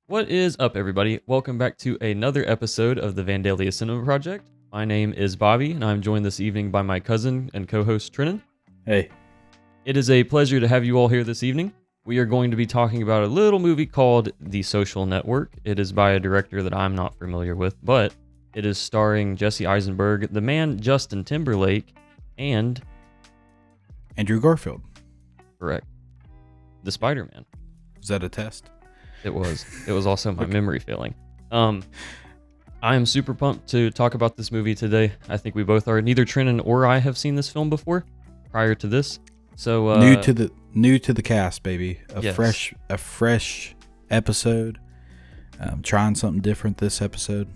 What is up, everybody? Welcome back to another episode of the Vandalia Cinema Project. My name is Bobby, and I'm joined this evening by my cousin and co-host Trenon. Hey. It is a pleasure to have you all here this evening. We are going to be talking about a little movie called The Social Network. It is by a director that I'm not familiar with, but it is starring Jesse Eisenberg, the man Justin Timberlake, and... Andrew Garfield. Correct. The Spider-Man. Was that a test? It was. It was also my memory failing. I am super pumped to talk about this movie today. I think we both are. Neither Trenon or I have seen this film before prior to this. So new to the cast, baby. Yes. A fresh episode. Trying something different this episode.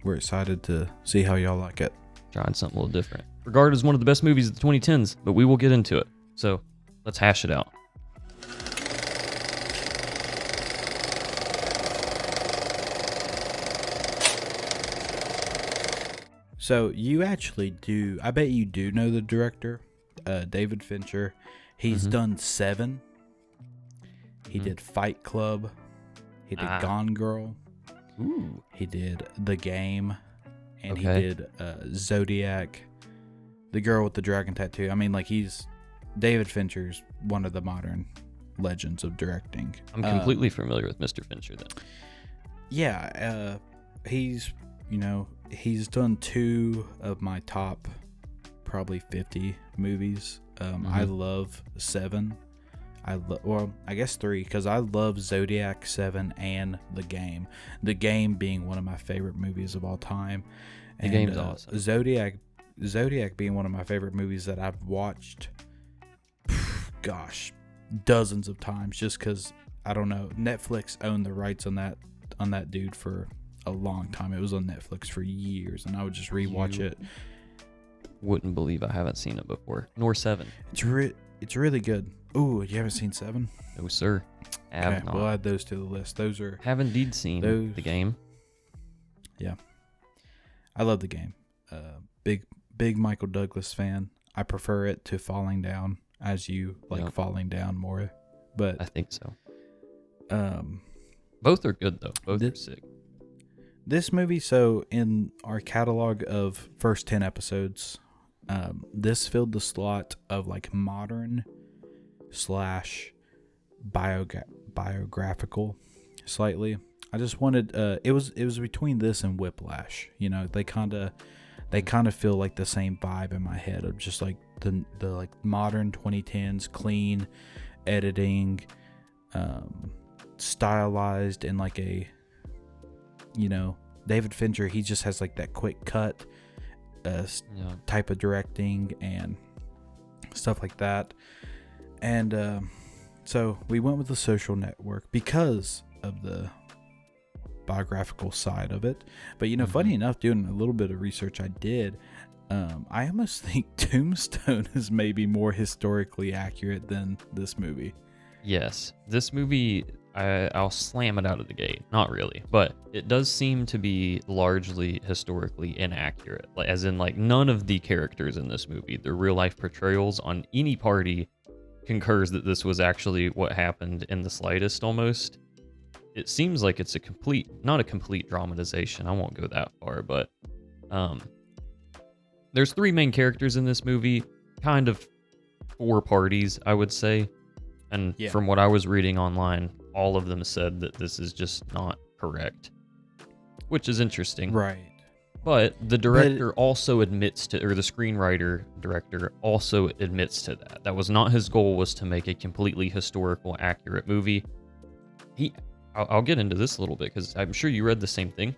We're excited to see how y'all like it. Trying something a little different. Regarded as one of the best movies of the 2010s, but we will get into it. So let's hash it out. So you actually do, I bet you do know the director, David Fincher. He's done 7. He did Fight Club. He did Gone Girl. Ooh. He did The Game. And Okay. he did Zodiac. The Girl with the Dragon Tattoo. I mean, like, David Fincher's one of the modern legends of directing. I'm completely familiar with Mr. Fincher then. Yeah, he's done 2 of my top probably 50 movies. I love 7. I guess 3, because I love Zodiac, 7, and The Game. The Game being one of my favorite movies of all time. The Game's awesome. Zodiac being one of my favorite movies that I've watched, gosh, dozens of times, just because, I don't know, Netflix owned the rights on that dude for a long time. It was on Netflix for years, and I would just rewatch it. Wouldn't believe I haven't seen it before. Nor 7. It's really good. Ooh, you haven't seen 7? No, sir. Have Okay, not. we'll add those to the list. Those are... Have indeed seen The Game. Yeah. I love The Game. Big Michael Douglas fan. I prefer it to Falling Down, as you like Falling Down more. But I think so. Both are good, though. Both are sick. This movie, so in our catalog of first 10 episodes, this filled the slot of like modern / biographical slightly. I just wanted it was between this and Whiplash. You know, they kind of feel like the same vibe in my head of just like the like modern 2010s, clean editing, stylized in like a, you know, David Fincher, he just has like that quick cut type of directing and stuff like that. And so we went with The Social Network because of the biographical side of it. But, you know, funny enough, doing a little bit of research I did, I almost think Tombstone is maybe more historically accurate than this movie. Yes. This movie, I'll slam it out of the gate. Not really. But it does seem to be largely historically inaccurate. Like, as in, like, none of the characters in this movie, their real-life portrayals on any party concurs that this was actually what happened in the slightest, almost. It seems like it's not a complete dramatization. I won't go that far, but there's 3 main characters in this movie, kind of 4 parties, I would say. And from what I was reading online, all of them said that this is just not correct, which is interesting. Right. But the director also admits to, or the screenwriter director also admits to that. That was not his goal, was to make a completely historical, accurate movie. I'll get into this a little bit because I'm sure you read the same thing.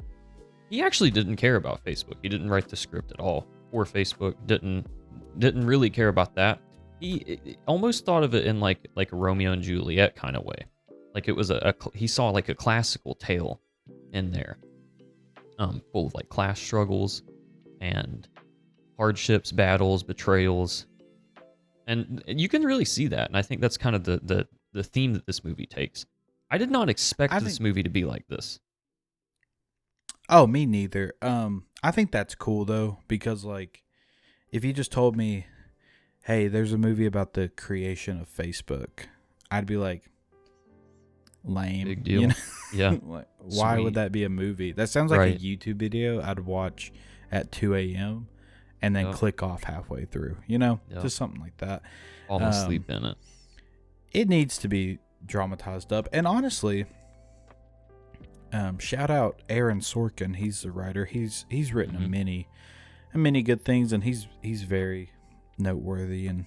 He actually didn't care about Facebook. He didn't write the script at all for Facebook. Didn't really care about that. He almost thought of it in like a Romeo and Juliet kind of way. Like it was he saw like a classical tale in there, full of like class struggles and hardships, battles, betrayals, and you can really see that. And I think that's kind of the theme that this movie takes. I did not expect this movie to be like this. Oh, me neither. I think that's cool though, because like, if you just told me, hey, there's a movie about the creation of Facebook, I'd be like, lame. Big deal. You know? Yeah. Like, why Sweet. would that be a movie? That sounds like Right. a YouTube video I'd watch at 2 a.m. and then Yep. click off halfway through. You know, Yep. just something like that. Fall asleep in it. It needs to be dramatized up. And honestly, shout out Aaron Sorkin. He's the writer. He's written a many good things, and he's very noteworthy, and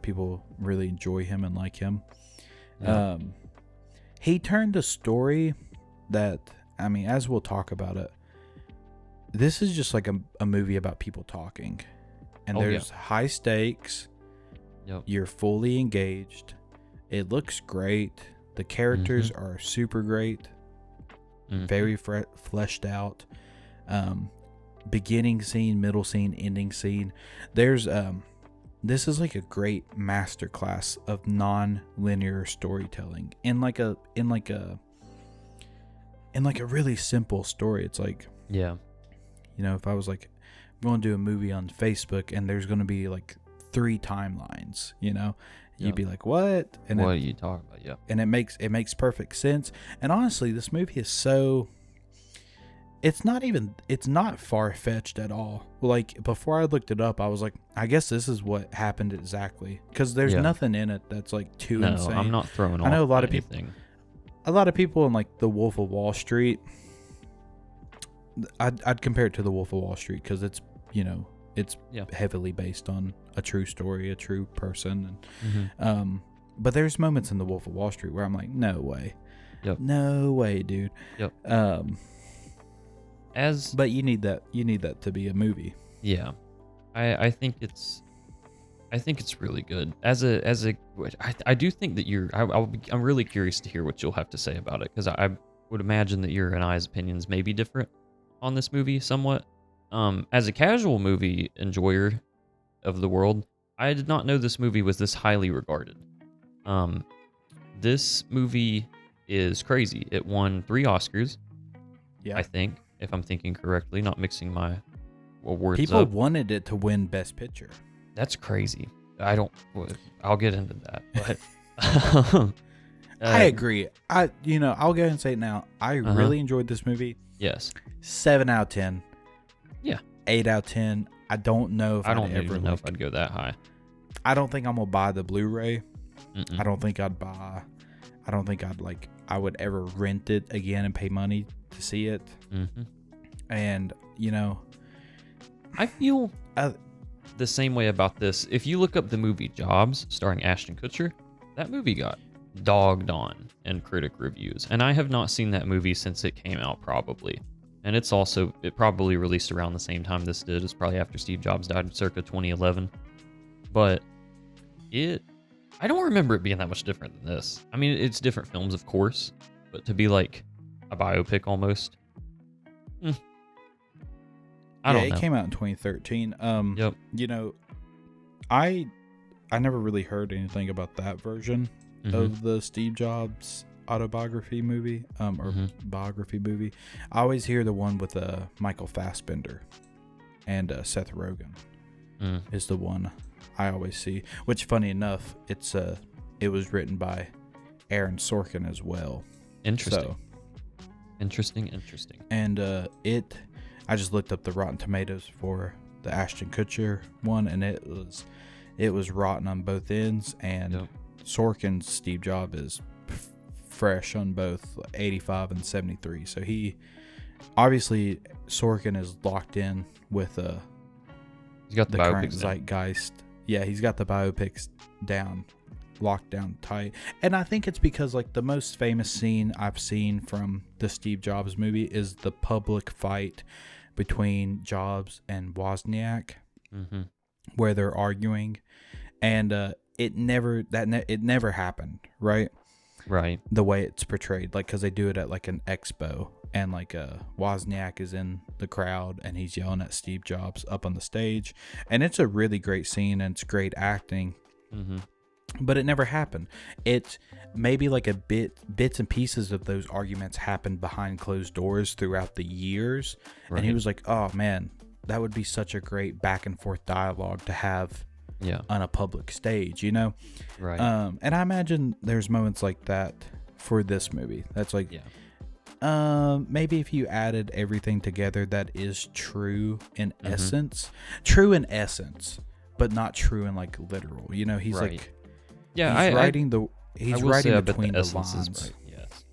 people really enjoy him and like him. Yeah. He turned a story that, I mean, as we'll talk about it, this is just like a movie about people talking, and there's high stakes. Yep. You're fully engaged. It looks great. The characters are super great. Very fleshed out. Beginning scene, middle scene, ending scene. There's this is like a great masterclass of non-linear storytelling in like a really simple story. It's like, Yeah. you know, if I was like, I'm going to do a movie on Facebook and there's going to be like 3 timelines, you know, you'd be like, what? And what are you talking about? Yeah. And it makes perfect sense. And honestly, this movie is so, it's not far-fetched at all. Like, before I looked it up, I was like, I guess this is what happened exactly, because there's nothing in it that's like too insane. No, I'm not throwing off. I know a lot of people in like The Wolf of Wall Street, I'd compare it to The Wolf of Wall Street, because it's, you know, it's heavily based on a true story, a true person. And but there's moments in The Wolf of Wall Street where I'm like, no way. No way, dude. But you need that to be a movie. Yeah. I think it's really good. I do think that I'm really curious to hear what you'll have to say about it, because I would imagine that your and I's opinions may be different on this movie somewhat. As a casual movie enjoyer of the world, I did not know this movie was this highly regarded. This movie is crazy. It won 3 Oscars. Yeah. I think, if I'm thinking correctly, not mixing my awards People up. wanted it to win Best Picture. That's crazy. I'll get into that. But I agree. I'll go ahead and say it now. I really enjoyed this movie. Yes. 7 out of 10. Yeah. 8 out of 10. I don't know if I don't even know if I'd go that high. I don't think I'm gonna buy the Blu-ray. Mm-mm. I don't think I would ever rent it again and pay money to see it. And I feel the same way about this. If you look up the movie Jobs, starring Ashton Kutcher, that movie got dogged on in critic reviews, and I have not seen that movie since it came out, probably. And it probably released around the same time this did. It's probably after Steve Jobs died, circa 2011. But I don't remember it being that much different than this. I mean, it's different films, of course, but to be like a biopic almost. I don't know. It came out in 2013. Yep. I never really heard anything about that version of the Steve Jobs autobiography movie, or biography movie. I always hear the one with Michael Fassbender and Seth Rogen is the one I always see. Which, funny enough, it was written by Aaron Sorkin as well. Interesting. Interesting. And I just looked up the Rotten Tomatoes for the Ashton Kutcher one, and it was rotten on both ends. And Sorkin's Steve Jobs is fresh on both 85 and 73. So he obviously, Sorkin is locked in with he's got the current biopics zeitgeist. Yeah, he's got the biopics locked down tight. And I think it's because, like, the most famous scene I've seen from the Steve Jobs movie is the public fight between Jobs and Wozniak, where they're arguing, and it never happened, right? Right. The way it's portrayed, like, because they do it at like an expo, and like Wozniak is in the crowd and he's yelling at Steve Jobs up on the stage, and it's a really great scene and it's great acting. But it never happened. It maybe like bits and pieces of those arguments happened behind closed doors throughout the years. Right. And he was like, oh man, that would be such a great back and forth dialogue to have on a public stage, you know? Right. And I imagine there's moments like that for this movie. That's like, Yeah. maybe if you added everything together, that is true in Mhm. essence, but not true in like literal. You know, he's Right. like, Yeah, he's writing I will say I bet between the essence is lines. right. Yes.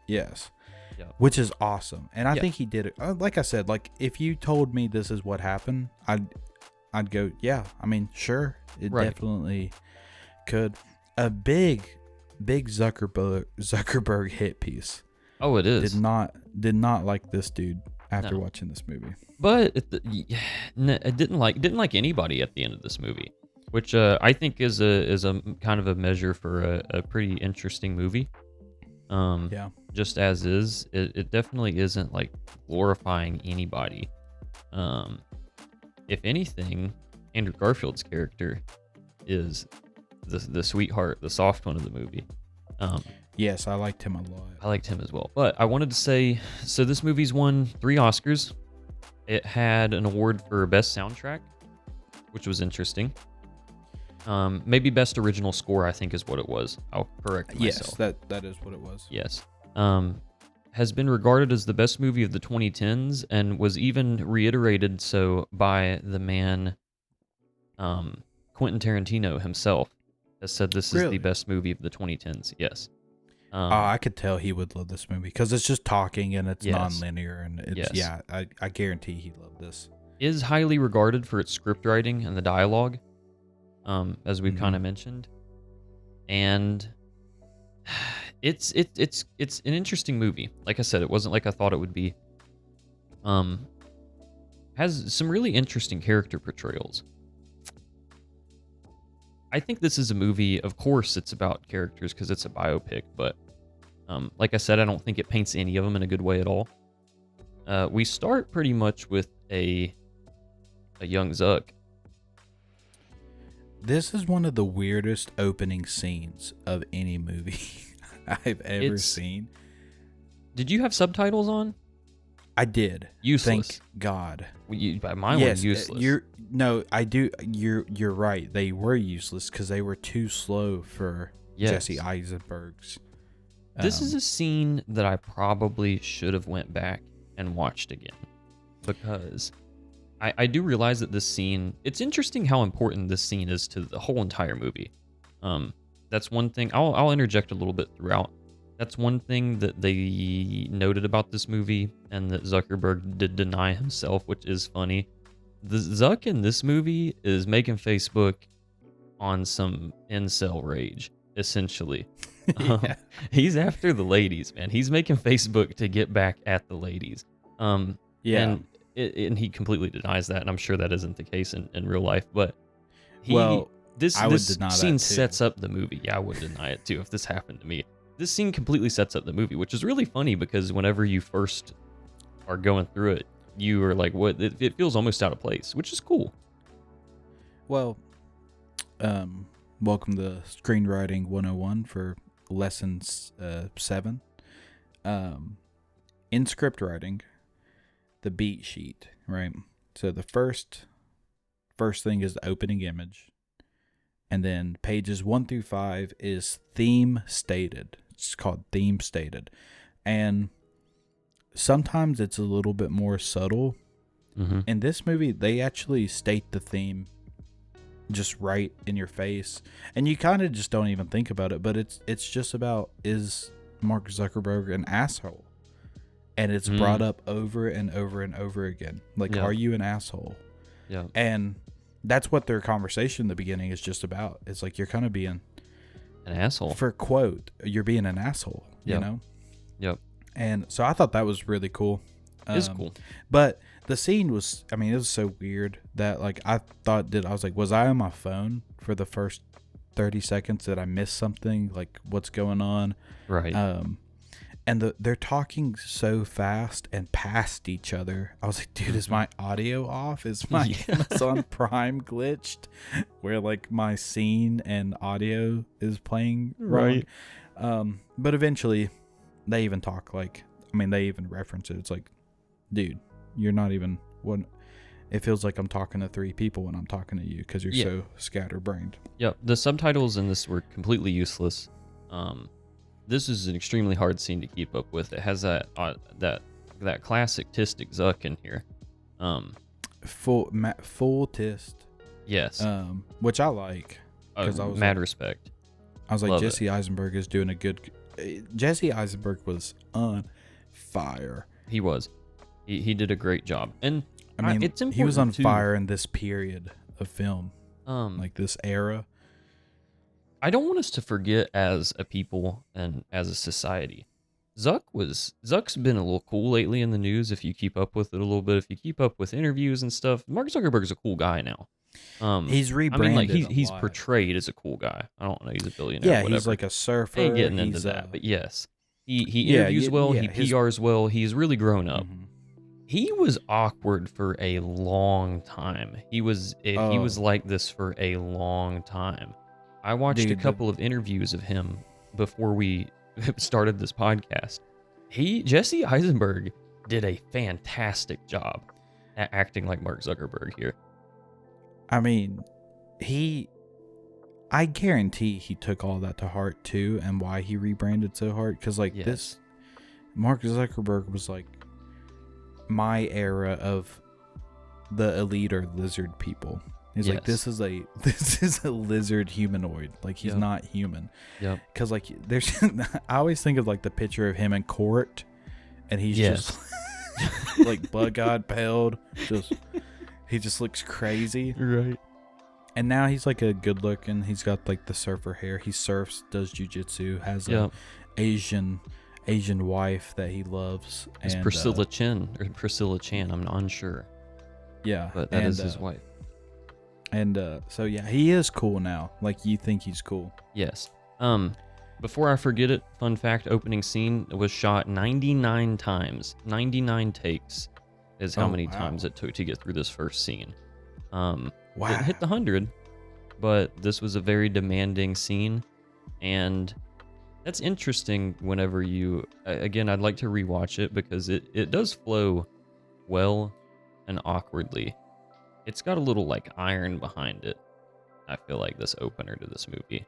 Yes. Yeah. Which is awesome. And I Yeah. think he did it. Like I said, like if you told me this is what happened, I'd go, yeah. I mean, sure, it Right. definitely could. A big Zuckerberg hit piece. Oh, it is. Did not like this dude after No. watching this movie. But it didn't like anybody at the end of this movie, which I think is a kind of a measure for a pretty interesting movie. Yeah. Just as is, it definitely isn't like glorifying anybody. If anything, Andrew Garfield's character is the sweetheart, the soft one of the movie. Yes, I liked him a lot. I liked him as well. But I wanted to say, so this movie's won 3 Oscars. It had an award for Best Soundtrack, which was interesting. Maybe Best Original Score, I think is what it was. I'll correct myself. Yes, that is what it was. Yes. Has been regarded as the best movie of the 2010s and was even reiterated so by the man Quentin Tarantino himself has said this is the best movie of the 2010s. Yes. I could tell he would love this movie because it's just talking and it's Yes. non-linear and it's Yes. I guarantee he loved this. Is highly regarded for its script writing and the dialogue, as we've kind of mentioned, and it's an interesting movie. Like I said, it wasn't like I thought it would be. Has some really interesting character portrayals. I think this is a movie. Of course, it's about characters because it's a biopic, but like I said, I don't think it paints any of them in a good way at all. We start pretty much with a young Zuck. This is one of the weirdest opening scenes of any movie I've ever seen. Did you have subtitles on? I did. Useless. Thank God. Mine were useless. I do. You're right. They were useless because they were too slow for Jesse Eisenberg's. This is a scene that I probably should have went back and watched again because I do realize that this scene, it's interesting how important this scene is to the whole entire movie. That's one thing. I'll interject a little bit throughout. That's one thing that they noted about this movie and that Zuckerberg did deny himself, which is funny. The Zuck in this movie is making Facebook on some incel rage, essentially. He's after the ladies, man. He's making Facebook to get back at the ladies. And he completely denies that, and I'm sure that isn't the case in real life. But this scene sets up the movie. Yeah, I would deny it too if this happened to me. This scene completely sets up the movie, which is really funny because whenever you first are going through it, you are like, "What?" It feels almost out of place, which is cool. Well, welcome to Screenwriting 101 for lesson 7. In script writing, the beat sheet, right? So the first thing is the opening image, and then pages 1 through 5 is theme stated. It's called theme stated, and sometimes it's a little bit more subtle. In this movie, they actually state the theme just right in your face, and you kind of just don't even think about it. But it's just about, is Mark Zuckerberg an asshole? And it's brought up over and over and over again. Like, are you an asshole? Yeah. And that's what their conversation in the beginning is just about. It's like, you're kind of being an asshole. For quote, you're being an asshole, you know? Yep. And so I thought that was really cool. It's cool. But the scene was, I mean, it was so weird that, like, I was like, was I on my phone for the first 30 seconds? Did I miss something? Like, what's going on? Right. And they're talking so fast and past each other. I was like, dude, is my audio off? Is my Amazon Prime glitched? Where, like, my scene and audio is playing wrong. Right. But eventually, they even talk, like, I mean, they even reference it. It's like, dude, you're not even one. It feels like I'm talking to 3 people when I'm talking to you because you're so scatterbrained. Yep. The subtitles in this were completely useless. this is an extremely hard scene to keep up with. It has that classic Tistic Zuck in here. Full tist. Yes. Which I like. Because I was mad respect. I was like, Jesse Eisenberg is doing a good. Jesse Eisenberg was on fire. He was. He did a great job, and I mean, it's important he was on too. fire in this period of film, like this era. I don't want us to forget as a people and as a society. Zuck's been a little cool lately in the news. If you keep up with it a little bit, if you keep up with interviews and stuff, Mark Zuckerberg's a cool guy now. He's rebranded. I mean, he's portrayed as a cool guy. I don't know. He's a billionaire. Yeah, whatever. He's like a surfer. I ain't getting into that, but yes, he interviews well. He PRs well. He's really grown up. Mm-hmm. He was awkward for a long time. He was like this for a long time. I watched a couple of interviews of him before we started this podcast. Jesse Eisenberg did a fantastic job at acting like Mark Zuckerberg here. I mean, I guarantee he took all that to heart too, and why he rebranded so hard. Because this, Mark Zuckerberg was like my era of the elite or lizard people. He's like, this is a lizard humanoid. Like, he's not human. Yep. Because like there's, I always think of like the picture of him in court, and he's just like bug-eyed, paled, he just looks crazy. Right. And now he's like a good looking. He's got like the surfer hair. He surfs, does jujitsu, has a Asian wife that he loves. It's Priscilla Chan. I'm unsure. Yeah, but that is his wife. And so yeah, he is cool now. Like, you think he's cool. Yes. Before I forget it, fun fact: opening scene was shot 99 times. 99 takes is how many times it took to get through this first scene. It hit the 100, but this was a very demanding scene, and that's interesting. Whenever again, I'd like to rewatch it because it does flow well and awkwardly. It's got a little like iron behind it. I feel like this opener to this movie.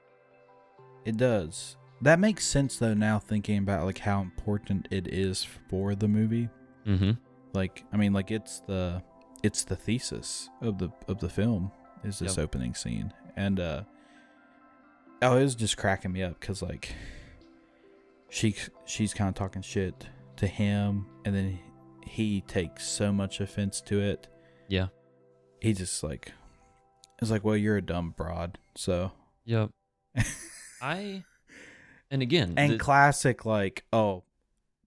It does. That makes sense though. Now thinking about like how important it is for the movie. Mm-hmm. Like, I mean, like it's the thesis of the film is this opening scene, and it was just cracking me up because like she's kind of talking shit to him, and then he takes so much offense to it. Yeah. He just like is like, well, you're a dumb broad, so. Yep. And again, classic like, oh,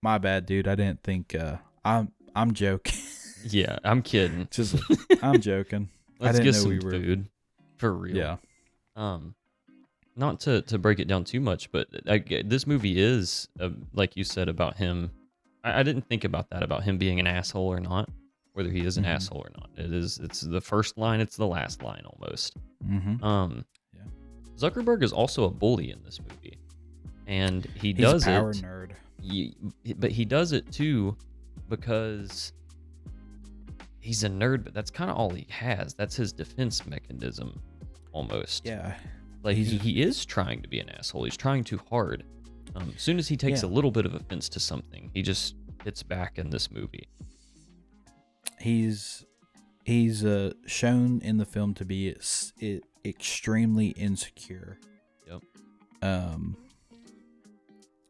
my bad, dude. I didn't think. I'm joking. Yeah, I'm kidding. Just I'm joking. Let's I didn't get know some we were food for real. Yeah. Not to break it down too much, but this movie is like you said about him. I didn't think about that, about him being an asshole or not. Whether he is an asshole or not, it's the first line, it's the last line almost. Zuckerberg is also a bully in this movie, and he's does a power it. Nerd. But he does it too because he's a nerd. But that's kind of all he has. That's his defense mechanism, almost. Yeah, like he is trying to be an asshole. He's trying too hard. As soon as he takes a little bit of offense to something, he just hits back in this movie. He's shown in the film to be extremely insecure. Yep.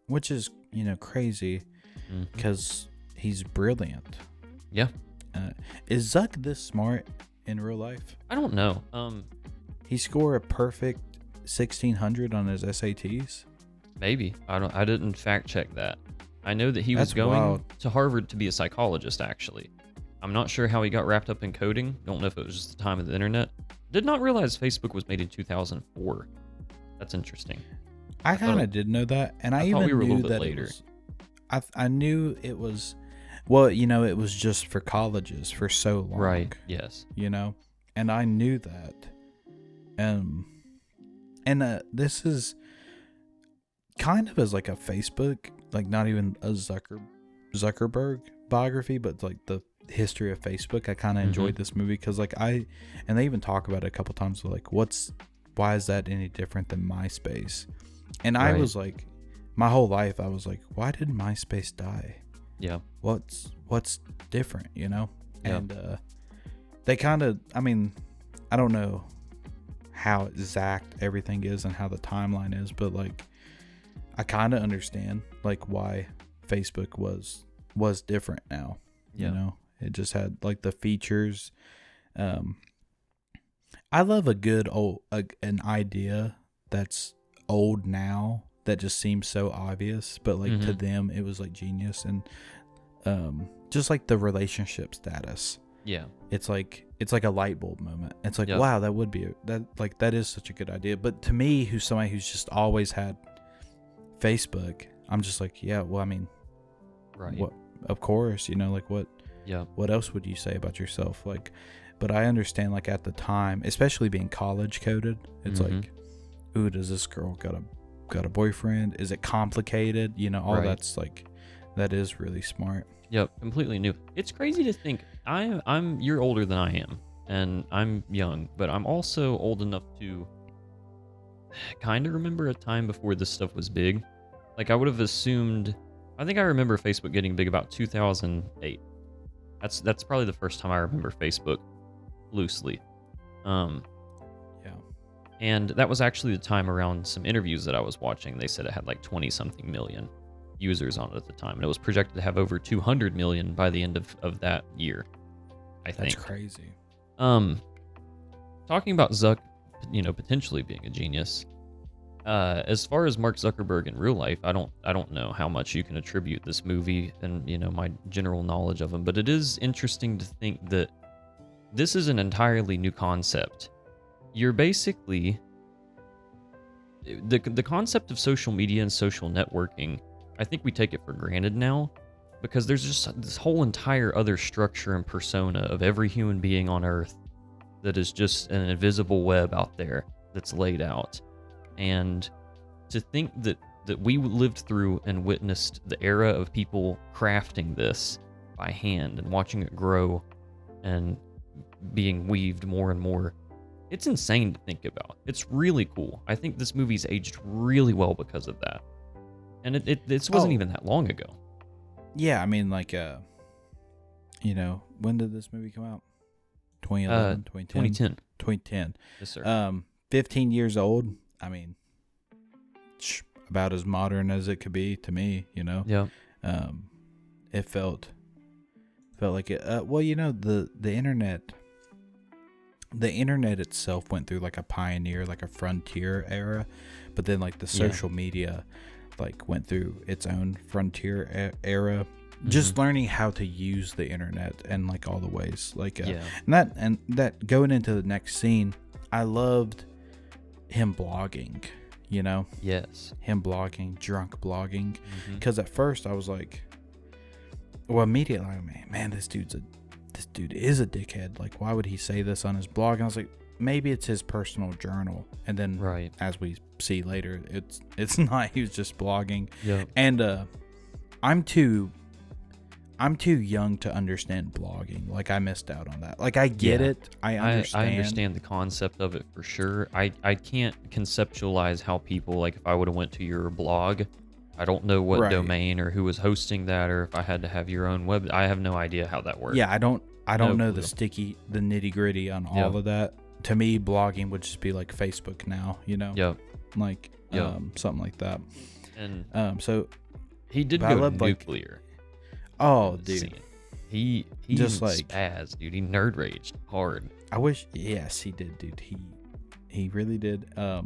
Which is, crazy because he's brilliant. Yeah. Is Zuck this smart in real life? I don't know. He scored a perfect 1600 on his SATs. Maybe. I didn't fact check that. I know that he was going to Harvard to be a psychologist, actually. I'm not sure how he got wrapped up in coding. Don't know if it was just the time of the internet. Did not realize Facebook was made in 2004. That's interesting. I kind of did know that, and I even we were knew a little bit that later. I knew it was. Well, it was just for colleges for so long. Right. Yes. And I knew that. And this is kind of as like a Facebook, like not even a Zuckerberg biography, but like the history of Facebook. I kind of enjoyed this movie because like and they even talk about it a couple times, like why is that any different than MySpace? And I was like, my whole life I was like, why did MySpace die? Yeah. What's different, you know? Yeah. And they kind of, I mean, I don't know how exact everything is and how the timeline is, but like I kind of understand like why Facebook was different now. Yeah. You know, it just had like the features. I love a good an idea that's old now that just seems so obvious, but like to them it was like genius. And just like the relationship status. Yeah. It's like a light bulb moment. It's like, wow, that would be that is such a good idea. But to me, who's somebody who's just always had Facebook, I'm just like, yeah, well, I mean, right. What, of course, you know, like what else would you say about yourself? Like, but I understand, like at the time, especially being college coded, it's like, ooh, does this girl got a boyfriend? Is it complicated? You know, all that's like, that is really smart. Yep, completely new. It's crazy to think you're older than I am, and I'm young, but I'm also old enough to kind of remember a time before this stuff was big. Like I would have assumed, I think I remember Facebook getting big about 2008. That's probably the first time I remember Facebook loosely. Yeah. And that was actually the time around some interviews that I was watching. They said it had like 20 something million users on it at the time, and it was projected to have over 200 million by the end of that year, I think. That's crazy. Talking about Zuck, you know, potentially being a genius, as far as Mark Zuckerberg in real life, I don't know how much you can attribute this movie and, you know, my general knowledge of him, but it is interesting to think that this is an entirely new concept. You're basically the concept of social media and social networking, I think we take it for granted now because there's just this whole entire other structure and persona of every human being on Earth that is just an invisible web out there that's laid out. And to think that we lived through and witnessed the era of people crafting this by hand and watching it grow and being weaved more and more, it's insane to think about. It's really cool. I think this movie's aged really well because of that. And this wasn't even that long ago. Yeah, I mean, like, you know, when did this movie come out? 2011, 2010? 2010. Yes, sir. 15 years old. I mean, about as modern as it could be to me, you know? Yeah. It felt like it. Well, you know, the internet itself went through like a pioneer, like a frontier era, but then like the social media like went through its own frontier era, just learning how to use the internet and like all the ways like and that going into the next scene, I loved him blogging, you know. Yes. Him blogging, drunk blogging, because at first I was like, well, immediately like, man, this dude is a dickhead. Like, why would he say this on his blog? And I was like, maybe it's his personal journal. And then as we see later, it's not. He was just blogging. Yeah. And I'm too young to understand blogging. Like, I missed out on that. Like, I get it. I understand. I understand the concept of it for sure. I can't conceptualize how people, like, if I would have went to your blog, I don't know what domain or who was hosting that, or if I had to have your own web. I have no idea how that works. Yeah, I don't know the nitty gritty on all of that. To me, blogging would just be like Facebook now, you know? Yeah. Like, something like that. And so he did go nuclear. Oh, dude. Scene. He just like spaz, dude. He nerd raged hard. I wish. Yes, he did, dude. He really did. I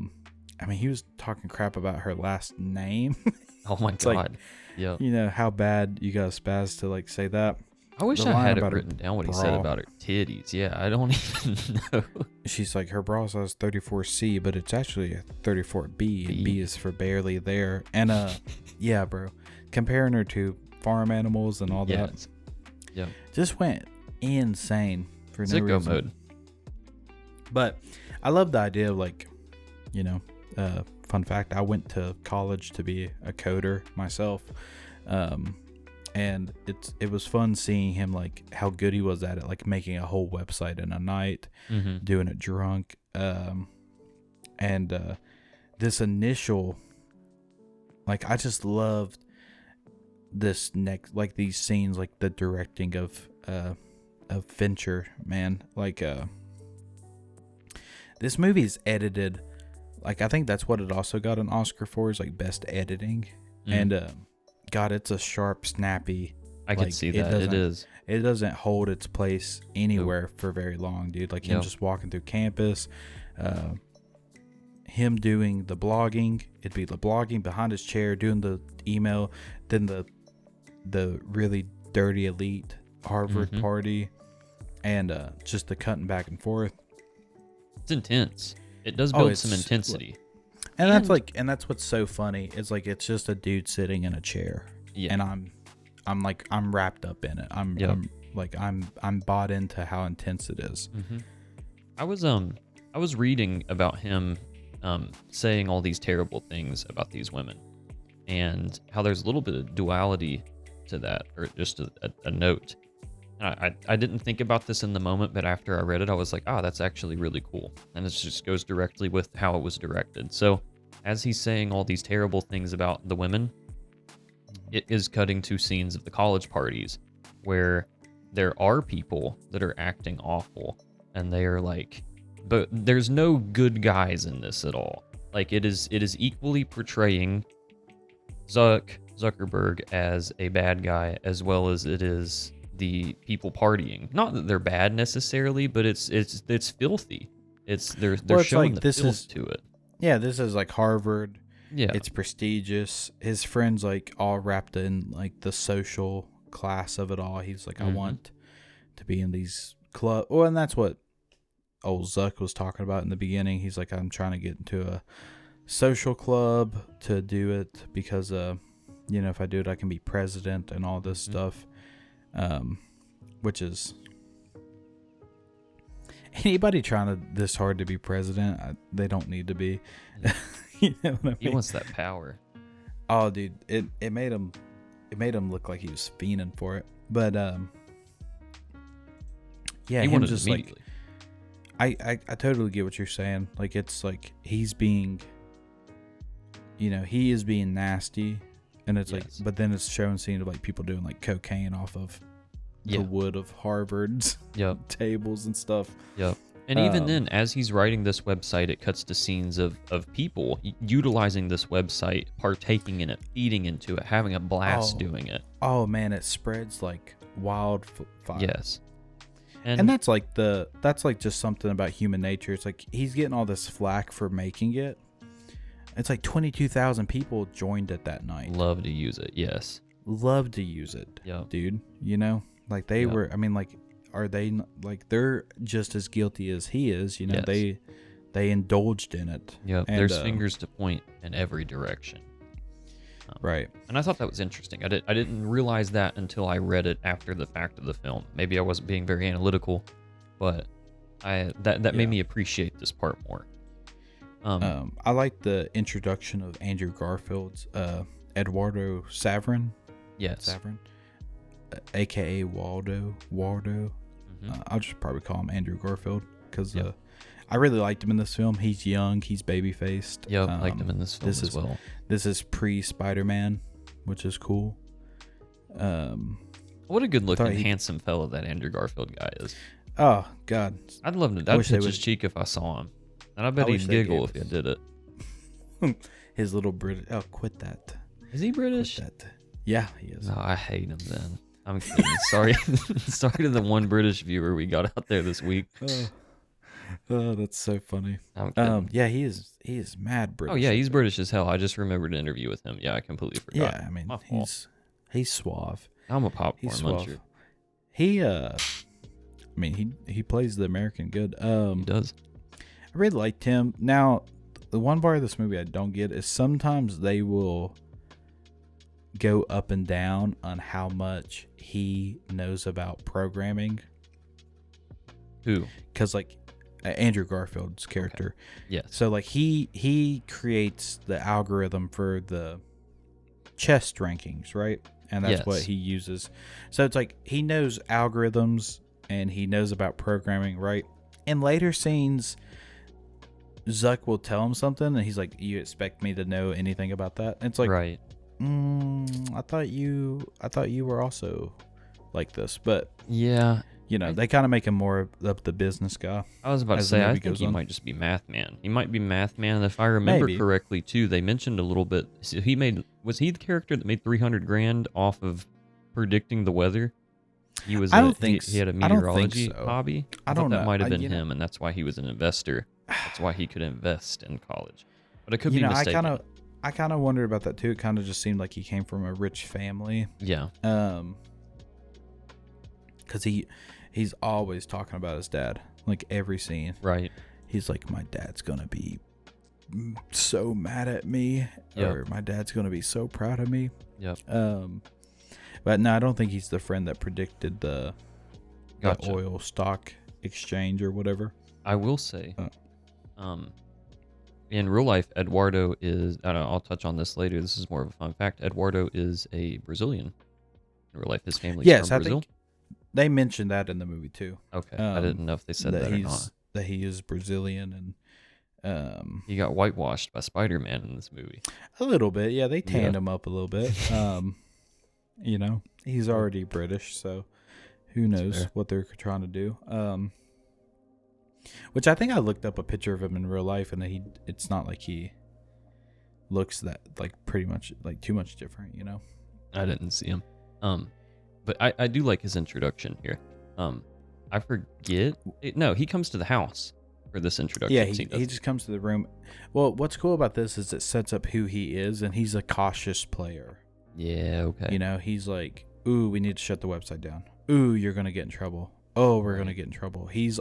mean, he was talking crap about her last name. Oh my god. Like, yeah. You know how bad you got spaz to like say that. I wish I had it written down what he said about her titties. Yeah, I don't even know. She's like, her bra size 34C, but it's actually a 34B. And B is for barely there. And yeah, bro. Comparing her to farm animals and all that. Yeah. Just went insane for no reason. Mode. But I love the idea of like, you know, fun fact, I went to college to be a coder myself. And it was fun seeing him, like how good he was at it, like making a whole website in a night, doing it drunk. And this initial Like, I just loved this next, like, these scenes, like the directing of Fincher, man. Like, this movie is edited, like, I think that's what it also got an Oscar for, is like best editing. And God, it's a sharp, snappy. I can see that. It is. It doesn't hold its place anywhere for very long, dude. Like him just walking through campus, him doing the blogging. It'd be the blogging behind his chair, doing the email, then the really dirty elite Harvard party, and just the cutting back and forth. It's intense. It does build some intensity. And that's what's so funny. It's like, it's just a dude sitting in a chair. Yeah. And I'm wrapped up in it. I'm bought into how intense it is. Mm-hmm. I was reading about him saying all these terrible things about these women, and how there's a little bit of duality to that, or just a note. I didn't think about this in the moment, but after I read it, I was like, that's actually really cool. And this just goes directly with how it was directed. So as he's saying all these terrible things about the women, it is cutting to scenes of the college parties where there are people that are acting awful, and they are like, but there's no good guys in this at all. Like, it is equally portraying Zuckerberg as a bad guy, as well as it is the people partying. Not that they're bad necessarily, but it's filthy. They're showing like, the filth to it. Yeah, this is like Harvard. Yeah, it's prestigious. His friends like all wrapped in like the social class of it all. He's like, I want to be in these clubs. Well, and that's what old Zuck was talking about in the beginning. He's like, I'm trying to get into a social club to do it because if I do it, I can be president and all this stuff. Which is, anybody trying this hard to be president, they don't need to be. You know what I mean? He wants that power. Oh, dude, it made him look like he was fiending for it. But yeah, he wanted just like, I totally get what you're saying. Like, it's like he's being, he is being nasty. And it's like, but then it's showing scenes of like people doing like cocaine off of the wood of Harvard's tables and stuff. Yep. And even then, as he's writing this website, it cuts to scenes of people utilizing this website, partaking in it, feeding into it, having a blast doing it. Oh man, it spreads like wildfire. Yes. And that's like just something about human nature. It's like he's getting all this flack for making it. It's like 22,000 people joined it that night. Love to use it, yes. Love to use it, dude. Like they were, I mean, like, are they, like, they're just as guilty as he is, yes. They indulged in it. Yep, and there's fingers to point in every direction. Right. And I thought that was interesting. I didn't realize that until I read it after the fact of the film. Maybe I wasn't being very analytical, but that made me appreciate this part more. I like the introduction of Andrew Garfield's Eduardo Saverin. Yes. Saverin, aka Waldo. I'll just probably call him Andrew Garfield because I really liked him in this film. He's young. He's baby-faced. Yep, liked him in this film as well. This is pre-Spider-Man, which is cool. What a good-looking, handsome fellow that Andrew Garfield guy is. Oh, God. I'd love to. I'd pinch his cheek if I saw him. And I bet he'd giggle if he did it. His little British... Oh, quit that. Is he British? Quit that. Yeah, he is. No, I hate him then. I'm kidding. Sorry. Sorry to the one British viewer we got out there this week. Oh, that's so funny. I'm kidding. Yeah, he is mad British. Oh, yeah, he's British as hell. I just remembered an interview with him. Yeah, I completely forgot. Yeah, I mean, he's suave. I'm a popcorn muncher. He plays the American good. He does. I really liked him. Now, the one part of this movie I don't get is sometimes they will go up and down on how much he knows about programming. Who? Because, like, Andrew Garfield's character. Okay. Yes. So, like, he creates the algorithm for the chess rankings, right? And that's what he uses. So it's like he knows algorithms and he knows about programming, right? In later scenes, Zuck will tell him something, and he's like, "You expect me to know anything about that?" And it's like, right. I thought you were also like this, but Yeah. they kind of make him more of the business guy. I was about to say, I think he might just be Math Man. He might be Math Man. And if I remember correctly, too, they mentioned a little bit. So was he the character that made 300 grand off of predicting the weather? He was. I don't think he had a I don't think meteorology so. hobby. I don't thought that know. might have been him, and that's why he was an investor. That's why he could invest in college. But it could be mistaken. I kind of wondered about that too. It kind of just seemed like he came from a rich family. Yeah. Because he's always talking about his dad, like every scene. Right. He's like, my dad's gonna be so mad at me, or my dad's gonna be so proud of me. Yep. But no, I don't think he's the friend that predicted the Gotcha. oil stock exchange or whatever. I will say, in real life, Eduardo is. I don't know. I'll touch on this later. This is more of a fun fact. Eduardo is a Brazilian. In real life, his family's from Brazil. Think they mentioned that in the movie too. Okay, I didn't know if they said that or not. That he is Brazilian, and he got whitewashed by Spider-Man in this movie. A little bit, yeah. They tanned him up a little bit. He's already British, so who knows what they're trying to do. Which I think I looked up a picture of him in real life, and it's not like he looks that like pretty much like too much different, I didn't see him. But I do like his introduction here. I forget. No, he comes to the house for this introduction. Yeah, he just comes to the room. Well, what's cool about this is it sets up who he is, and he's a cautious player. Yeah, okay. He's like, ooh, we need to shut the website down. Ooh, you're going to get in trouble. Oh, we're going to get in trouble. He's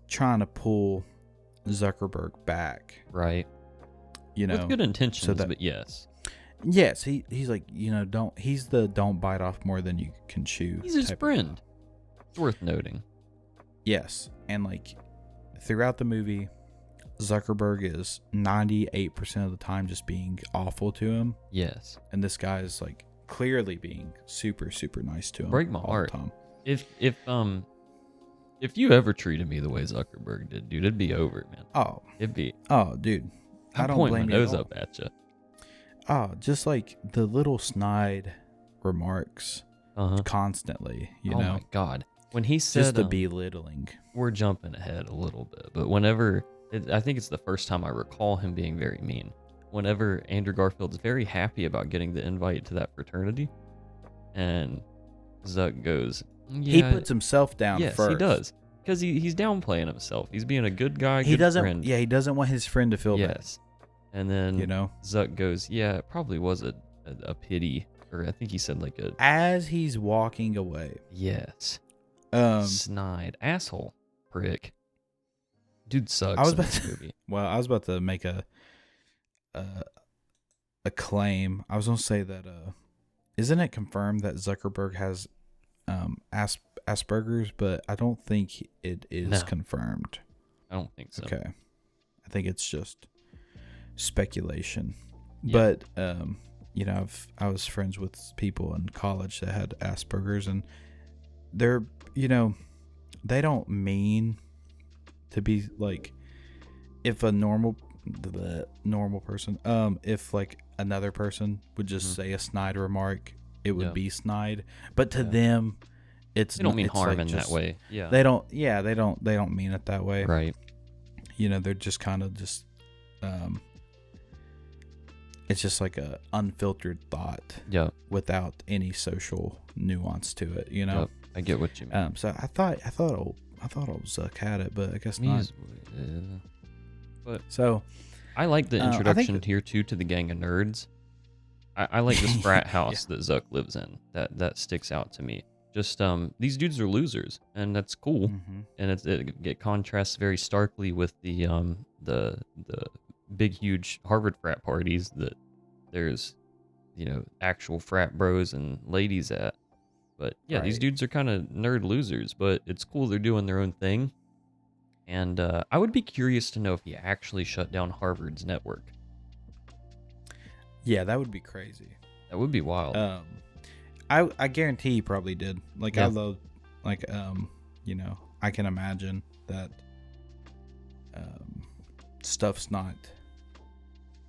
trying to pull Zuckerberg back. Right. With good intentions, but yes. Yes, he's like, don't bite off more than you can chew. He's his friend. It's worth noting. Yes, and like throughout the movie, Zuckerberg is 98% of the time just being awful to him. Yes. And this guy is like clearly being super, super nice to him. Break my heart. If you ever treated me the way Zuckerberg did, dude, it'd be over, man. Oh. It'd be. Oh, dude. I don't point my nose up at you. Oh, just like the little snide remarks constantly, Oh my God. When he said... Just the belittling. We're jumping ahead a little bit, but whenever... I think it's the first time I recall him being very mean. Whenever Andrew Garfield's very happy about getting the invite to that fraternity, and Zuck goes... Yeah, he puts himself down first. Yes, he does. Because he's downplaying himself. He's being a good guy, he doesn't, friend. Yeah, he doesn't want his friend to feel bad. Yes. And then Zuck goes, yeah, it probably was a pity. Or I think he said like a... As he's walking away. Yes. Snide. Asshole. Prick. Dude sucks I was in about this movie. Well, I was about to make a claim. I was going to say that... isn't it confirmed that Zuckerberg has Asperger's? But I don't think it is confirmed. I don't think so. Okay. I think it's just... speculation. Yeah. But I was friends with people in college that had Asperger's, and they're they don't mean to be like, if the normal person if like another person would just say a snide remark, it would be snide, but to them they don't mean harm in that way. They don't mean it that way, right? They're just kind of just it's just like a unfiltered thought, without any social nuance to it. Yep. I get what you mean. So I thought old Zuck had it, but I guess not. But so I like the introduction here too to the gang of nerds. I like this frat house that Zuck lives in. That sticks out to me. Just these dudes are losers, and that's cool. Mm-hmm. And it contrasts very starkly with the big huge Harvard frat parties that there's actual frat bros and ladies at. But yeah, These dudes are kind of nerd losers, but it's cool they're doing their own thing. And I would be curious to know if he actually shut down Harvard's network. Yeah, that would be crazy. That would be wild. I guarantee he probably did. I love, I can imagine that stuff's not.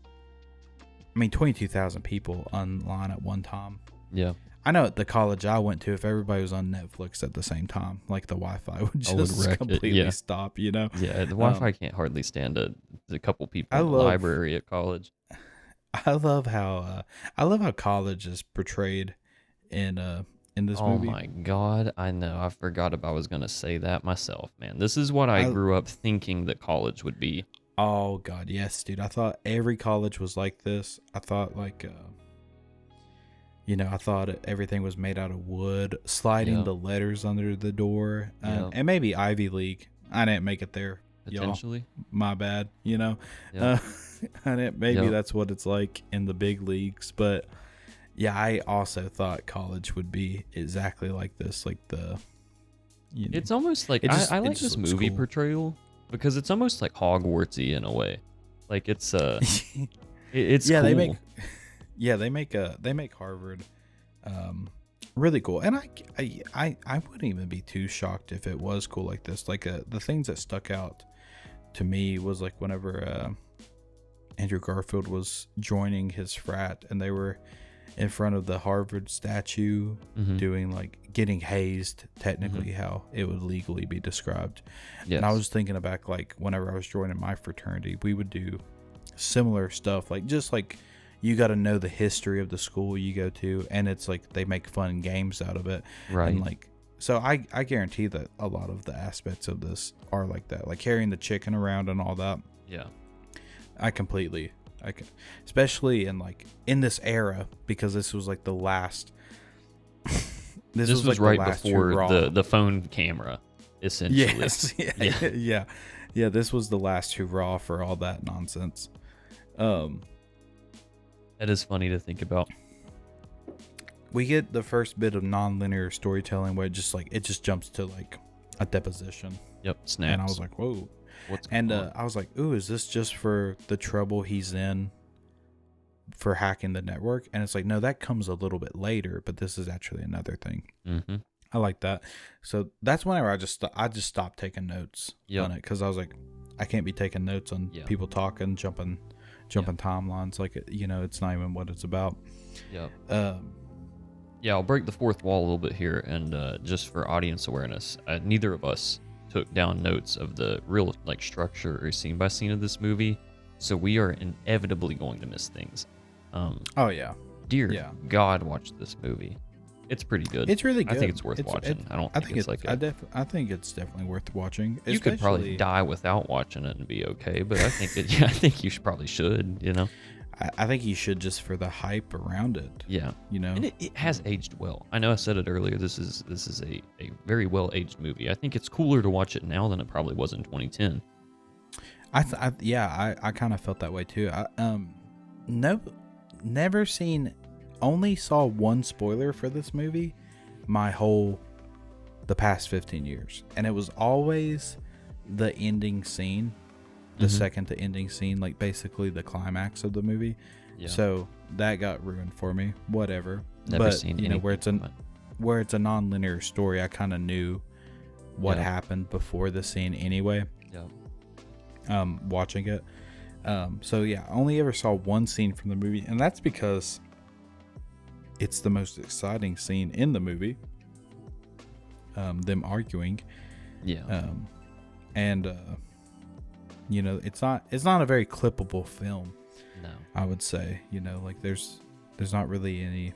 I mean, 22,000 people online at one time. Yeah. I know at the college I went to, if everybody was on Netflix at the same time, like the Wi-Fi would just completely stop, you know? Yeah, the Wi-Fi can't hardly stand a couple people in the library at college. I love how college is portrayed in this movie. Oh my God, I know. I forgot I was going to say that myself, man. This is what I grew up thinking that college would be. Oh God, yes, dude. I thought every college was like this. I thought I thought everything was made out of wood, sliding the letters under the door, and maybe Ivy League. I didn't make it there. Potentially. Y'all. My bad, you know. Maybe that's what it's like in the big leagues. But yeah, I also thought college would be exactly like this. Like it's almost like I like this movie portrayal because it's almost like Hogwartsy in a way. Like it's it's cool. They make Harvard really cool, and I wouldn't even be too shocked if it was cool like this. Like the things that stuck out to me was like whenever Andrew Garfield was joining his frat and they were in front of the Harvard statue doing like getting hazed, technically how it would legally be described. Yes. And I was thinking back like whenever I was joining my fraternity, we would do similar stuff, like just like you got to know the history of the school you go to, and it's like they make fun games out of it, right? And like, so I guarantee that a lot of the aspects of this are like that, like carrying the chicken around and all that. Yeah, especially in this era, because this was like the last. this was like right before the phone camera, essentially. Yes, yeah. This was the last hurrah for all that nonsense. That is funny to think about. We get the first bit of non-linear storytelling where it just jumps to like a deposition. Yep, snaps. And I was like, whoa. What's going on? I was like, ooh, is this just for the trouble he's in for hacking the network? And it's like, no, that comes a little bit later, but this is actually another thing. Mm-hmm. I like that. So that's whenever I just stopped taking notes on it, because I was like, I can't be taking notes on people talking, jumping timelines, like it's not even what it's about. I'll break the fourth wall a little bit here, and just for audience awareness, neither of us took down notes of the real like structure or scene by scene of this movie, so we are inevitably going to miss things. Dear God, watch this movie. It's pretty good. It's really good. I think it's worth watching. I think it's definitely worth watching. You could probably die without watching it and be okay, but I think you probably should. I think you should, just for the hype around it. Yeah, and it has aged well. I know I said it earlier. This is a very well aged movie. I think it's cooler to watch it now than it probably was in 2010. I kind of felt that way too. Never seen. Only saw one spoiler for this movie the past 15 years, and it was always the ending scene, the second to ending scene, like basically the climax of the movie. So that got ruined for me. Whatever. Never seen where it's a non-linear story, I kind of knew what happened before the scene anyway. Watching it. So yeah, I only ever saw one scene from the movie, and that's because it's the most exciting scene in the movie. Them arguing. It's not a very clippable film. No. I would say, like there's not really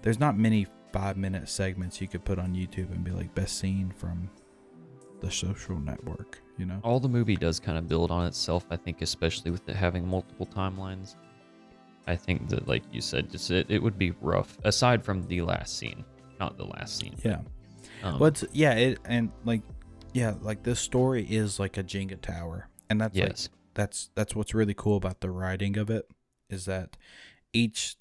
there's not many 5-minute segments you could put on YouTube and be like best scene from The Social Network, All the movie does kind of build on itself, I think, especially with it having multiple timelines. I think that, like you said, just it would be rough aside from the last scene, not the last scene. Like this story is like a Jenga tower, and that's what's really cool about the writing of it, is that each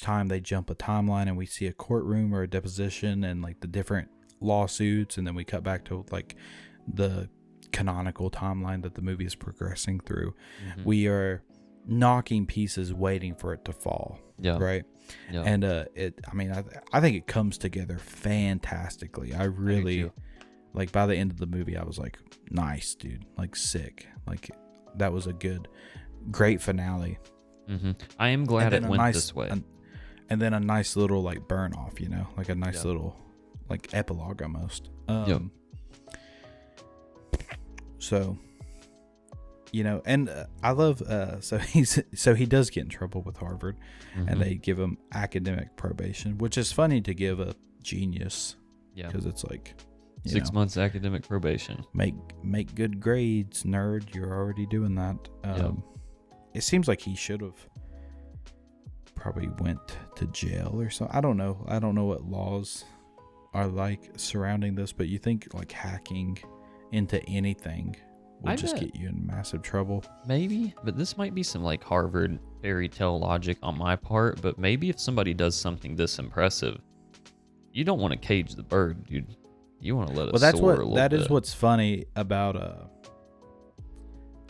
time they jump a timeline and we see a courtroom or a deposition and like the different lawsuits, and then we cut back to like the canonical timeline that the movie is progressing through. We are knocking pieces waiting for it to fall. Right. And I think it comes together fantastically. I like by the end of the movie, I was like, nice, dude, like sick, like that was a great finale. I am glad it went this way. And then a nice little like burn off, you know, like a nice little like epilogue almost. So, you know, and I love so he does get in trouble with Harvard, and they give him academic probation, which is funny to give a genius, because it's like 6 months academic probation. Make good grades, nerd. You're already doing that. It seems like he should have probably went to jail or something. I don't know what laws are like surrounding this, but you think like hacking into anything will just get you in massive trouble. Maybe, but this might be some like Harvard fairy tale logic on my part, but maybe if somebody does something this impressive, you don't want to cage the bird, dude. You want to let it soar a little bit. That is what's funny about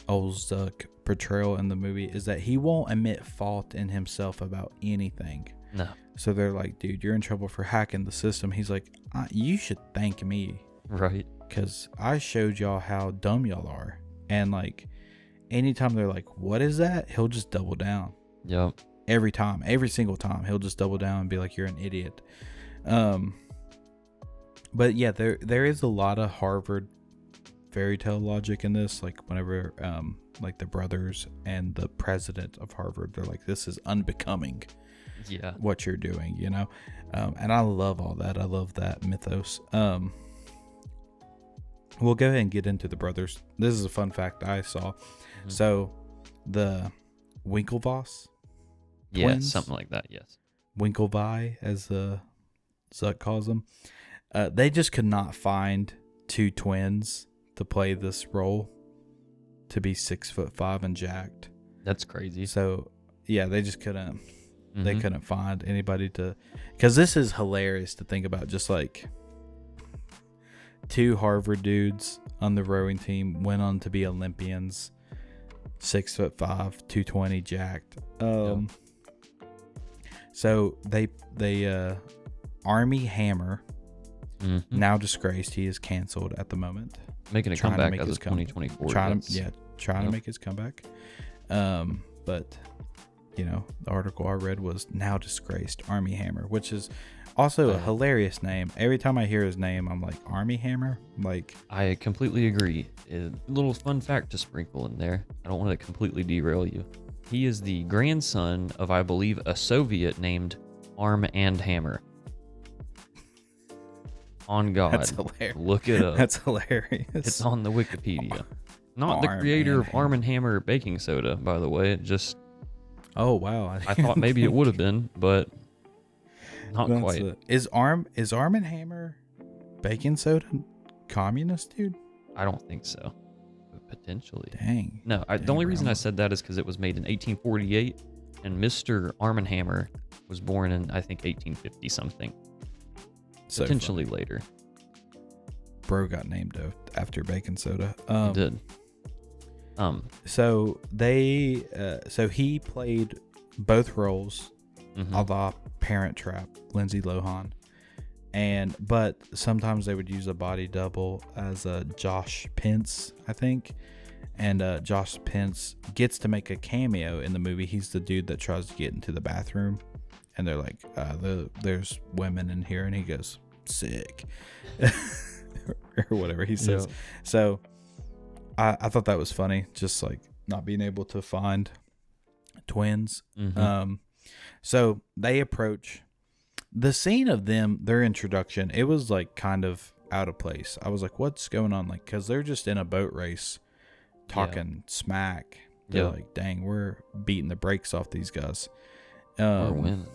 old Zuck portrayal in the movie, is that he won't admit fault in himself about anything. No. So they're like, dude, you're in trouble for hacking the system. He's like, you should thank me. Right. Because I showed y'all how dumb y'all are. And like, anytime they're like, what is that? He'll just double down. Yep. Every single time, he'll just double down and be like, you're an idiot. But yeah, there is a lot of Harvard fairy tale logic in this. Like whenever like the brothers and the president of Harvard, they're like, this is unbecoming. Yeah. What you're doing, you know? And I love all that. I love that mythos. We'll go ahead and get into the brothers. This is a fun fact I saw. So the Winklevoss twins, something like that. Yes. Winklevi, as Zuck calls them. They just could not find two twins to play this role, to be 6'5" and jacked. That's crazy. So yeah, they just couldn't. They couldn't find anybody to, because this is hilarious to think about. Just like two Harvard dudes on the rowing team went on to be Olympians, 6'5", 220, jacked. So they Army Hammer, now disgraced. He is canceled at the moment. Making a comeback as of 2024. Trying to make his comeback. But you know, the article I read was now disgraced Army Hammer, which is also a hilarious name. Every time I hear his name, I'm like, Army Hammer? Like, I completely agree. A little fun fact to sprinkle in there. I don't want to completely derail you. He is the grandson of, I believe, a Soviet named Arm and Hammer. On God. That's hilarious. Look it up. That's hilarious. It's on the Wikipedia. Not the creator of Arm and Hammer baking soda, by the way. It just... Oh, wow. I thought maybe it would have been, but not quite. Is Arm and Hammer baking soda communist, dude? I don't think so. But potentially. Dang. No, the only reason I said that is because it was made in 1848, and Mr. Arm and Hammer was born in, I think, 1850 something. So potentially later. Bro got named after baking soda. He did. So he played both roles of the Parent Trap, Lindsay Lohan, but sometimes they would use a body double as Josh Pence, I think, and Josh Pence gets to make a cameo in the movie. He's the dude that tries to get into the bathroom, and they're like, "There's women in here," and he goes, "Sick," or whatever he says. Yeah. So. I thought that was funny, just like not being able to find twins. So they approach the scene of their introduction. It was like kind of out of place. I was like, what's going on? Like, because they're just in a boat race talking smack. They're like, dang, we're beating the brakes off these guys. We're winning.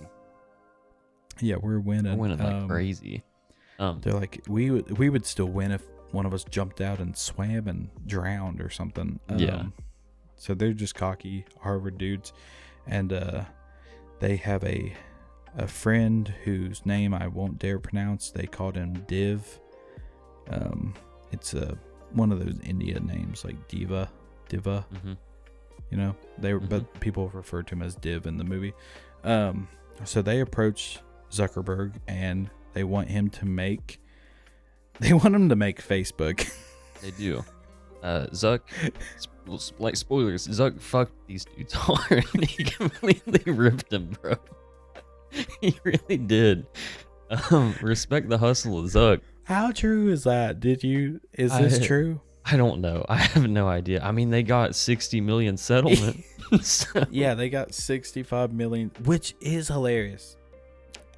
Yeah, we're winning. We're winning like crazy. They're like, we would still win if one of us jumped out and swam and drowned or something. So they're just cocky Harvard dudes, and they have a friend whose name I won't dare pronounce. They called him Div. It's one of those India names like Diva. You know, but people refer to him as Div in the movie. So they approach Zuckerberg and they want him to make They want him to make Facebook. They do. Zuck, like spoilers, Zuck fucked these dudes hard. He completely ripped them, bro. He really did. Respect the hustle of Zuck. How true is that? Is this true? I don't know. I have no idea. I mean, they got 60 million settlement. So. Yeah, they got 65 million, which is hilarious.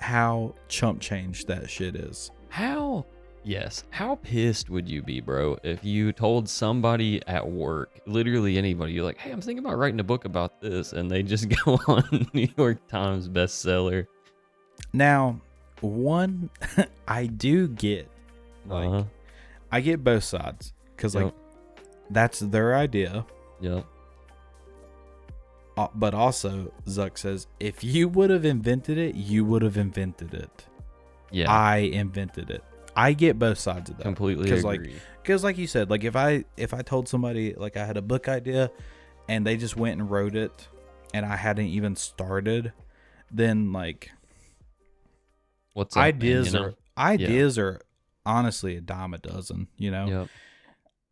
How chump change that shit is. How pissed would you be, bro, if you told somebody at work, literally anybody, you're like, hey, I'm thinking about writing a book about this, and they just go on New York Times bestseller. Now, one, I do get, like, I get both sides, because, like, that's their idea. Yep. But also, Zuck says, if you would have invented it, you would have invented it. Yeah. I invented it. I get both sides of that. Completely agree. Because like you said, like if I told somebody like I had a book idea and they just went and wrote it and I hadn't even started, then like what's up, ideas man, you know? Ideas are honestly a dime a dozen, you know? Yep.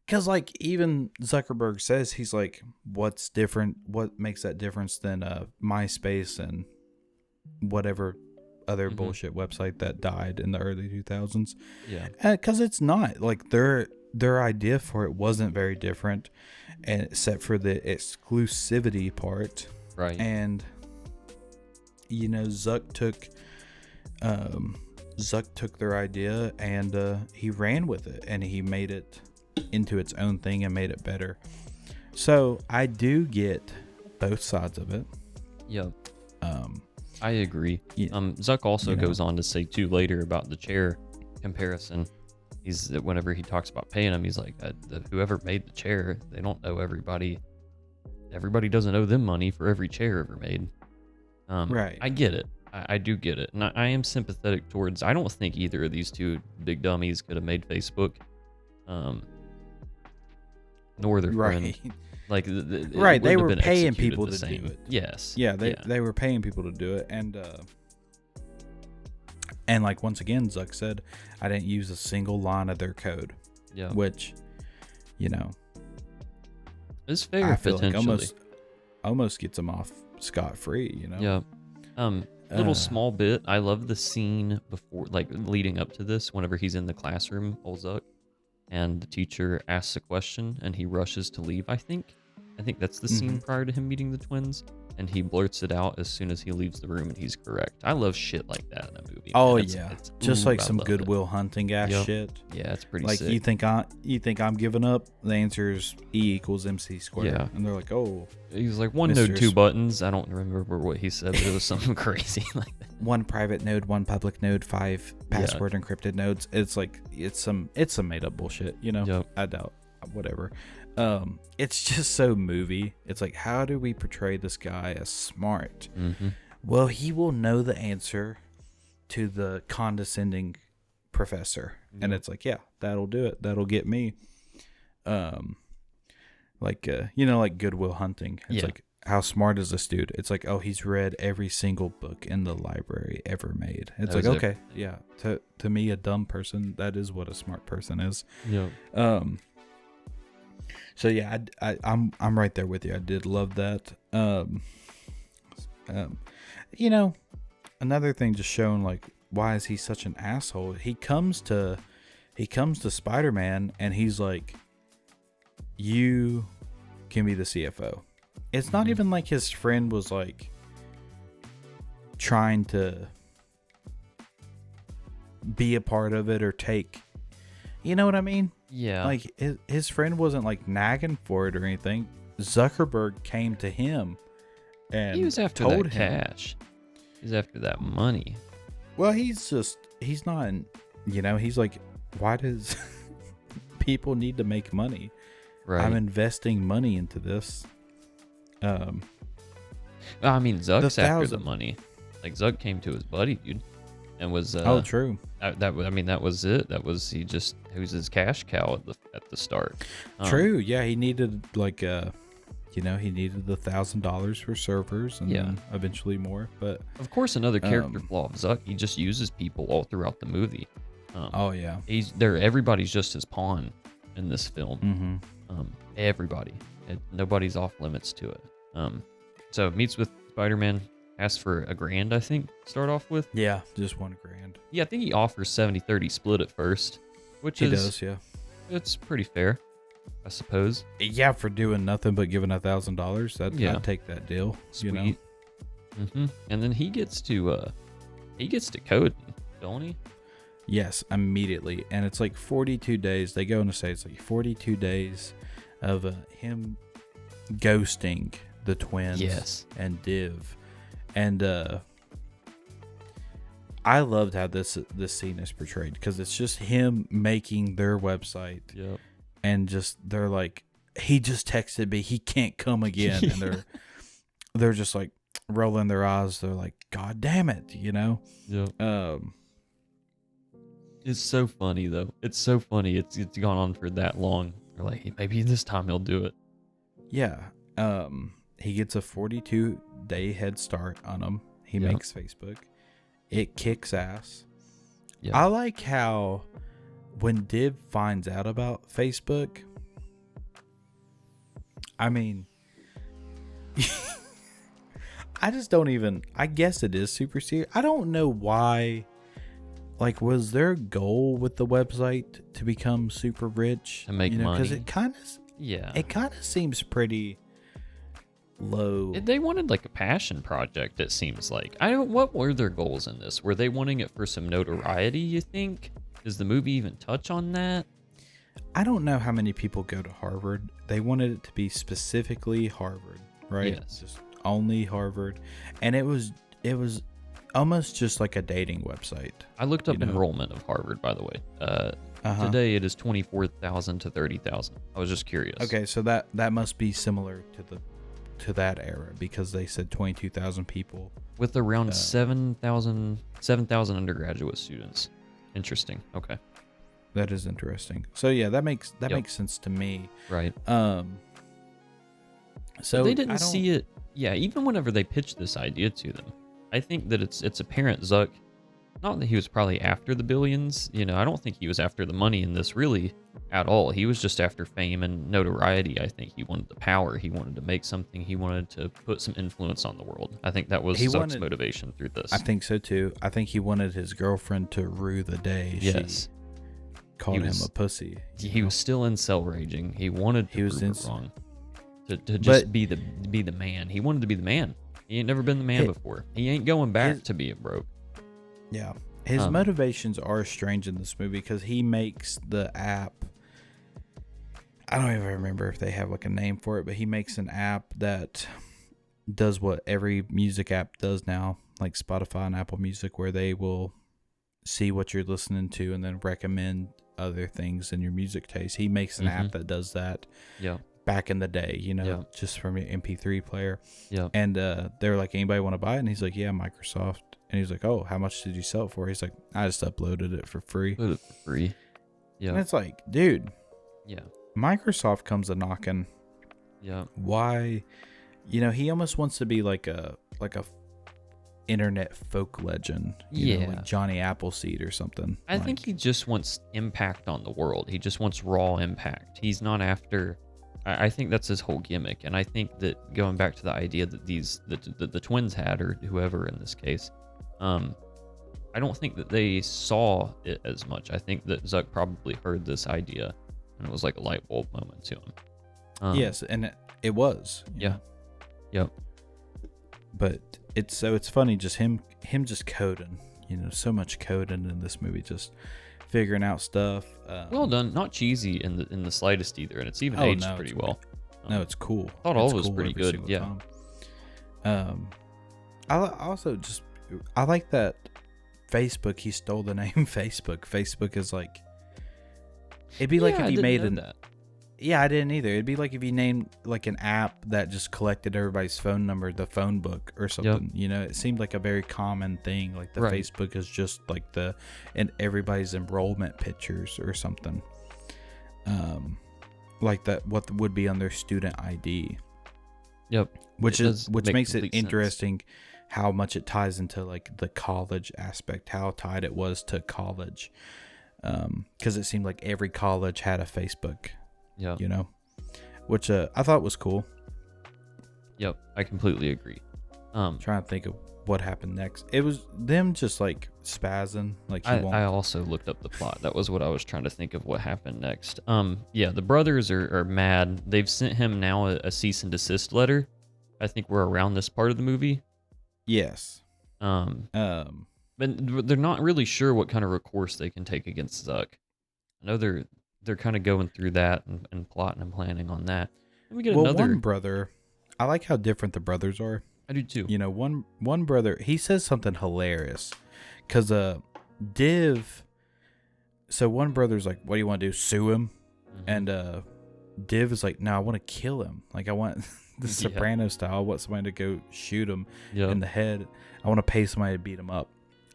Because like even Zuckerberg says, he's like, what's different? What makes that difference than MySpace and whatever other bullshit website that died in the early 2000s? Yeah. Because it's not like their idea for it wasn't very different, and except for the exclusivity part. Right. And you know, Zuck took their idea and he ran with it, and he made it into its own thing and made it better. So I do get both sides of it. Yep. I agree. Yeah. Zuck also goes on to say too later about the chair comparison. Whenever he talks about paying him, he's like, whoever made the chair, they don't owe everybody. Everybody doesn't owe them money for every chair ever made. Right. I get it. I do get it. And I am sympathetic towards, I don't think either of these two big dummies could have made Facebook. Nor their friend. Like, right, they were paying people to do it. Yes. Yeah, they were paying people to do it, and like once again, Zuck said, I didn't use a single line of their code. Yeah. Which, you know, is fair. I feel potentially. like almost gets them off scot-free. You know. Yeah. Little small bit. I love the scene before, like leading up to this. Whenever he's in the classroom, old Zuck, and the teacher asks a question and he rushes to leave, I think that's the scene prior to him meeting the twins, and he blurts it out as soon as he leaves the room, and he's correct. I love shit like that in a movie. Oh, man. It's just like some Goodwill Hunting ass shit. Yeah, it's pretty like sick. You think I'm giving up? The answer is E=mc². Yeah. And they're like, oh. He's like, one node, two buttons. I don't remember what he said, but it was something crazy like that. One private node, one public node, 5 password encrypted nodes. It's like it's some made up bullshit, you know. Yep. I doubt whatever. It's just so movie. It's like, how do we portray this guy as smart? Well, he will know the answer to the condescending professor, and it's like, yeah, that'll do it. That'll get me. Like Goodwill Hunting. It's like, how smart is this dude? It's like, oh, he's read every single book in the library ever made. It's like, okay, yeah. To me, a dumb person, that is what a smart person is. Yeah. So yeah, I'm right there with you. I did love that. You know, another thing just showing like, why is he such an asshole? He comes to Spider-Man and he's like, you can be the CFO. It's not even like his friend was like trying to be a part of it or take, you know what I mean? Yeah. Like his friend wasn't like nagging for it or anything. Zuckerberg came to him and he was after told that him, cash. He's after that money. Well, he's not, you know, he's like, why does people need to make money? Right. I'm investing money into this. I mean, Zuck's after the money. Like, Zuck came to his buddy, dude, and was true. That was it. That was he was his cash cow at the start. True. Yeah, he needed like he needed the $1,000 for servers and then eventually more. But of course, another character flaw of Zuck, he just uses people all throughout the movie. Oh yeah. Everybody's just his pawn in this film. Everybody. Nobody's off limits to it. So meets with Spider-Man, asks for $1,000, I think, start off with. Yeah, just $1,000. Yeah, I think he offers 70-30 split at first, which he does, yeah. It's pretty fair, I suppose. Yeah, for doing nothing but giving $1,000, I'd take that deal. Sweet. You know? And then he gets to code, don't he? Yes, immediately. And it's like 42 days. They go and say it's like 42 days of him ghosting the twins and Div. And I loved how this scene is portrayed, because it's just him making their website. Yep. And just they're like, he just texted me, he can't come again. And they're just like rolling their eyes. They're like, God damn it, you know? Yep. It's so funny though. It's so funny. It's gone on for that long. They're like, hey, maybe this time he'll do it. Yeah. He gets a 42-day head start on him. He makes Facebook. It kicks ass. Yep. I like how when Div finds out about Facebook, I mean, I just don't even, I guess it is super serious. I don't know why. Like, was their goal with the website to become super rich? To make money? Because it kind of seems pretty low. They wanted like a passion project, it seems like. What were their goals in this? Were they wanting it for some notoriety, you think? Does the movie even touch on that? I don't know how many people go to Harvard. They wanted it to be specifically Harvard, right? Yes. Just only Harvard. And it was almost just like a dating website. I looked up enrollment of Harvard, by the way. Today it is 24,000 to 30,000. I was just curious. Okay, so that must be similar to that era, because they said 22,000 people with around 7,000 undergraduate students. Interesting. Okay. That is interesting. So yeah, that makes sense to me. Right. So they didn't see it. Yeah, even whenever they pitched this idea to them, I think that it's apparent Zuck, not that he was probably after the billions, I don't think he was after the money in this really at all. He was just after fame and notoriety. I think he wanted the power. He wanted to make something. He wanted to put some influence on the world. I think that was Zuck's motivation through this. I think so too. I think he wanted his girlfriend to rue the day she called him a pussy. He was still in cell raging. He wanted to prove it wrong. To just be the man. He wanted to be the man. He ain't never been the man before. He ain't going back to being broke. Yeah. His motivations are strange in this movie, because he makes the app. I don't even remember if they have like a name for it, but he makes an app that does what every music app does now, like Spotify and Apple Music, where they will see what you're listening to and then recommend other things in your music taste. He makes an app that does that. Yeah. Back in the day, just from your MP3 player. Yeah. And they were like, anybody want to buy it? And he's like, yeah, Microsoft. And he's like, oh, how much did you sell it for? He's like, I just uploaded it for free. Put it for free. Yeah. And it's like, dude. Yeah. Microsoft comes a knocking. Yeah. Why? He almost wants to be like a internet folk legend. Like Johnny Appleseed or something. I think he just wants impact on the world. He just wants raw impact. He's not after. I think that's his whole gimmick, and I think that going back to the idea that the twins had, or whoever in this case, I don't think that they saw it as much. I think that Zuck probably heard this idea, and it was like a light bulb moment to him. Yes, and it was. Yeah. Yep. But it's funny just him just coding. So much coding in this movie, just figuring out stuff. Well done, not cheesy in the slightest either, and it's even aged pretty well. No, it's cool. I thought all was pretty good. Yeah. I also I like that Facebook. He stole the name Facebook. Facebook is like, it'd be like if you made that. Yeah, I didn't either. It'd be like if you named like an app that just collected everybody's phone number, the phone book or something. It seemed like a very common thing. Like the Facebook is just like and everybody's enrollment pictures or something. Like that, what would be on their student ID. Yep. Which makes it interesting how much it ties into like the college aspect, how tied it was to college. because it seemed like every college had a Facebook. Yeah. You know, which I thought was cool. Yep, I completely agree. Trying to think of what happened next. It was them just like spazzing. Like I also looked up the plot. That was what I was trying to think of what happened next. Yeah, the brothers are mad. They've sent him now a cease and desist letter. I think we're around this part of the movie. Yes. But they're not really sure what kind of recourse they can take against Zuck. I know they're kind of going through that and plotting and planning on that. And we get another one brother. I like how different the brothers are. I do too. You know, one brother, he says something hilarious, because Div. So one brother's like, "What do you want to do? Sue him?" And Div is like, "No, I want to kill him. Like I want the Soprano style. I want somebody to go shoot him in the head. I want to pay somebody to beat him up."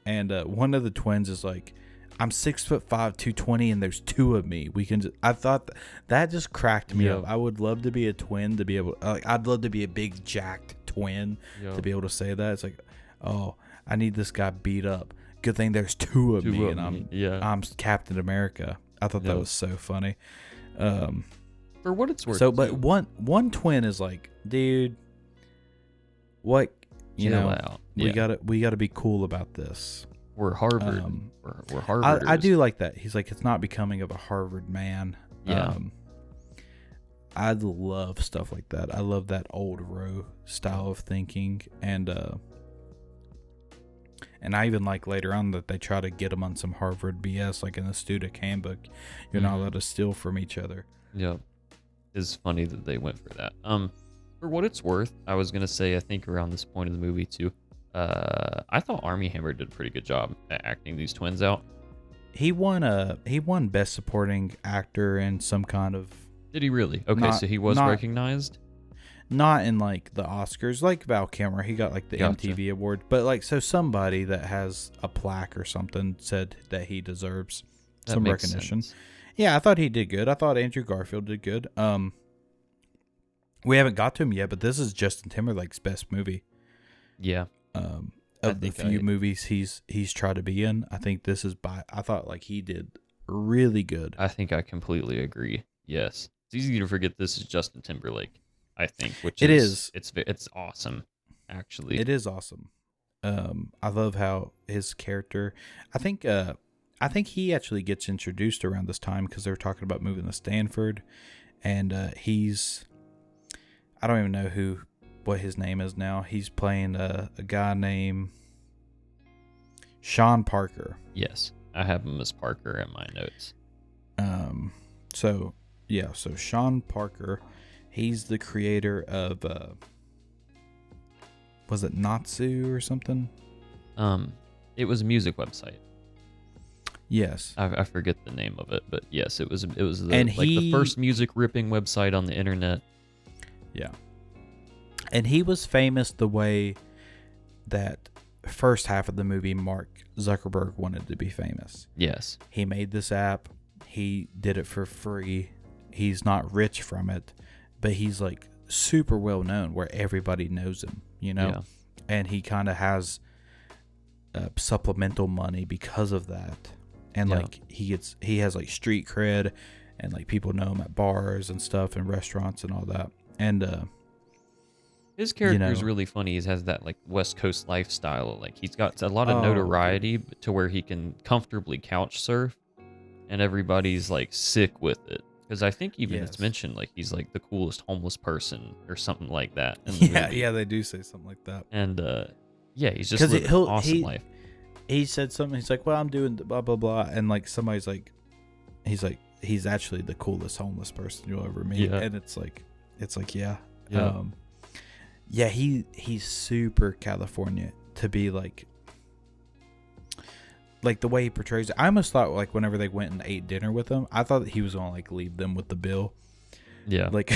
And one of the twins is like, "I'm 6'5", 220, and there's two of me. We can." I thought that just cracked me up. I would love to be a twin to be able. I'd love to be a big jacked twin to be able to say that. It's like, oh, I need this guy beat up. Good thing there's two of me, and I'm Captain America. I thought that was so funny. For what it's worth. So, but one twin is like, dude, what? You know, out. we gotta be cool about this. We're Harvard. We're Harvarders. I do like that. He's like, it's not becoming of a Harvard man. Yeah. I love stuff like that. I love that old row style of thinking, and I even like later on that they try to get him on some Harvard BS, like in the student handbook. You're not allowed to steal from each other. Yeah, it's funny that they went for that. For what it's worth, I was gonna say I think around this point of the movie too. I thought Armie Hammer did a pretty good job at acting these twins out. He won Best Supporting Actor in some kind of. Did he really? Okay, so he was recognized? Not in like the Oscars, like Val Kilmer. He got like the MTV award. But like, so somebody that has a plaque or something said that he deserves some recognition. Sense. Yeah, I thought he did good. I thought Andrew Garfield did good. We haven't got to him yet, but this is Justin Timberlake's best movie. Yeah. Of the few movies he's tried to be in, I think this is I thought like he did really good. I think I completely agree. Yes. It's easy to forget this is Justin Timberlake, I think, it's awesome, actually. It is awesome. I love how his character, I think he actually gets introduced around this time because they're talking about moving to Stanford, and I don't even know what his name is now. He's playing a guy named Sean Parker. Yes, I have him as Parker in my notes. So Sean Parker, he's the creator of was it Natsu or something? It was a music website. Yes, I forget the name of it, but yes, it was the first music ripping website on the internet. Yeah, and he was famous the way that first half of the movie Mark Zuckerberg wanted to be famous. Yes, he made this app. He did it for free. He's not rich from it, but he's like super well known where everybody knows him, you know? Yeah. And he kind of has supplemental money because of that. And like he has like street cred, and like people know him at bars and stuff and restaurants and all that. And his character is really funny. He has that like West Coast lifestyle. Like he's got a lot of notoriety to where he can comfortably couch surf, and everybody's like sick with it. Because I think even it's mentioned like he's like the coolest homeless person or something like that. Yeah, they do say something like that. And he's just living an awesome life. He said something. He's like, "Well, I'm doing blah blah blah," and like somebody's like, he's actually the coolest homeless person you'll ever meet. Yeah. And it's like yeah. He's super California to be like the way he portrays it. I almost thought like whenever they went and ate dinner with him, I thought that he was gonna like leave them with the bill. Yeah, like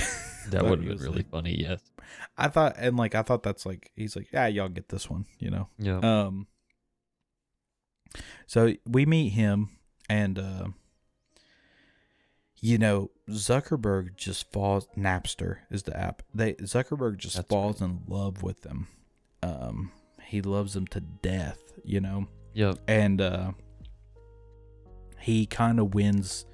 that would have been really funny. Yes, I thought that's like he's like, yeah, y'all get this one, you know. Yeah. So we meet him, and Zuckerberg just falls. Napster is the app. Zuckerberg just falls in love with them. He loves them to death, you know. Yep. And he kind of wins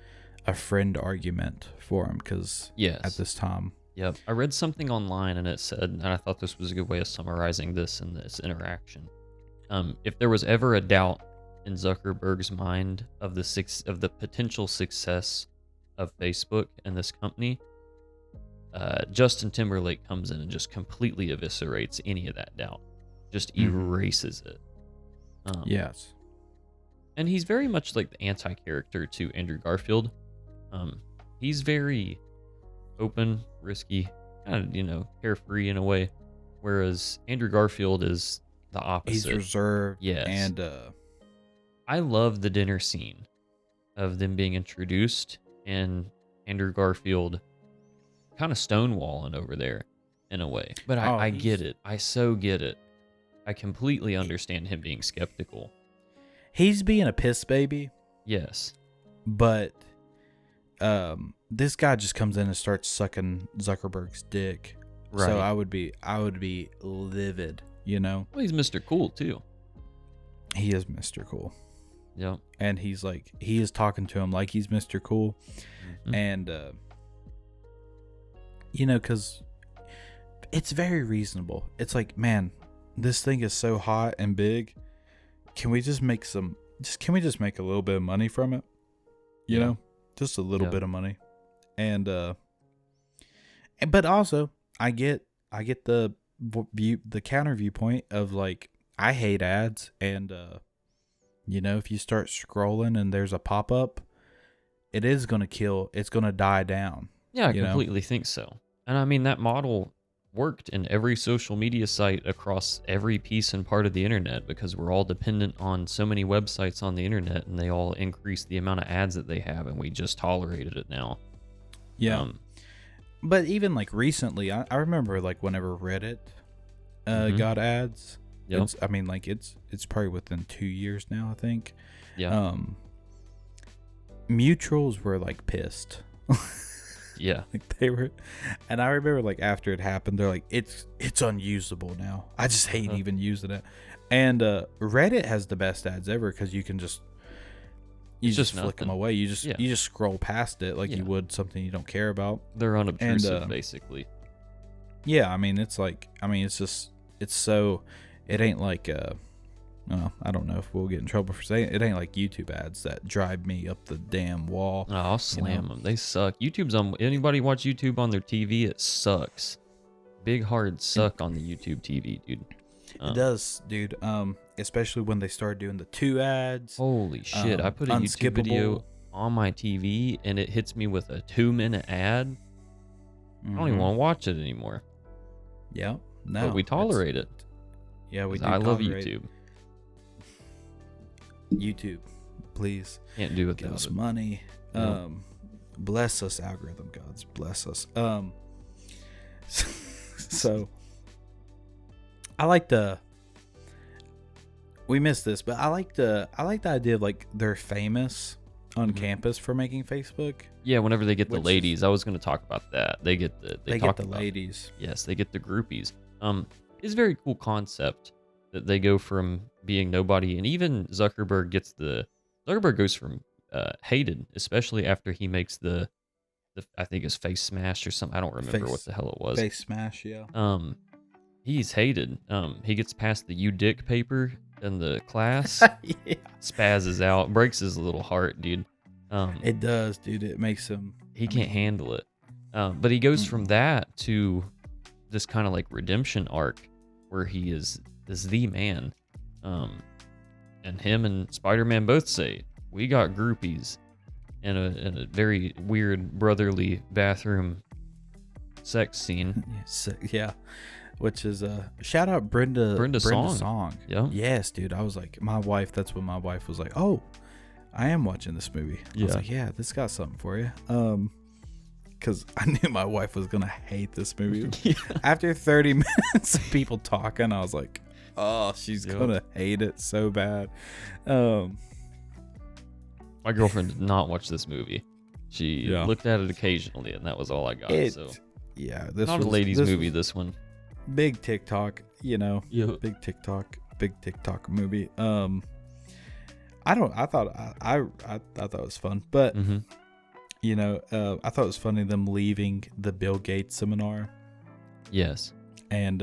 a friend argument for him because at this time. Yep. I read something online and it said, and I thought this was a good way of summarizing this in this interaction. If there was ever a doubt in Zuckerberg's mind of the potential success of Facebook and this company, Justin Timberlake comes in and just completely eviscerates any of that doubt, just erases it. Yes. And he's very much like the anti-character to Andrew Garfield. He's very open, risky, kind of, carefree in a way, whereas Andrew Garfield is the opposite. He's reserved. Yes. And I love the dinner scene of them being introduced and Andrew Garfield kind of stonewalling over there in a way. But I get it. I so get it. I completely understand him being skeptical. He's being a piss baby. Yes. But this guy just comes in and starts sucking Zuckerberg's dick. Right. So I would be livid, Well, he's Mr. Cool too. He is Mr. Cool. Yep. And he's like, he is talking to him like he's Mr. Cool. Mm-hmm. And because it's very reasonable. It's like, man, this thing is so hot and big. Can we just make can we just make a little bit of money from it? You know, just a little bit of money. And but also I get the counter viewpoint of like, I hate ads, and if you start scrolling and there's a pop-up, it is going to kill. It's going to die down. Yeah, I completely think so. And I mean, that model worked in every social media site across every piece and part of the internet, because we're all dependent on so many websites on the internet, and they all increase the amount of ads that they have, and we just tolerated it now. Yeah. But even like recently, I remember like whenever Reddit got ads. Yep. It's probably within 2 years now, I think. Yeah. Mutuals were like pissed. Yeah. Like they were, and I remember like after it happened, they're like, it's unusable now. I just hate even using it. And Reddit has the best ads ever, because you can just flick them away. You just scroll past it like you would something you don't care about. They're unobtrusive, basically. Yeah, it ain't like I don't know if we'll get in trouble for saying it. It ain't like YouTube ads that drive me up the damn wall. Oh, I'll slam them. They suck. Anybody watch YouTube on their TV? It sucks. Big hard suck on the YouTube TV, dude. It does, dude. Especially when they start doing the 2 ads. Holy shit! I put a YouTube video on my TV and it hits me with a 2-minute ad. I don't even want to watch it anymore. Yeah, no, but we tolerate it. Yeah, we do. I love YouTube. YouTube, please. Can't do it. Give us money. Bless us, algorithm gods. Bless us. So I like we missed this, but I like the idea of like they're famous on campus for making Facebook. Yeah, whenever they get the ladies, I was going to talk about that. They get the ladies. Yes, they get the groupies. It's a very cool concept that they go from being nobody, and even Zuckerberg goes from hated, especially after he makes the I think it's face smash or something. I don't remember what the hell it was. Face smash, yeah. He's hated. He gets past the "you dick" paper in the class. Yeah. Spazzes out, breaks his little heart, dude. It does, dude. It makes him. He can't handle it. But he goes from that to this kind of like redemption arc where he is the man. And him and Spider-Man both say, "We got groupies," in a very weird brotherly bathroom sex scene. Yeah. Which is shout out Brenda Song. Yeah. Yes, dude. I was like, that's when my wife was like, "Oh, I am watching this movie." I was like, "Yeah, this got something for you." Because I knew my wife was gonna hate this movie. Yeah. After 30 minutes of people talking, I was like, "Oh, she's gonna hate it so bad." My girlfriend did not watch this movie. She looked at it occasionally, and that was all I got. This not a ladies' movie. This one. Big TikTok, Yep. big TikTok movie. I thought I thought it was fun, but Mm-hmm. I thought it was funny them leaving the Bill Gates seminar, Yes. and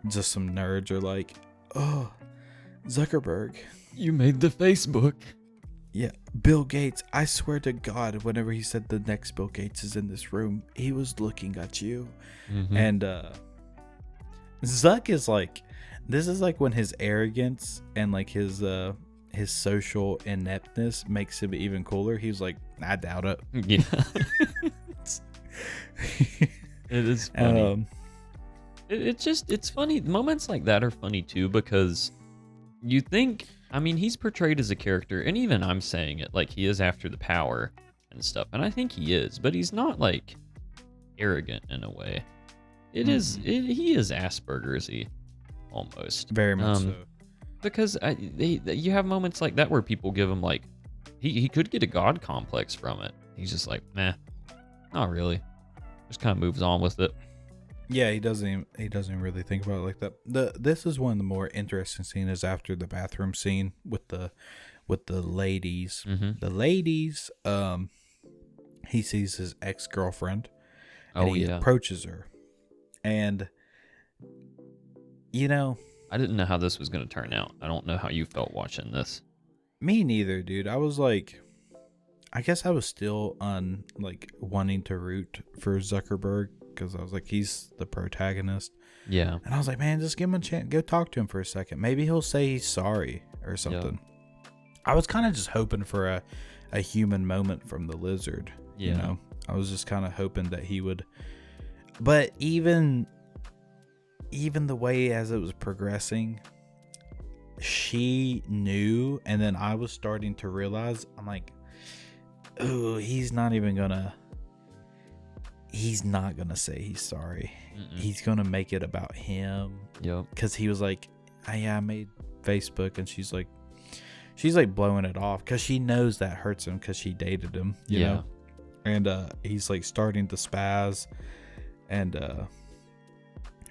just some nerds are like, "Oh, Zuckerberg, You made the Facebook. yeah, Bill Gates. I swear to God, whenever he said the next Bill Gates is in this room, he was looking at you." Mm-hmm. And Zuck is like, this is like when his arrogance and like his social ineptness makes him even cooler. He was like, I doubt it. Yeah. It is funny. It's funny. Moments like that are funny too, because you think, I mean, he's portrayed as a character, and even I'm saying it, like he is after the power and stuff, and I think he is, but he's not like arrogant in a way. He is Asperger's-y almost. Very much so. Because you have moments like that where people give him like, he could get a god complex from it. He's just like, nah, not really. Just kind of moves on with it. Yeah, he doesn't really think about it like that. This is one of the more interesting scenes is after the bathroom scene with the ladies. Mm-hmm. The ladies, he sees his ex-girlfriend, and he approaches her, and I didn't know how this was going to turn out. I don't know how you felt watching this. me neither, dude. I was like, I guess I was still wanting to root for Zuckerberg, because I was like, he's the protagonist. Yeah. And I was like, man, just give him a chance. Go talk to him for a second. Maybe he'll say he's sorry or something. Yep. I was kind of just hoping for a human moment from the lizard. Yeah. I was just kind of hoping that he would. But even the way as it was progressing, she knew, and then I was starting to realize, I'm like, oh, he's not gonna say he's sorry. Mm-mm. He's gonna make it about him. Yep. Because he was like, I made Facebook, and she's like blowing it off because she knows that hurts him because she dated him. You know? And he's like starting to spaz, and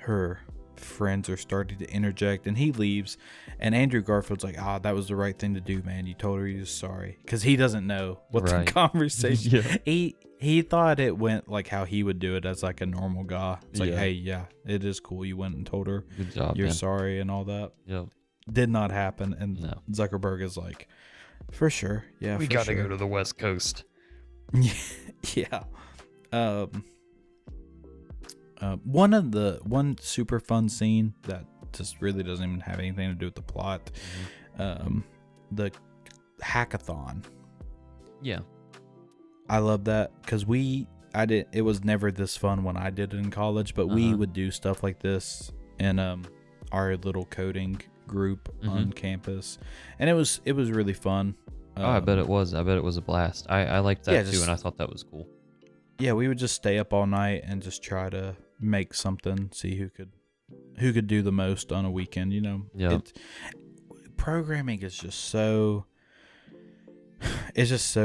her friends are starting to interject, and he leaves, and Andrew Garfield's like, that was the right thing to do, man. You told her you was sorry, because he doesn't know what the conversation. He thought it went like how he would do it as like a normal guy. It's like, hey, yeah, it is cool. You went and told her good job, you're man. Sorry and all that. Yep. Did not happen, and Zuckerberg is like, for sure, yeah, we got to go to the West Coast. Yeah. One super fun scene that just really doesn't even have anything to do with the plot. Mm-hmm. The hackathon. Yeah. I love that because it was never this fun when I did it in college, but we would do stuff like this in our little coding group on campus, and it was really fun. I bet it was. I bet it was a blast. I liked that too, and I thought that was cool. Yeah, we would just stay up all night and just try to make something, see who could do the most on a weekend, Yeah. Programming is just so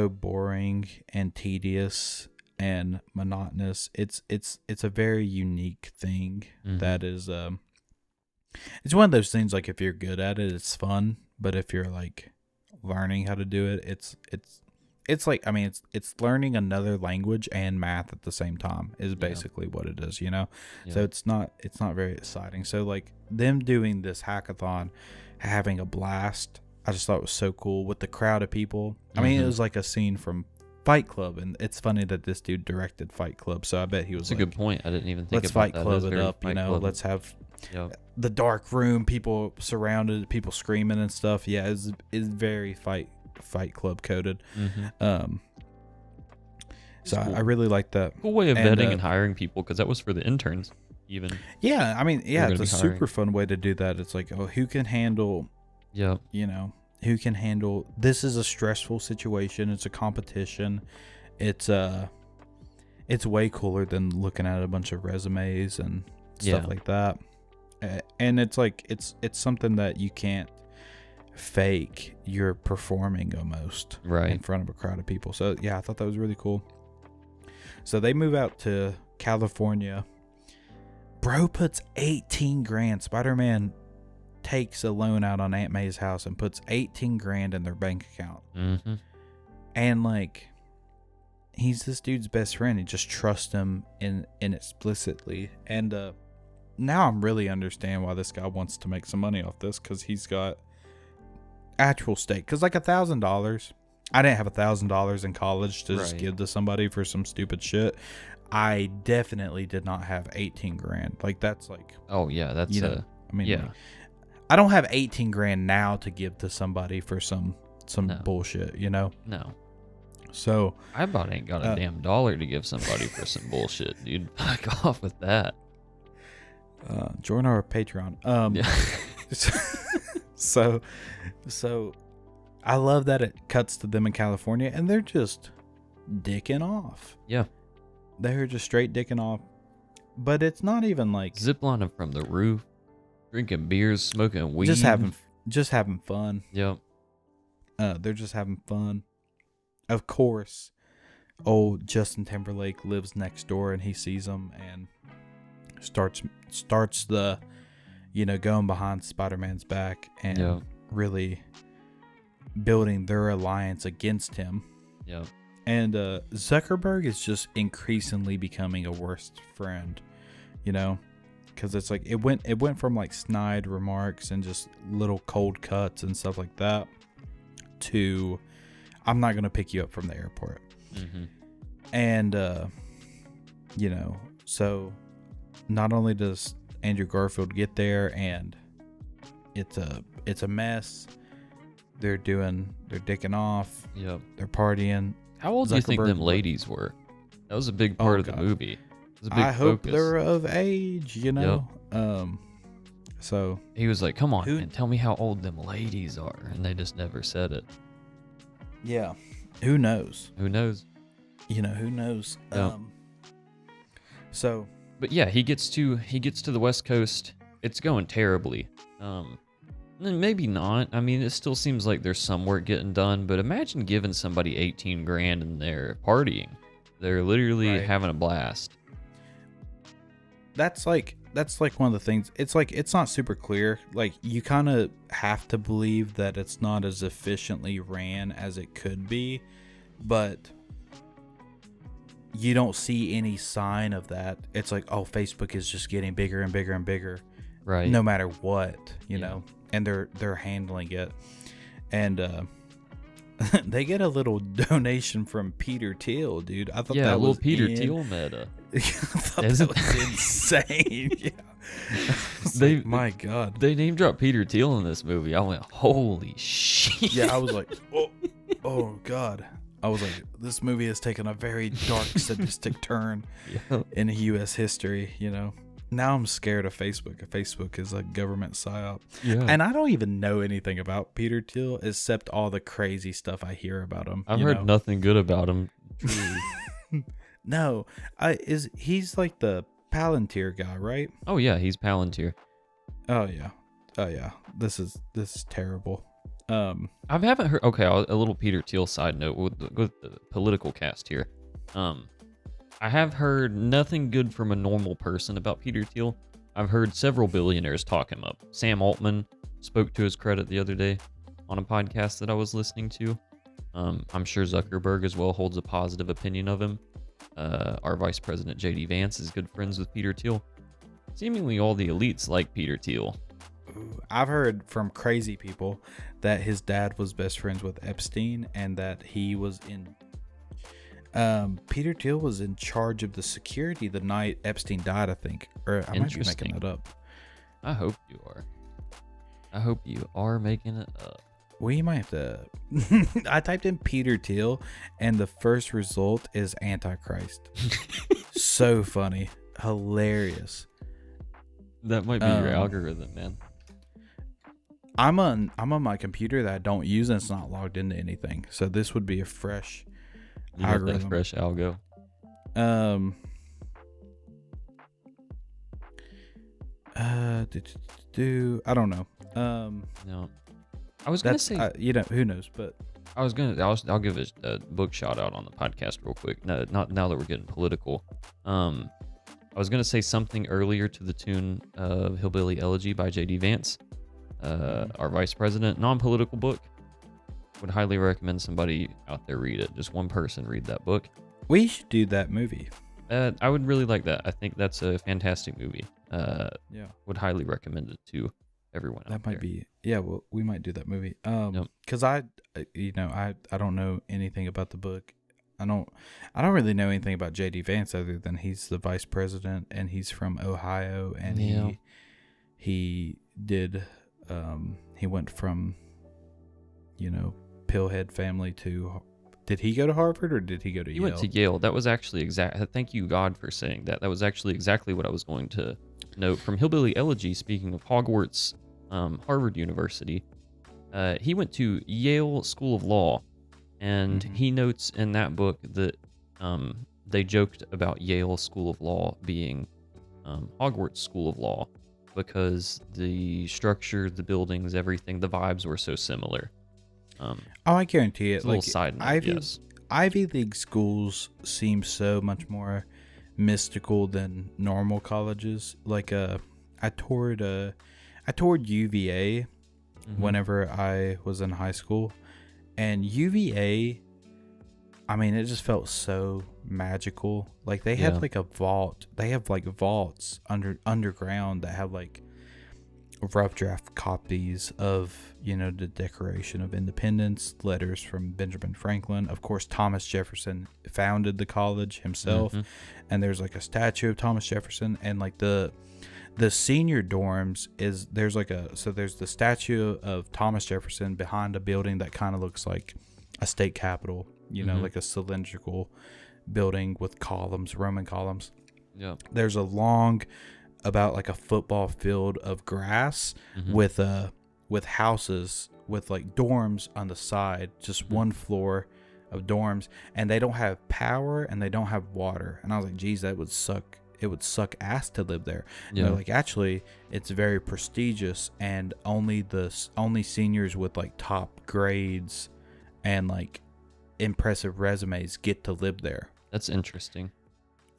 boring and tedious and monotonous. It's a very unique thing that is it's one of those things, like if you're good at it, it's fun, but if you're like learning how to do it, it's like, I mean, it's learning another language and math at the same time is basically what it is, So it's not very exciting. So like them doing this hackathon, having a blast, I just thought it was so cool with the crowd of people. I mean, it was like a scene from Fight Club, and it's funny that this dude directed Fight Club, so I bet he was That's a good point. I didn't even think let's about Fight that. Club it up, let's have the dark room, people surrounded, people screaming and stuff. Yeah, it's very Fight Club coded. So cool. I really like that. Cool way of vetting and hiring people, because that was for the interns even. Yeah, I mean, yeah, it's a super fun way to do that. It's like, who can handle, who can handle, this is a stressful situation, it's a competition, it's way cooler than looking at a bunch of resumes and stuff like that. And it's like, it's something that you can't fake. You're performing almost in front of a crowd of people. So yeah, I thought that was really cool. So they move out to California. Bro puts $18,000. Spider-Man takes a loan out on Aunt May's house and puts 18 grand in their bank account. Mm-hmm. And like, he's this dude's best friend. He just trusts him in explicitly. And now I'm really understand why this guy wants to make some money off this, because he's got actual stake. Because like $1,000, I didn't have $1,000 in college to just give to somebody for some stupid shit. I definitely did not have 18 grand. Like, that's like, oh yeah, that's I mean, yeah. like, I don't have 18 grand now to give to somebody for some bullshit, you know? No. So I about ain't got a damn dollar to give somebody for some bullshit, dude. Fuck off with that. Join our Patreon. So I love that it cuts to them in California and they're just dicking off. Yeah. They're just straight dicking off. But it's not even like ziplining from the roof, drinking beers, smoking weed. Just having fun. Yep. They're just having fun. Of course, old Justin Timberlake lives next door and he sees them and starts the, going behind Spider-Man's back and really building their alliance against him. Yep. And Zuckerberg is just increasingly becoming a worst friend, because it's like it went from like snide remarks and just little cold cuts and stuff like that to, I'm not going to pick you up from the airport. Mm-hmm. And, so not only does Andrew Garfield get there and it's a mess, they're dicking off. Yep. They're partying. How old do you think them ladies were? That was a big part of the movie. It was a big focus. Hope they're of age, Yep. So he was like, come on, man, tell me how old them ladies are. And they just never said it. Yeah. Who knows? Who knows? Who knows? Yep. So. But yeah, he gets to the West Coast. It's going terribly. Maybe not. I mean, it still seems like there's some work getting done, but imagine giving somebody 18 grand and they're partying. They're literally having a blast. That's like one of the things. It's like, it's not super clear. Like, you kind of have to believe that it's not as efficiently ran as it could be, but you don't see any sign of that. It's like, oh, Facebook is just getting bigger and bigger and bigger. Right. No matter what, you know, and they're handling it. And they get a little donation from Peter Thiel, dude. I thought that was Peter Thiel meta. I thought that was insane. Like, my God. They name dropped Peter Thiel in this movie. I went, holy shit. Yeah, I was like, oh God. I was like, this movie has taken a very dark, sadistic turn in U.S. history, Now I'm scared of Facebook. Facebook is a government psyop. Yeah. And I don't even know anything about Peter Thiel except all the crazy stuff I hear about him. I've heard nothing good about him. No. He's like the Palantir guy, right? Oh yeah, he's Palantir. Oh yeah. This is terrible. I haven't heard. Okay, a little Peter Thiel side note with the political cast here. I have heard nothing good from a normal person about Peter Thiel. I've heard several billionaires talk him up. Sam Altman spoke to his credit the other day on a podcast that I was listening to. I'm sure Zuckerberg as well holds a positive opinion of him. Our Vice President J.D. Vance is good friends with Peter Thiel. Seemingly all the elites like Peter Thiel. I've heard from crazy people that his dad was best friends with Epstein and that he was in... Peter Thiel was in charge of the security the night Epstein died, I think. Or I might be making that up. I hope you are. I hope you are making it up. We might have to... I typed in Peter Thiel, and the first result is Antichrist. So funny. Hilarious. That might be your algorithm, man. I'm on my computer that I don't use, and it's not logged into anything. So this would be a fresh... You got that fresh algo. I don't know. No. I was gonna say, who knows? But I'll give a book shout out on the podcast real quick. No, not now that we're getting political. I was gonna say something earlier to the tune of Hillbilly Elegy by J.D. Vance. Our Vice President, non-political book. Would highly recommend somebody out there read it. Just one person read that book. We should do that movie. I would really like that. I think that's a fantastic movie. Yeah. Would highly recommend it to everyone. That might be. Yeah. Well, we might do that movie. Yep. Because I don't know anything about the book. I don't really know anything about J.D. Vance other than he's the vice president and he's from Ohio and he did he went from Pillhead family to. Did he go to Harvard or did he go to Yale? He went to Yale. That was actually thank you, God, for saying that. That was actually exactly what I was going to note. From Hillbilly Elegy, speaking of Hogwarts, Harvard University, he went to Yale School of Law. And he notes in that book that they joked about Yale School of Law being Hogwarts School of Law because the structure, the buildings, everything, the vibes were so similar. I guarantee it. Like, a little side note, yes. Ivy League schools seem so much more mystical than normal colleges. Like I toured UVA whenever I was in high school, and UVA, I mean, it just felt so magical. Like they had like a vault. They have like vaults underground that have like rough draft copies of the Declaration of Independence, letters from Benjamin Franklin. Of course, Thomas Jefferson founded the college himself, and there's like a statue of Thomas Jefferson. And like the senior dorms there's the statue of Thomas Jefferson behind a building that kind of looks like a state capitol, like a cylindrical building with columns, Roman columns. Yeah. There's a long, about like a football field of grass with houses with like dorms on the side, just one floor of dorms, and they don't have power and they don't have water. And I was like, geez, that would suck. It would suck ass to live there. Yeah. They're like, actually, it's very prestigious, and only seniors with like top grades and like impressive resumes get to live there. That's interesting.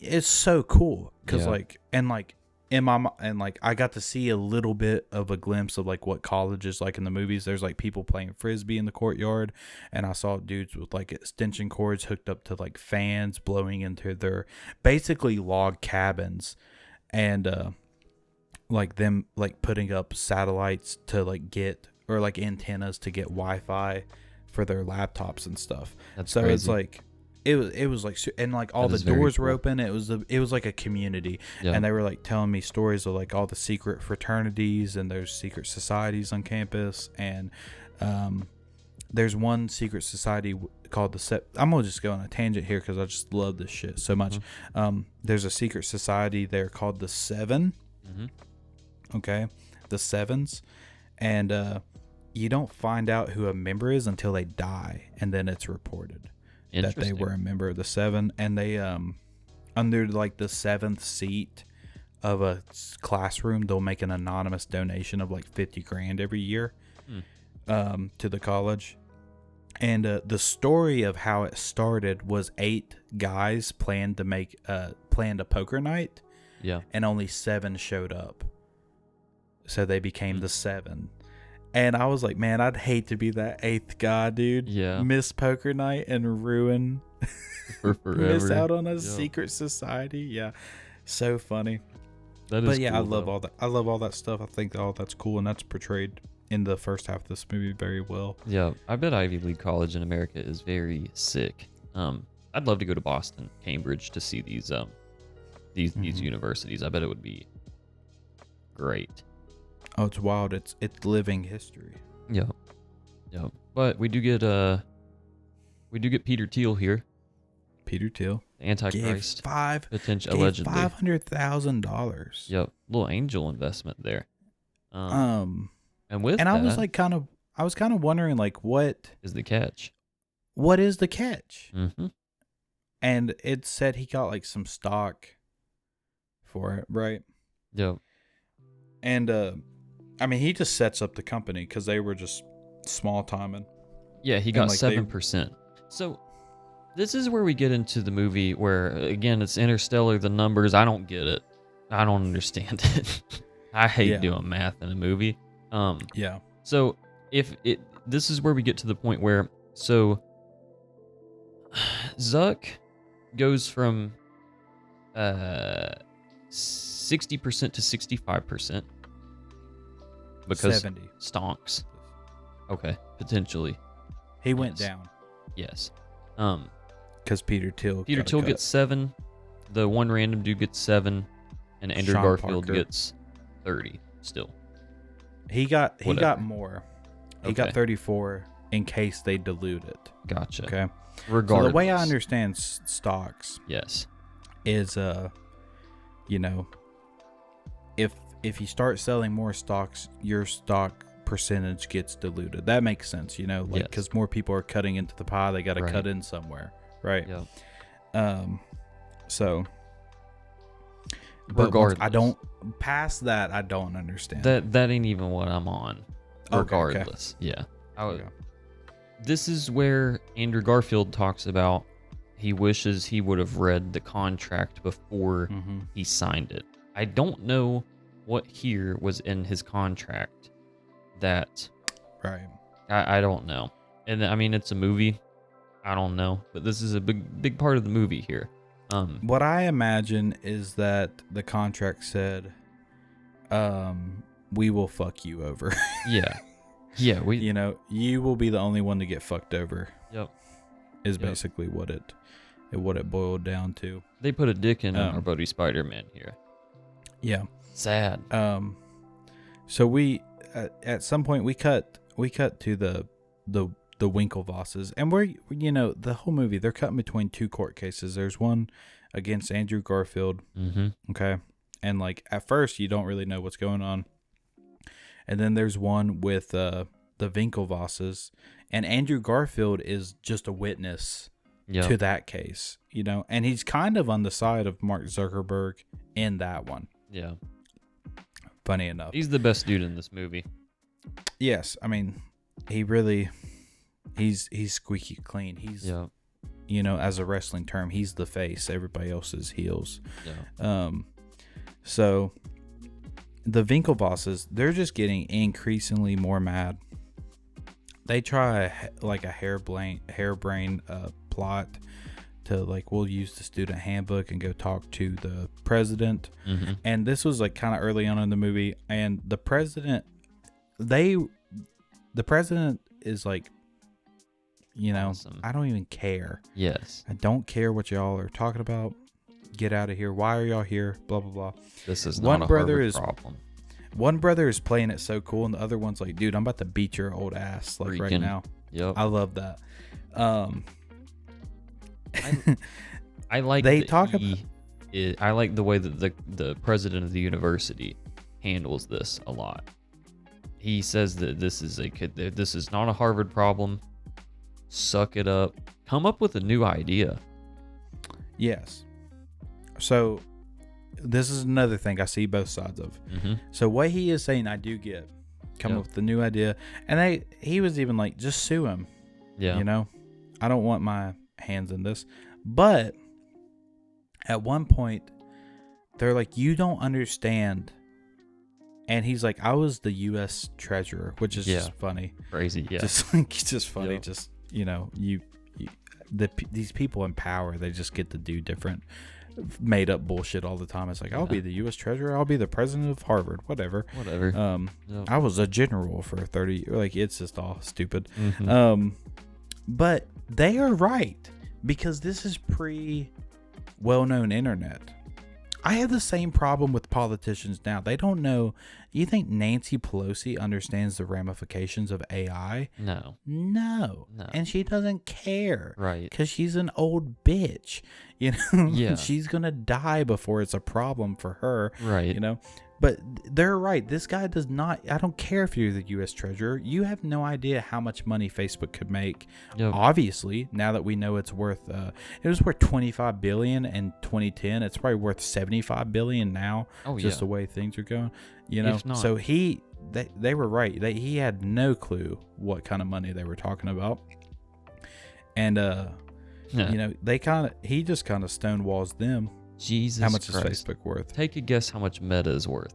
It's so cool because I got to see a little bit of a glimpse of like what college is like in the movies. There's like people playing frisbee in the courtyard, and I saw dudes with like extension cords hooked up to like fans blowing into their basically log cabins, and like them like putting up satellites to like get, or like antennas to get Wi-Fi for their laptops and stuff. That's so crazy. It's like it was like, and like all the doors were open. It was like a community, and they were like telling me stories of like all the secret fraternities and there's secret societies on campus. And there's one secret society called the I'm gonna just go on a tangent here because I just love this shit so much. There's a secret society there called the Seven. Okay, the Sevens, and you don't find out who a member is until they die, and then it's reported that they were a member of the Seven. And they under like the seventh seat of a classroom, they'll make an anonymous donation of like $50,000 every year to the college. And the story of how it started was 8 guys planned a poker night, and only 7 showed up, so they became the Seven. And I was like, man, I'd hate to be that 8th guy, dude. Yeah. Miss poker night and ruin, for forever. Miss out on a secret society. Yeah. So funny. That is cool, I love all that. I love all that stuff. I think all that's cool, and that's portrayed in the first half of this movie very well. Yeah. I bet Ivy League college in America is very sick. I'd love to go to Boston, Cambridge to see these universities. I bet it would be great. Oh, it's wild. It's living history. Yeah. But we do get Peter Thiel here. Peter Thiel, the Antichrist, potential allegedly $500,000. Yep, little angel investment there. And with and that, I was kind of wondering, like, what is the catch? What is the catch? And it said he got like some stock for it, right? Yep. And I mean, he just sets up the company because they were just small timing. Yeah, he got 7%. So this is where we get into the movie where, again, it's interstellar. The numbers, I don't get it. I don't understand it. I hate doing math in a movie. Yeah. So this is where we get to the point where Zuck goes from 60% to 65% because 70. stonks. Okay, potentially. He went down. Yes. Because Peter Thiel gets 7. The one random dude gets 7, and Andrew Sean Garfield Parker gets 30 still. He got more. He Okay. got 34 in case they dilute it. Gotcha. Okay. Regardless. So the way I understand stocks Yes. is if you start selling more stocks, your stock percentage gets diluted. That makes sense, because more people are cutting into the pie, they got to cut in somewhere, right? Yep. So but regardless, I don't past that. I don't understand that ain't even what I'm on. Regardless, okay. Yeah. This is where Andrew Garfield talks about he wishes he would have read the contract before he signed it. I don't know what here was in his contract that. Right. I don't know. And I mean, it's a movie. I don't know. But this is a big part of the movie here. What I imagine is that the contract said, we will fuck you over. Yeah. Yeah. You will be the only one to get fucked over. Yep. Is basically what it boiled down to. They put a dick in our buddy Spider-Man here. Yeah. Sad. So we at some point we cut to the Winklevosses, and we're the whole movie they're cutting between two court cases. There's one against Andrew Garfield. Okay. And like at first you don't really know what's going on. And then there's one with the Winklevosses, and Andrew Garfield is just a witness to that case, and he's kind of on the side of Mark Zuckerberg in that one. Yeah. Funny enough. He's the best dude in this movie. Yes. I mean, he's squeaky clean. He's, as a wrestling term, he's the face. Everybody else is heels. Yeah. So the Winklevosses, they're just getting increasingly more mad. They try a harebrained plot to we'll use the student handbook and go talk to the president. And this was kind of early on in the movie, and the president is awesome. I don't even care. Yes. I don't care what y'all are talking about. Get out of here. Why are y'all here? Blah blah blah. This is not a Harvard problem. One brother is playing it so cool, and the other one's like, dude, I'm about to beat your old ass right now. Yep. I love that. I like I like the way that the president of the university handles this a lot. He says that this is not a Harvard problem. Suck it up. Come up with a new idea. Yes. So this is another thing I see both sides of. So what he is saying, I do get. Come up with a new idea, and he was even like, just sue him. Yeah. I don't want my hands in this. But at one point, they're like, you don't understand. And he's like, I was the U.S. treasurer, which is just funny. Crazy, yeah. Just funny. Just, these people in power, they just get to do different made up bullshit all the time. It's like, I'll be the U.S. treasurer. I'll be the president of Harvard. Whatever. I was a general for 30. It's just all stupid. But they are right, because this is pre-well-known internet. I have the same problem with politicians now. They don't know. You think Nancy Pelosi understands the ramifications of AI? No. And she doesn't care. Right. Because she's an old bitch. Yeah. She's going to die before it's a problem for her. Right. But they're right. This guy does not. I don't care if you're the U.S. treasurer. You have no idea how much money Facebook could make. Yep. Obviously, now that we know it's worth, it was worth $25 billion in 2010. It's probably worth $75 billion now. Oh, just the way things are going. If not. So they were right. He had no clue what kind of money they were talking about. And he just kind of stonewalls them. Jesus How much Christ. is Facebook worth? Take a guess how much Meta is worth.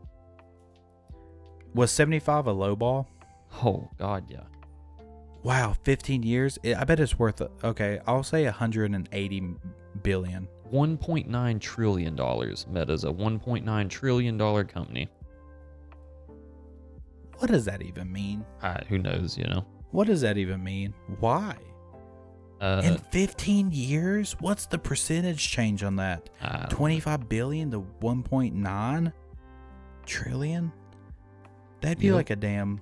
Was 75 a low ball? Oh God, yeah. Wow, 15 years. I bet it's worth. Okay, I'll say 180 billion. $1.9 trillion. Meta's a $1.9 trillion company. What does that even mean? Who knows? You know. What does that even mean? Why? In 15 years, what's the percentage change on that? 25 billion to 1.9 trillion? That'd be like a damn.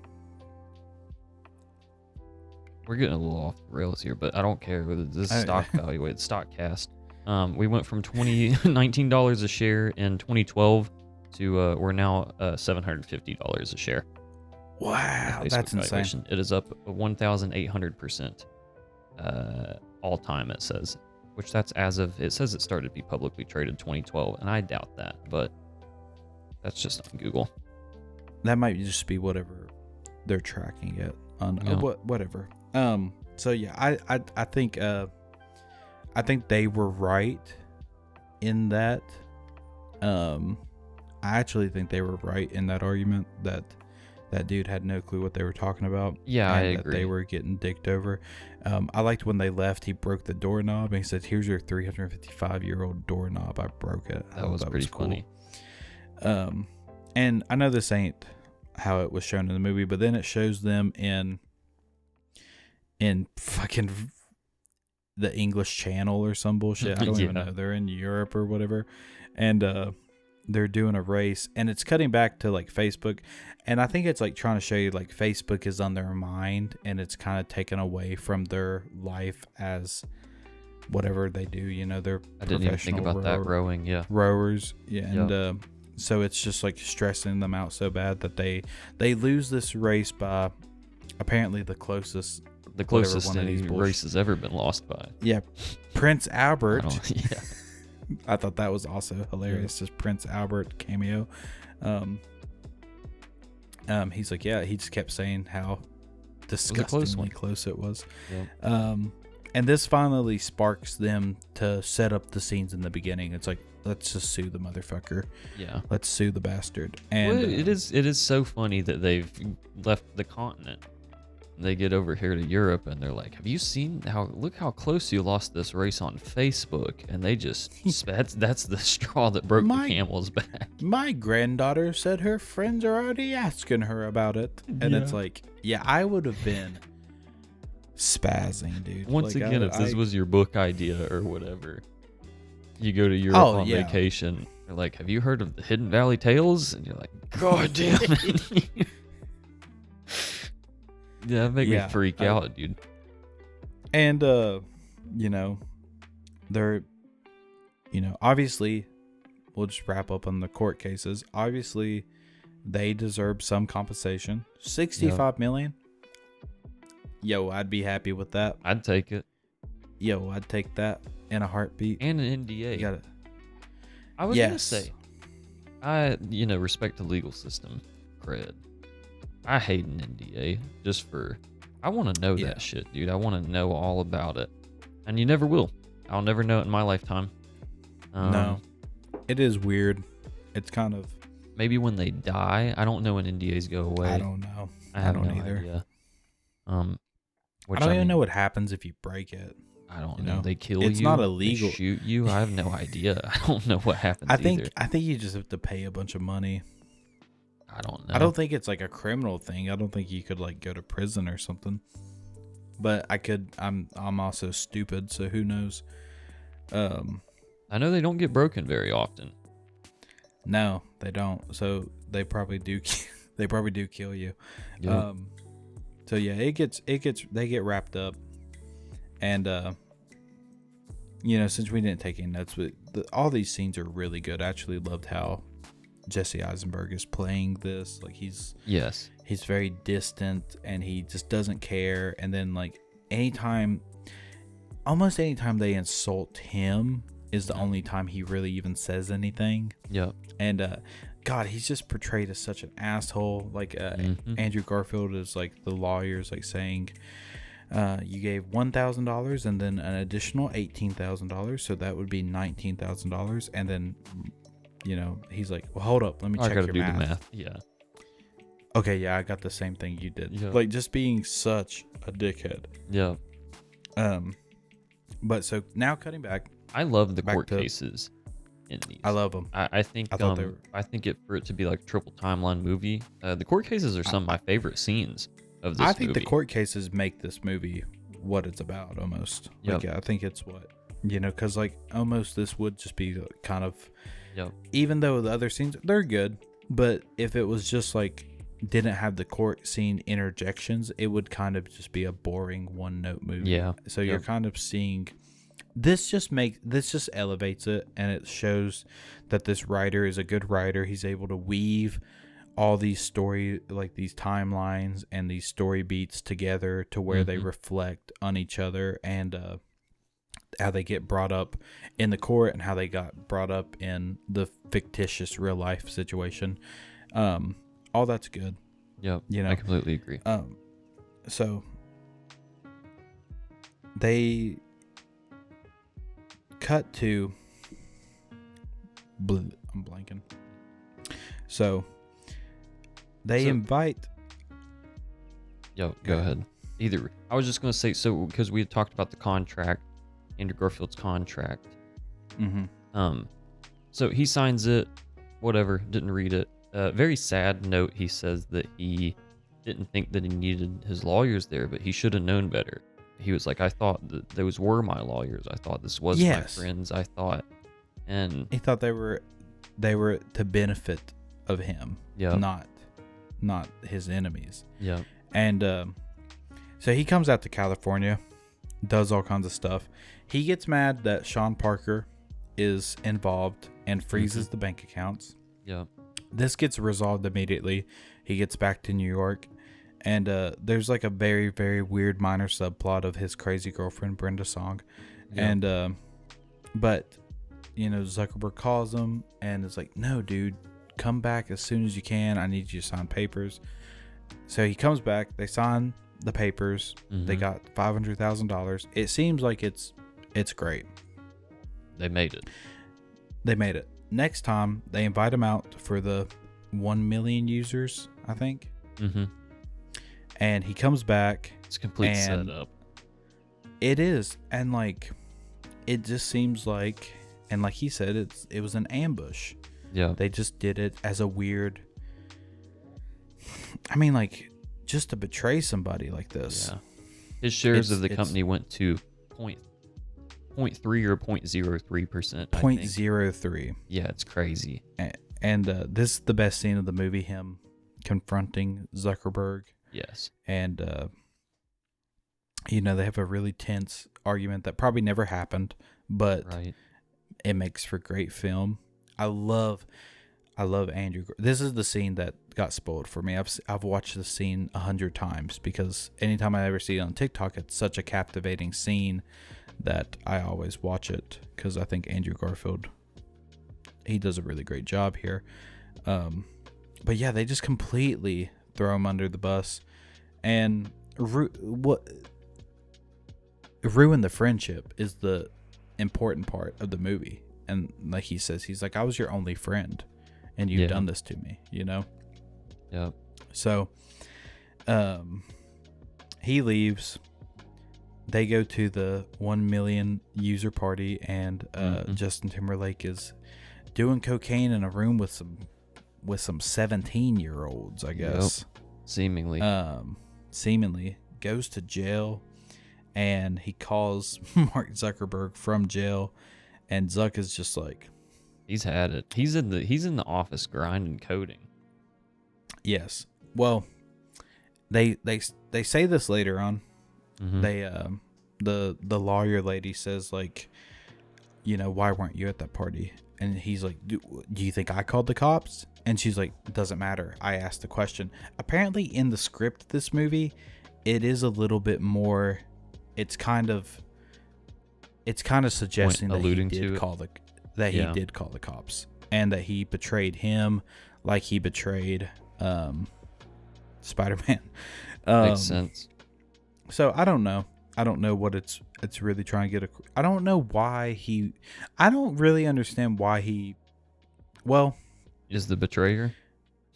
We're getting a little off the rails here, but I don't care. This is stock evaluated, stock cast. We went from $19 a share in 2012 to we're now $750 a share. Wow, that's insane. It is up 1,800% all time, it says. Which that's as of, it says it started to be publicly traded 2012, and I doubt that, but that's just on Google. That might just be whatever they're tracking it on. Whatever. So yeah, I think they were right in that. I actually think they were right in that argument that dude had no clue what they were talking about. Yeah, and I that agree. They were getting dicked over. I liked when they left, he broke the doorknob and he said, "Here's your 355-year-old doorknob. I broke it." That was pretty funny. And I know this ain't how it was shown in the movie, but then it shows them in fucking the English Channel or some bullshit. I don't even know. They're in Europe or whatever. And they're doing a race, and it's cutting back to like Facebook, and I think it's like trying to show you like Facebook is on their mind, and it's kind of taken away from their life as whatever they do. You know, they're I didn't even think about that rowing. Yeah, rowers. Yeah, and so it's just like stressing them out so bad that they lose this race by apparently the closest one of these race has ever been lost by. Yeah, Prince Albert. Yeah. I thought that was also hilarious. Just Prince Albert cameo. He's like, yeah, he just kept saying how disgustingly close it was. Yeah. And this finally sparks them to set up the scenes in the beginning. It's like, let's just sue the motherfucker. Yeah. Let's sue the bastard. And it is so funny that they've left the continent. They get over here to Europe and they're like, "Have you seen look how close you lost this race on Facebook?" And they just that's the straw that broke the camel's back. My granddaughter said her friends are already asking her about it. And it's like, yeah, I would have been spazzing, dude. Once again, if this was your book idea or whatever, you go to Europe on vacation. They're like, "Have you heard of the Hidden Valley Tales?" And you're like, "God damn it." Yeah, that make me freak out, dude. And, they're, obviously, we'll just wrap up on the court cases. Obviously, they deserve some compensation. $65 million. Yo, I'd be happy with that. I'd take it. Yo, I'd take that in a heartbeat. And an NDA. I was going to say, respect the legal system, cred. I hate an NDA I want to know that shit, dude. I want to know all about it. And you never will. I'll never know it in my lifetime. No. It is weird. It's kind of... Maybe when they die. I don't know when NDAs go away. I don't know. I don't either. Idea. I don't even know what happens if you break it. I don't know. They kill you. It's not illegal. They shoot you. I have no idea. I don't know what happens I think you just have to pay a bunch of money. I don't know. I don't think it's like a criminal thing. I don't think you could like go to prison or something. But I could. I'm also stupid, so who knows? I know they don't get broken very often. No, they don't. So they probably do. They probably do kill you. Yep. So yeah, they get wrapped up, and since we didn't take any notes, but all these scenes are really good. I actually loved how Jesse Eisenberg is playing this. Like he's very distant and he just doesn't care. And then like almost anytime they insult him is the only time he really even says anything. Yep. And God, he's just portrayed as such an asshole. Like Andrew Garfield is like the lawyer's like saying, you gave $1,000 and then an additional $18,000, so that would be $19,000. And then he's like, well, hold up, let me check your math. Do the math. Yeah. Okay, yeah, I got the same thing you did. Yeah. Like, just being such a dickhead. Yeah. But so now cutting back. I love the Back court to- cases in these. I love them. I think I thought they were- I think it for it to be like triple timeline movie. The court cases are some of my favorite scenes of this I think movie. the court cases make this movie what it's about almost. Like, Yep. yeah, I think it's what, because like almost this would just be kind of, Yep. even though the other scenes, they're good, but if it was just like, didn't have the court scene interjections, it would kind of just be a boring one note movie. Yeah. So you're kind of seeing, this just elevates it, and it shows that this writer is a good writer. He's able to weave all these story, like these timelines and these story beats together to where they reflect on each other, and how they get brought up in the court and how they got brought up in the fictitious real life situation. All that's good. Yeah. You know, I completely agree. So they cut to I'm blanking. So they invite. Yo, go ahead. Either I was just gonna say, so because we had talked about the contract, Andrew Garfield's contract. So he signs it, whatever. Didn't read it. Very sad note. He says that he didn't think that he needed his lawyers there, but he should have known better. He was like, I thought that those were my lawyers. I thought this was my friends. I thought, and he thought they were to benefit of him, not his enemies. Yeah. And so he comes out to California, does all kinds of stuff. He gets mad that Sean Parker is involved and freezes the bank accounts. Yeah. This gets resolved immediately. He gets back to New York, and there's like a very, very weird minor subplot of his crazy girlfriend Brenda Song. And but Zuckerberg calls him and is like, no dude, come back as soon as you can. I need you to sign papers. So he comes back, they sign the papers, they got $500,000. It seems like it's great. They made it. Next time they invite him out for the 1 million users, I think. And he comes back. It's a complete setup. It is. And like, it just seems like, and like he said, it was an ambush. Yeah. They just did it as a weird, I mean, like, just to betray somebody like this. Yeah. His shares of the company went to 0.3 or 0.03%. 0.03. Yeah, it's crazy. And this is the best scene of the movie, him confronting Zuckerberg. Yes. And, they have a really tense argument that probably never happened, but it makes for great film. I love Andrew. This is the scene that got spoiled for me. I've watched the scene 100 times because anytime I ever see it on TikTok, it's such a captivating scene that I always watch it because I think Andrew Garfield, he does a really great job here. But yeah, they just completely throw him under the bus and ruin the friendship is the important part of the movie. And like he says, he's like, I was your only friend and you've done this to me, Yeah. So, he leaves. They go to the 1 million user party, and Justin Timberlake is doing cocaine in a room with some 17-year-olds, I guess. Yep. Seemingly goes to jail, and he calls Mark Zuckerberg from jail, and Zuck is just like, he's had it. He's in the office grinding coding. Yes. Well, they say this later on. They the lawyer lady says, like, why weren't you at that party? And he's like, do you think I called the cops? And she's like, doesn't matter, I asked the question. Apparently in the script this movie, it is a little bit more, it's kind of suggesting that he did call the cops, and that he betrayed him like he betrayed Spider-Man. Makes sense. So I don't know what it's really trying to get. I don't know why I don't really understand why he. Well, is the betrayer.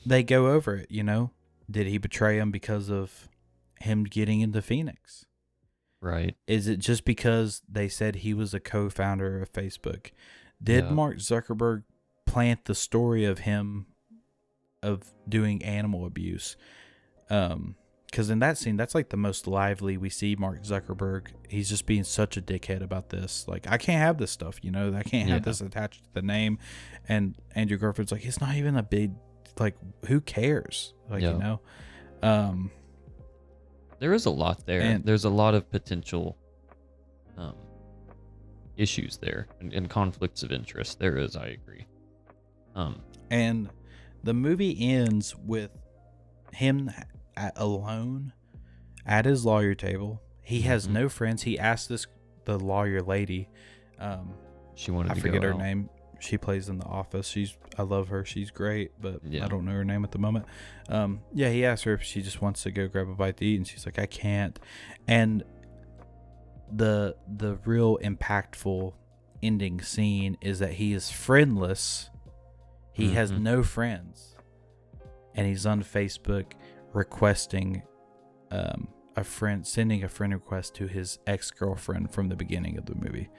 They go over it, did he betray him because of him getting into Phoenix? Right. Is it just because they said he was a co-founder of Facebook? Did Mark Zuckerberg plant the story of him of doing animal abuse? Because in that scene, that's like the most lively we see Mark Zuckerberg. He's just being such a dickhead about this. Like, I can't have this stuff, you know? I can't have this attached to the name. And Andrew Garfield's like, it's not even a big, like, who cares? Like, you know? There is a lot there. And there's a lot of potential issues there and conflicts of interest. There is, I agree. And the movie ends with him alone at his lawyer table. He has no friends. He asked the lawyer lady. She wanted I to forget go her out. name. She plays in The Office. I love her. She's great, but I don't know her name at the moment. He asked her if she just wants to go grab a bite to eat, and she's like, I can't. And the real impactful ending scene is that he is friendless. He has no friends, and he's on Facebook requesting sending a friend request to his ex-girlfriend from the beginning of the movie,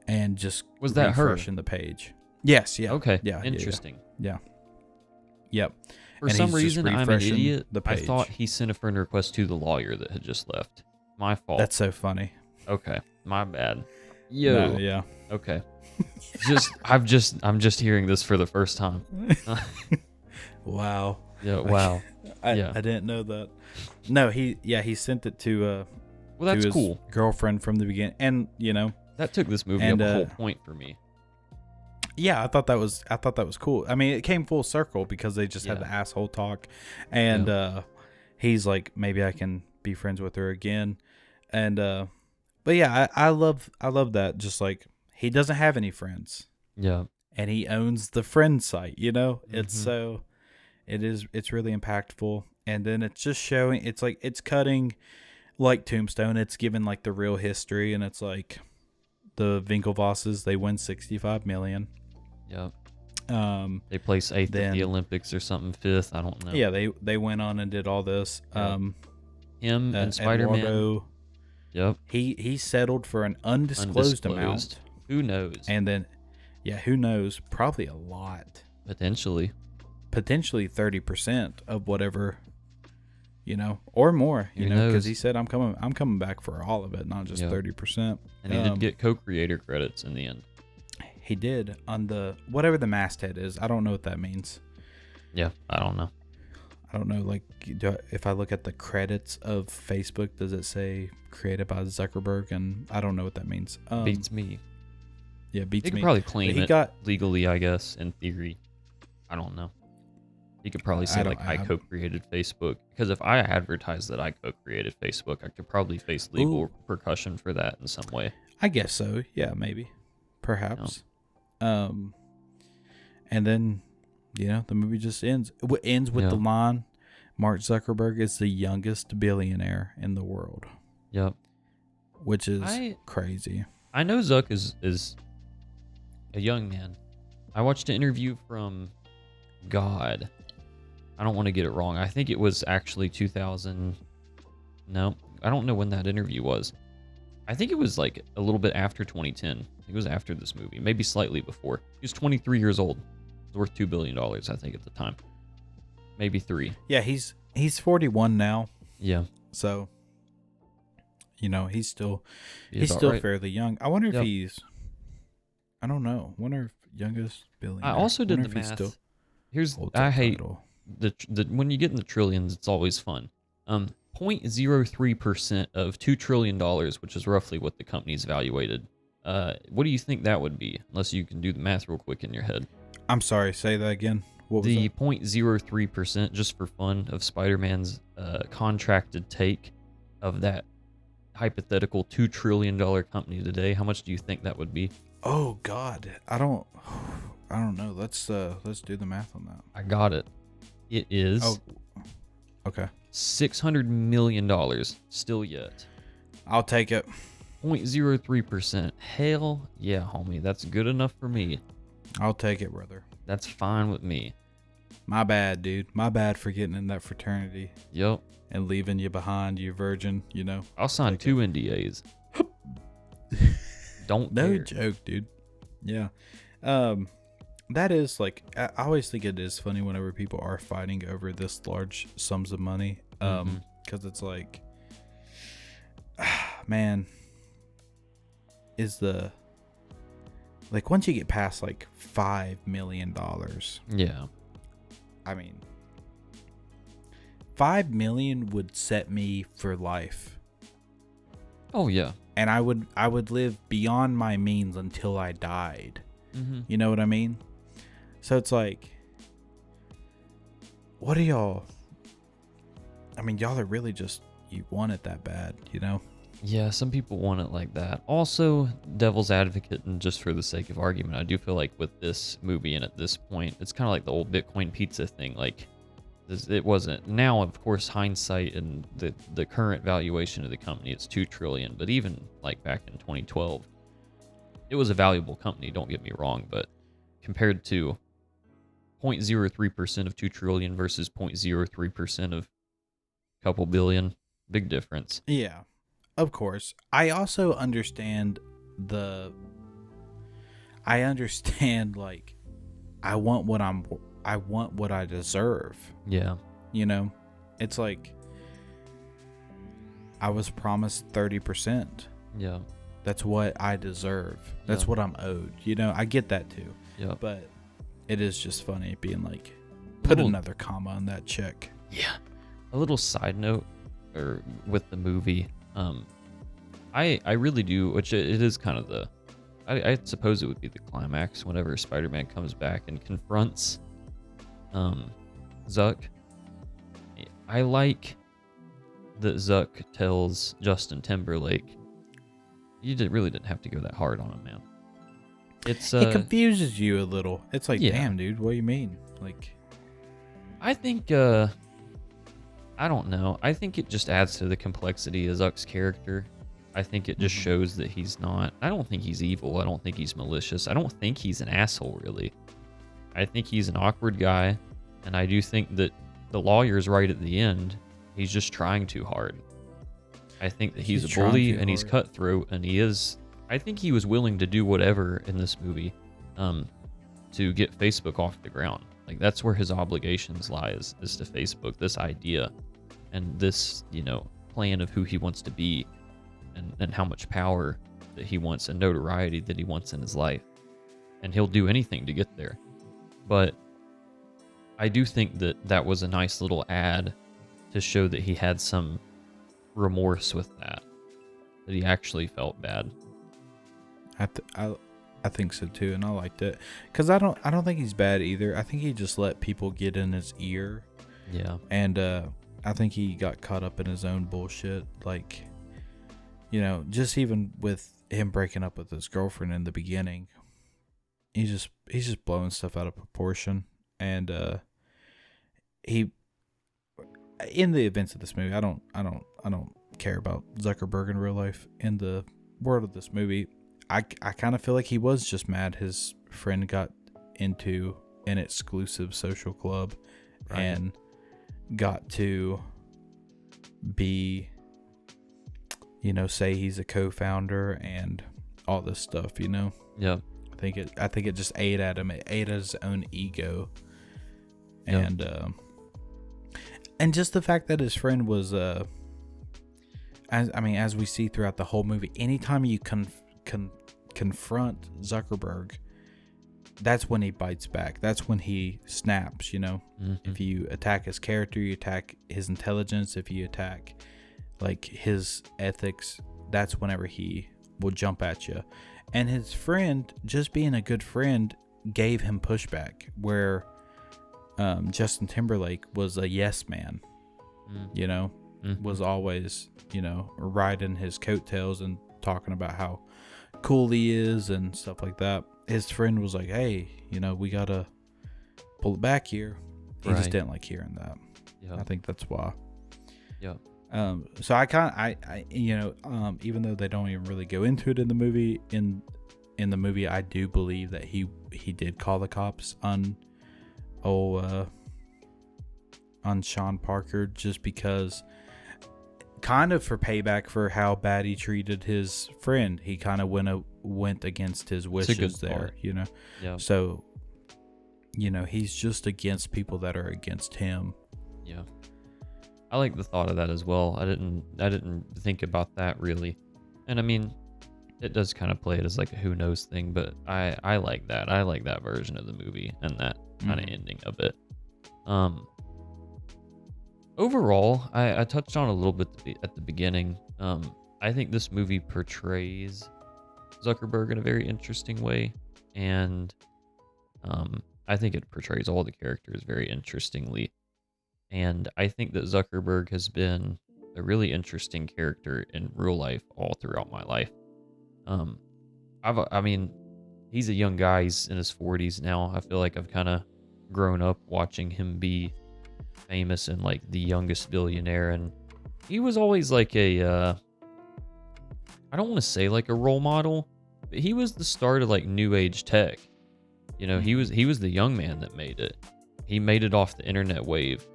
and just was that her? Refreshing the page. Yes. Yeah. Okay. Yeah. Interesting. Yeah. Yep. For some reason, I'm an idiot. I page. thought he sent a friend request to the lawyer that had just left. My fault. That's so funny. Okay. My bad. Yo. No, yeah. Okay. I'm just hearing this for the first time. Wow. Yeah. Wow. I didn't know that. No, he sent it to well, that's to his cool. girlfriend from the beginning, and you know that took this movie up a whole point for me. Yeah, I thought that was cool. I mean, it came full circle because they just had the asshole talk, and he's like, maybe I can be friends with her again, and but yeah, I love that. Just like, he doesn't have any friends. Yeah, and he owns the friend site. You know, it's really impactful, and then it's just showing. It's like it's cutting like Tombstone. It's given like the real history, and it's like the Winklevosses, they win $65 million. Yep. They place 8th at the Olympics or something, 5th. I don't know. Yeah, they went on and did all this. Yep. Him and Spider-Man. Yep. He settled for an undisclosed amount. Who knows? And then, who knows? Probably a lot. Potentially 30% of whatever, you know, or more. You know, because he said, "I'm coming back for all of it, not just 30%." And he did get co-creator credits in the end. He did on the whatever the masthead is. I don't know what that means. Yeah, I don't know. Like, if I look at the credits of Facebook, does it say created by Zuckerberg? And I don't know what that means. Beats me. Yeah, beats me. He could probably claim it legally, I guess, in theory. I don't know. He could probably say, I co-created Facebook. Because if I advertised that I co-created Facebook, I could probably face legal repercussion for that in some way. I guess so. Yeah, maybe. Perhaps. And then, you know, the movie just ends. It ends with the line, Mark Zuckerberg is the youngest billionaire in the world. Yep. Which is crazy. I know Zuck is a young man. I watched an interview from God. I don't want to get it wrong. I think it was actually 2000. No, I don't know when that interview was. I think it was like a little bit after 2010. I think it was after this movie, maybe slightly before. He was 23 years old. He was worth $2 billion, I think, at the time. Maybe 3. Yeah, he's 41 now. Yeah. So, you know, he's still fairly young. I wonder if he's, I don't know. I wonder if youngest billionaire. I also did the math. I hate the when you get in the trillions, it's always fun. 0.03% of $2 trillion, which is roughly what the company's valuated. What do you think that would be? Unless you can do the math real quick in your head. I'm sorry, say that again. What was the that? 0.03%, just for fun, of Spider-Man's contracted take of that hypothetical $2 trillion company today. How much do you think that would be? Oh God, I don't know. Let's do the math on that. I got it. It is. Oh, okay. $600 million still yet. I'll take it. 0.03%. Hell yeah, homie. That's good enough for me. I'll take it, brother. That's fine with me. My bad, dude. My bad for getting in that fraternity. Yep. And leaving you behind, you virgin, you know. I'll sign 2 NDAs. Don't No care. joke, dude. Yeah. That is like, I always think it is funny whenever people are fighting over this large sums of money. Because it's like, man, like once you get past like $5 million. Yeah. I mean, 5 million would set me for life. Oh yeah. And I would live beyond my means until I died. Mm-hmm. You know what I mean? So it's like, what are y'all? I mean, y'all are really just, you want it that bad, you know? Yeah, some people want it like that. Also, devil's advocate, and just for the sake of argument, I do feel like with this movie and at this point, it's kind of like the old Bitcoin pizza thing. Like, it wasn't. Now, of course, hindsight and the current valuation of the company, it's $2 trillion. But even like back in 2012, it was a valuable company. Don't get me wrong, but compared to 0.03% of 2 trillion versus 0.03% of a couple billion, big difference. Yeah, of course. I also understand like, I want what I deserve. Yeah. You know, it's like I was promised 30%. Yeah. That's what I deserve. That's what I'm owed. You know, I get that too. Yeah. But it is just funny being like, put another comma on that check. Yeah. A little side note, or with the movie, I really do, which it is kind of I suppose it would be the climax whenever Spider-Man comes back and confronts Zuck. I like that Zuck tells Justin Timberlake, you really didn't have to go that hard on him, man. It confuses you a little. It's like, damn, dude, what do you mean? Like, I think I don't know. I think it just adds to the complexity of Zuck's character. I think it just shows that he's not. I don't think he's evil. I don't think he's malicious. I don't think he's an asshole, really. I think he's an awkward guy, and I do think that the lawyer's right at the end. He's just trying too hard. I think that he's a bully and he's cutthroat, and he is. I think he was willing to do whatever in this movie to get Facebook off the ground. Like, that's where his obligations lie, is to Facebook, this idea and this, plan of who he wants to be and how much power that he wants and notoriety that he wants in his life. And he'll do anything to get there. But I do think that was a nice little ad to show that he had some remorse with that he actually felt bad. I think so too, and I liked it because I don't think he's bad either. I think he just let people get in his ear. Yeah. And I think he got caught up in his own bullshit. Like, just even with him breaking up with his girlfriend in the beginning, he's just blowing stuff out of proportion. And he, in the events of this movie, I don't care about Zuckerberg in real life. In the world of this movie, I kind of feel like he was just mad his friend got into an exclusive social club and got to be, say he's a co-founder and all this stuff, Yeah. I think it just ate at him. It ate at his own ego. Yeah. And just the fact that his friend was as we see throughout the whole movie, anytime you confront Zuckerberg, that's when he bites back. That's when he snaps, Mm-hmm. If you attack his character, you attack his intelligence. If you attack like his ethics, that's whenever he will jump at you. And his friend, just being a good friend, gave him pushback where Justin Timberlake was a yes man, was always, riding his coattails and talking about how cool he is and stuff like that. His friend was like, hey, we gotta pull it back here. He just didn't like hearing that. Yeah. I think that's why. Yeah. So I even though they don't even really go into it in the movie, in the movie, I do believe that he did call the cops on on Sean Parker just because, kind of for payback for how bad he treated his friend. He kind of went against his wishes there, you know. Yeah. So, you know, he's just against people that are against him. Yeah. I like the thought of that as well. I didn't think about that really. And I mean, it does kind of play it as like a who knows thing, but I like that. I like that version of the movie and that kind of ending of it. Overall, I touched on a little bit at the beginning. I think this movie portrays Zuckerberg in a very interesting way, and I think it portrays all the characters very interestingly. And I think that Zuckerberg has been a really interesting character in real life all throughout my life. I mean, he's a young guy. He's in his 40s now. I feel like I've kind of grown up watching him be famous and like the youngest billionaire, and he was always like I don't want to say like a role model, but he was the start of like new age tech. You know, he was the young man that made it. He made it off the internet wave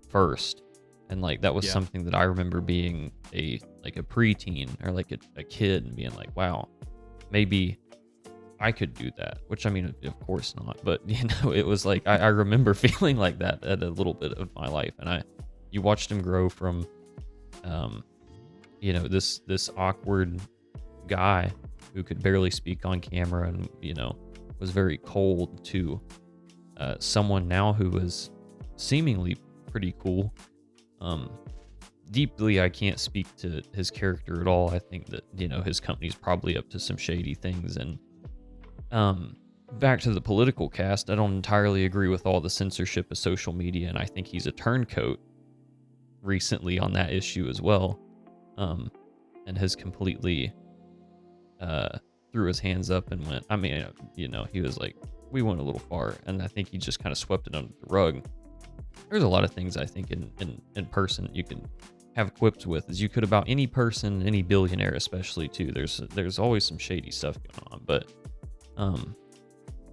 first, and like that was something that I remember being a preteen or like a kid and being like, wow, maybe I could do that. Which, I mean, of course not, but you know, it was like I remember feeling like that at a little bit of my life, and you watched him grow from you know, this awkward guy who could barely speak on camera and, you know, was very cold to someone now who was seemingly pretty cool. Deeply, I can't speak to his character at all. I think that, you know, his company's probably up to some shady things. And back to the political cast, I don't entirely agree with all the censorship of social media, and I think he's a turncoat recently on that issue as well, and has completely threw his hands up and went, I mean, you know, he was like, we went a little far, and I think he just kind of swept it under the rug. There's a lot of things I think in person you can have quips with, as you could about any person, any billionaire especially too. There's always some shady stuff going on, but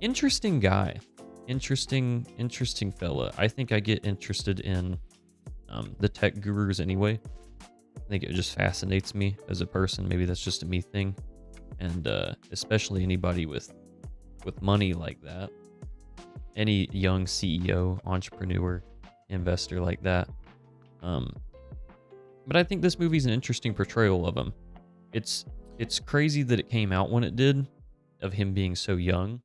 interesting guy, interesting fella. I think I get interested in the tech gurus anyway. I think it just fascinates me as a person. Maybe that's just a me thing, and especially anybody with money like that, any young CEO, entrepreneur, investor like that. But I think this movie's an interesting portrayal of him. It's crazy that it came out when it did, of him being so young.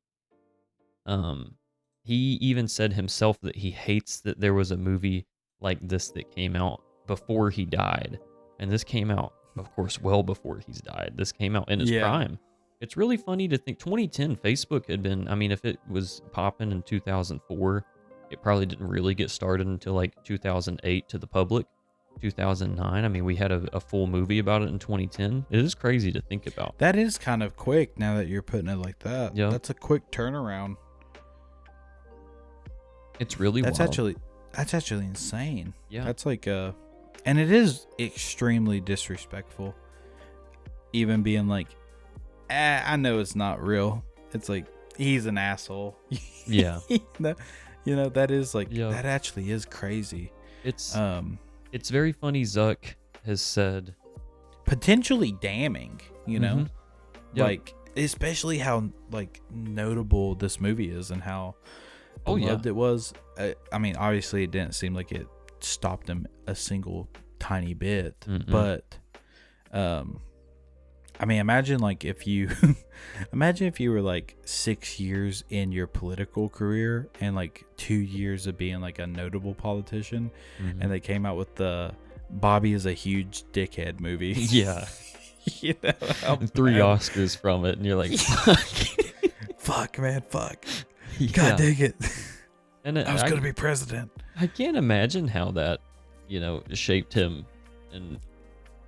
He even said himself that he hates that there was a movie like this that came out before he died. And this came out, of course, well before he's died. This came out in his prime. It's really funny to think 2010 Facebook had been, I mean, if it was popping in 2004, it probably didn't really get started until like 2008 to the public. 2009, I mean, we had a full movie about it in 2010. It is crazy to think about. That is kind of quick now that you're putting it like that. Yeah. That's a quick turnaround. It's really wild. That's actually insane. Yeah. That's like and it is extremely disrespectful. Even being like, I know it's not real. It's like, he's an asshole. Yeah. You know, that is like, that actually is crazy. It's very funny. Zuck has said potentially damning, you know, like especially how like notable this movie is and how beloved it was. I mean, obviously it didn't seem like it stopped him a single tiny bit, but I mean, imagine like if you were like 6 years in your political career and like 2 years of being like a notable politician, and they came out with the Bobby is a huge dickhead movie. Yeah. You know, 3 Oscars from it, and you're like, fuck, man, fuck. God dang it. And I was going to be president. I can't imagine how that, you know, shaped him and,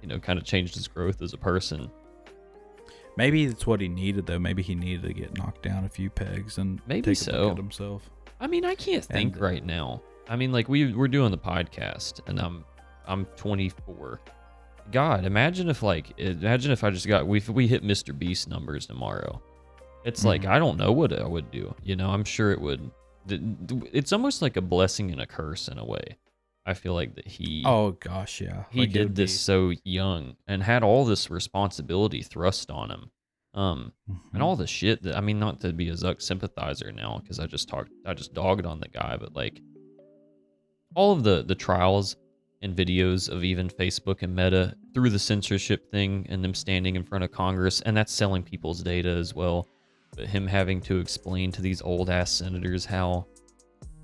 you know, kind of changed his growth as a person. Maybe it's what he needed, though. Maybe he needed to get knocked down a few pegs and maybe take a look at himself. I mean, I can't think right now. I mean, like we're doing the podcast, and I'm 24. God, imagine if I just got we hit Mr. Beast numbers tomorrow. It's like, I don't know what I would do. You know, I'm sure it would. It's almost like a blessing and a curse in a way. I feel like that he Oh gosh, yeah. he Like, it did would this be. so young and had all this responsibility thrust on him. And Mhm. all the shit that, I mean, not to be a Zuck sympathizer now, because I just dogged on the guy, but like all of the trials and videos of even Facebook and Meta through the censorship thing and them standing in front of Congress, and that's selling people's data as well. But him having to explain to these old ass senators how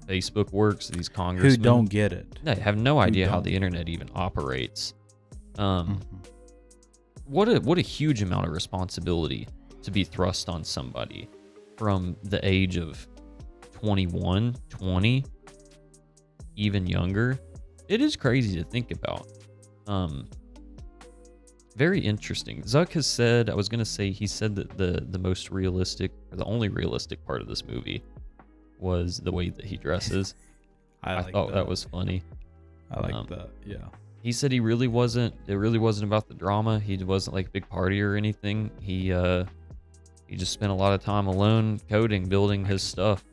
Facebook works, these Who congressmen, don't get it? they have no Who idea how don't? the internet even operates. Um, Mhm. what a huge amount of responsibility to be thrust on somebody from the age of 21, 20, even younger. It is crazy to think about. Um, very interesting. Zuck has said, I was gonna say, he said that the most realistic, or the only realistic part of this movie was the way that he dresses. I I like thought that that. was funny. I like Um, that. Yeah. He said it really wasn't about the drama. He wasn't like a big party or anything. He just spent a lot of time alone coding, building his stuff.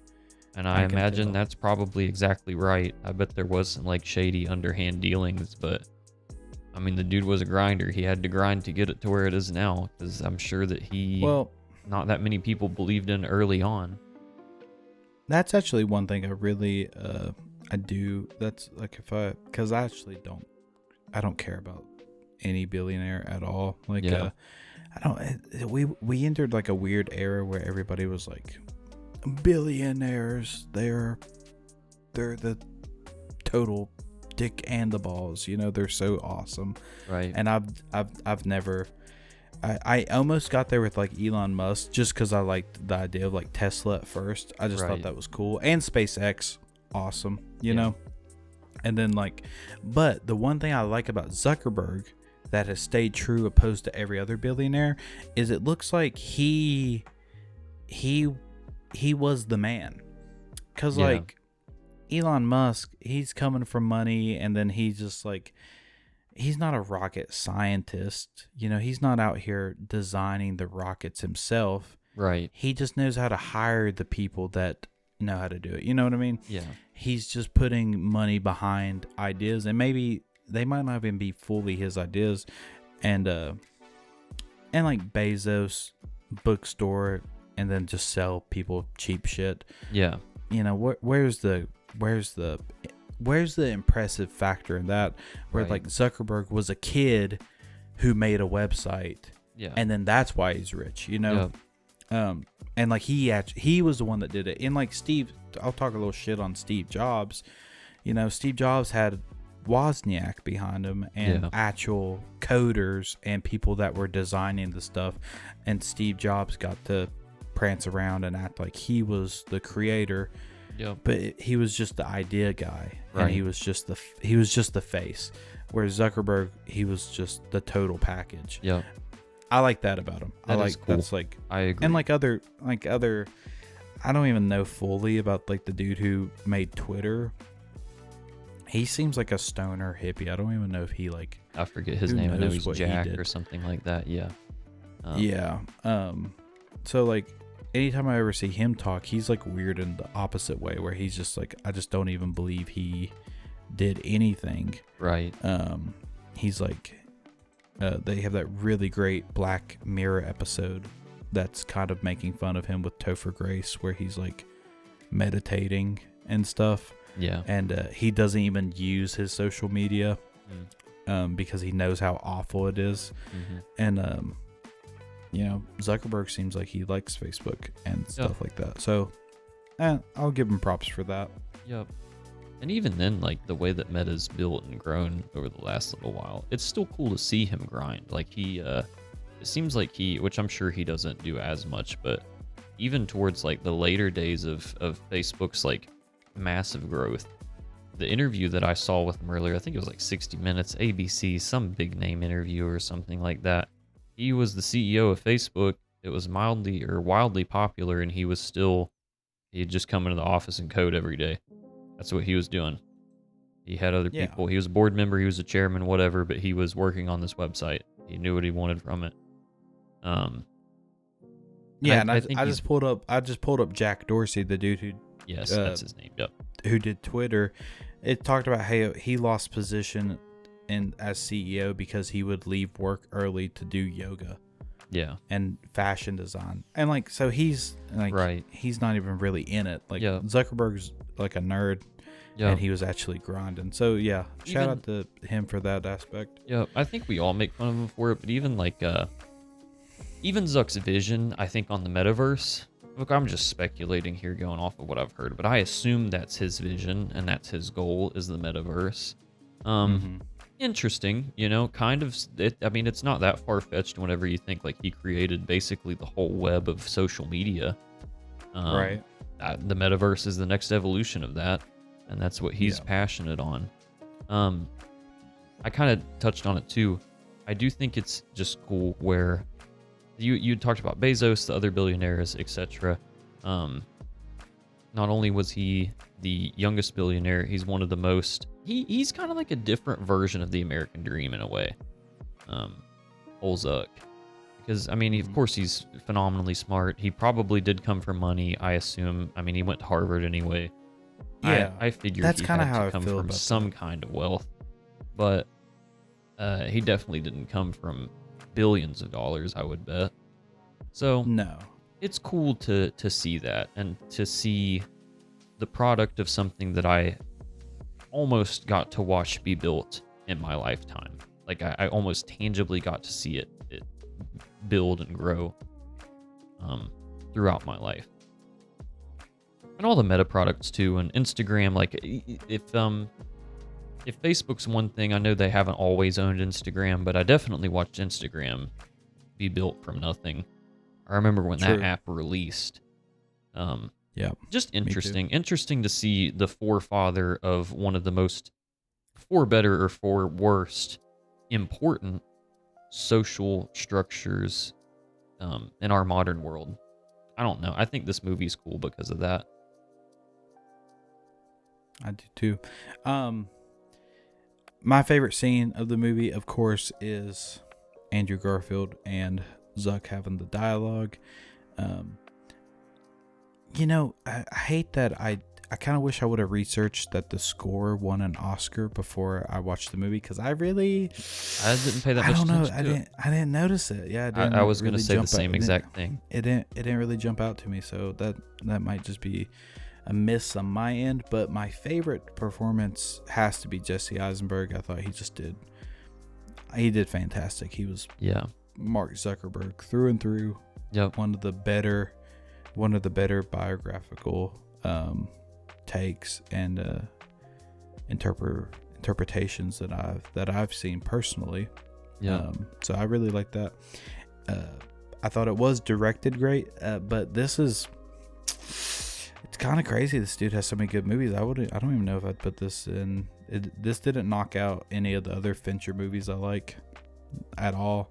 And I I can imagine tell. that's probably exactly right. I bet there was some like shady underhand dealings, but I mean, the dude was a grinder. He had to grind to get it to where it is now, because I'm sure that Well, not that many people believed in early on. that's actually one thing I really I do. That's like because I don't care about any billionaire at all. Like Yeah. I don't. We entered like a weird era where everybody was like, billionaires. They're the total dick and the balls. You know, they're so awesome. Right. And I've never. I almost got there with like Elon Musk just because I liked the idea of like Tesla at first. I just thought Right. that was cool. And SpaceX, awesome. You Yeah. know. And then like, but the one thing I like about Zuckerberg that has stayed true opposed to every other billionaire is it looks like he was the man. Cause Yeah. like Elon Musk, he's coming from money, and then he's just like, he's not a rocket scientist. You know, he's not out here designing the rockets himself. Right. He just knows how to hire the people that know how to do it. You know what I mean? Yeah. He's just putting money behind ideas, and maybe they might not even be fully his ideas. And like Bezos bookstore, and then just sell people cheap shit. Yeah. You know, where's the impressive factor in that? Where Right. like Zuckerberg was a kid who made a website, Yeah. and then that's why he's rich. You know. Yeah. And like he was the one that did it. And like Steve, I'll talk a little shit on Steve Jobs. You know, Steve Jobs had Wozniak behind him, and actual coders and people that were designing the stuff. And Steve Jobs got to prance around and act like he was the creator. Yeah. But he was just the idea guy, Right. and he was just the face. Whereas Zuckerberg, he was just the total package. Yeah. I like that about him. That I is like cool. that's like, I agree. and like other I don't even know fully about like the dude who made Twitter. He seems like a stoner hippie. I don't even know if he like, I forget his who name. I know knows he's what he Jack did. or something like that. Yeah. yeah. So like anytime I ever see him talk, he's like weird in the opposite way, where he's just like, I just don't even believe he did anything. Right. He's like, they have that really great Black Mirror episode that's kind of making fun of him with Topher Grace, where he's like meditating and stuff. Yeah. And he doesn't even use his social media because he knows how awful it is. Mm-hmm. And you know, Zuckerberg seems like he likes Facebook and stuff like that. So I'll give him props for that. Yep. And even then, like the way that Meta's built and grown over the last little while, it's still cool to see him grind. Like it seems like which I'm sure he doesn't do as much, but even towards like the later days of Facebook's like massive growth, the interview that I saw with him earlier, I think it was like 60 Minutes, ABC, some big name interview or something like that. He was the CEO of Facebook. It was wildly popular, and he'd just come into the office and code every day. That's what he was doing. He had other people. He was a board member. He was a chairman, whatever, but he was working on this website. He knew what he wanted from it. Yeah, I think I just pulled up Jack Dorsey, the dude who yes, that's his name. Yep. who did Twitter, it talked about how he lost position as CEO because he would leave work early to do yoga. Yeah. And fashion design. And like, so he's like, right. He's not even really in it. Like Zuckerberg's like a nerd and he was actually grinding. So yeah, shout out to him for that aspect. Yeah. I think we all make fun of him for it, but even like, even Zuck's vision, I think on the metaverse, look, I'm just speculating here going off of what I've heard, but I assume that's his vision and that's his goal is the metaverse. Interesting, kind of. It's not that far-fetched whenever you think like he created basically the whole web of social media. Right. The metaverse is the next evolution of that, and that's what he's passionate on. I kind of touched on it too. I do think it's just cool where you talked about Bezos, the other billionaires, etc. Not only was he the youngest billionaire, he's one of the most. He's kind of like a different version of the American dream in a way. Old Zuck. Because, of course he's phenomenally smart. He probably did come from money, I assume. He went to Harvard anyway. Yeah. I figured that's he kind of had how to I come feel from about some kind of wealth. But he definitely didn't come from billions of dollars, I would bet. So, no. It's cool to see that and to see the product of something that I almost got to watch be built in my lifetime. Like I almost tangibly got to see it build and grow throughout my life. And all the meta products too, and Instagram. Like if Facebook's one thing, I know they haven't always owned Instagram, but I definitely watched Instagram be built from nothing. I remember when that app released. Yeah. Just interesting. Interesting to see the forefather of one of the most, for better or for worst, important social structures in our modern world. I don't know. I think this movie's cool because of that. I do too. My favorite scene of the movie, of course, is Andrew Garfield and Zuck having the dialogue. I hate that I kind of wish I would have researched that the score won an Oscar before I watched the movie, because I didn't pay that much attention to it. I didn't notice it. Yeah, I was going to say the same exact thing. It didn't really jump out to me, so that might just be a miss on my end. But my favorite performance has to be Jesse Eisenberg. I thought he did fantastic. He was Mark Zuckerberg through and through. Yep. One of the better biographical takes and interpretations that I've seen personally. Yeah. So I really like that. I thought it was directed great, but it's kind of crazy. This dude has so many good movies. I don't even know if I'd put this in. This didn't knock out any of the other Fincher movies I like at all.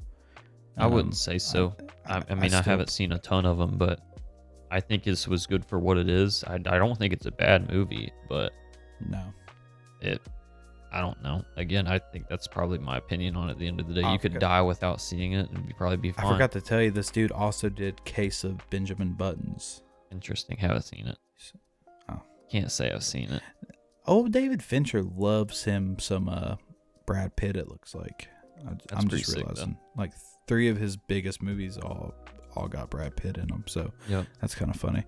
I wouldn't say so. I haven't seen a ton of them, but I think this was good for what it is. I don't think it's a bad movie, but no, I don't know. Again, I think that's probably my opinion on it. At the end of the day, you could die without seeing it and probably be fine. I forgot to tell you, this dude also did Case of Benjamin Buttons. Interesting. Haven't seen it. Oh. Can't say I've seen it. Oh, David Fincher loves him some Brad Pitt, it looks like. I'm just realizing. Like 3 of his biggest movies all got Brad Pitt in them, so that's kind of funny.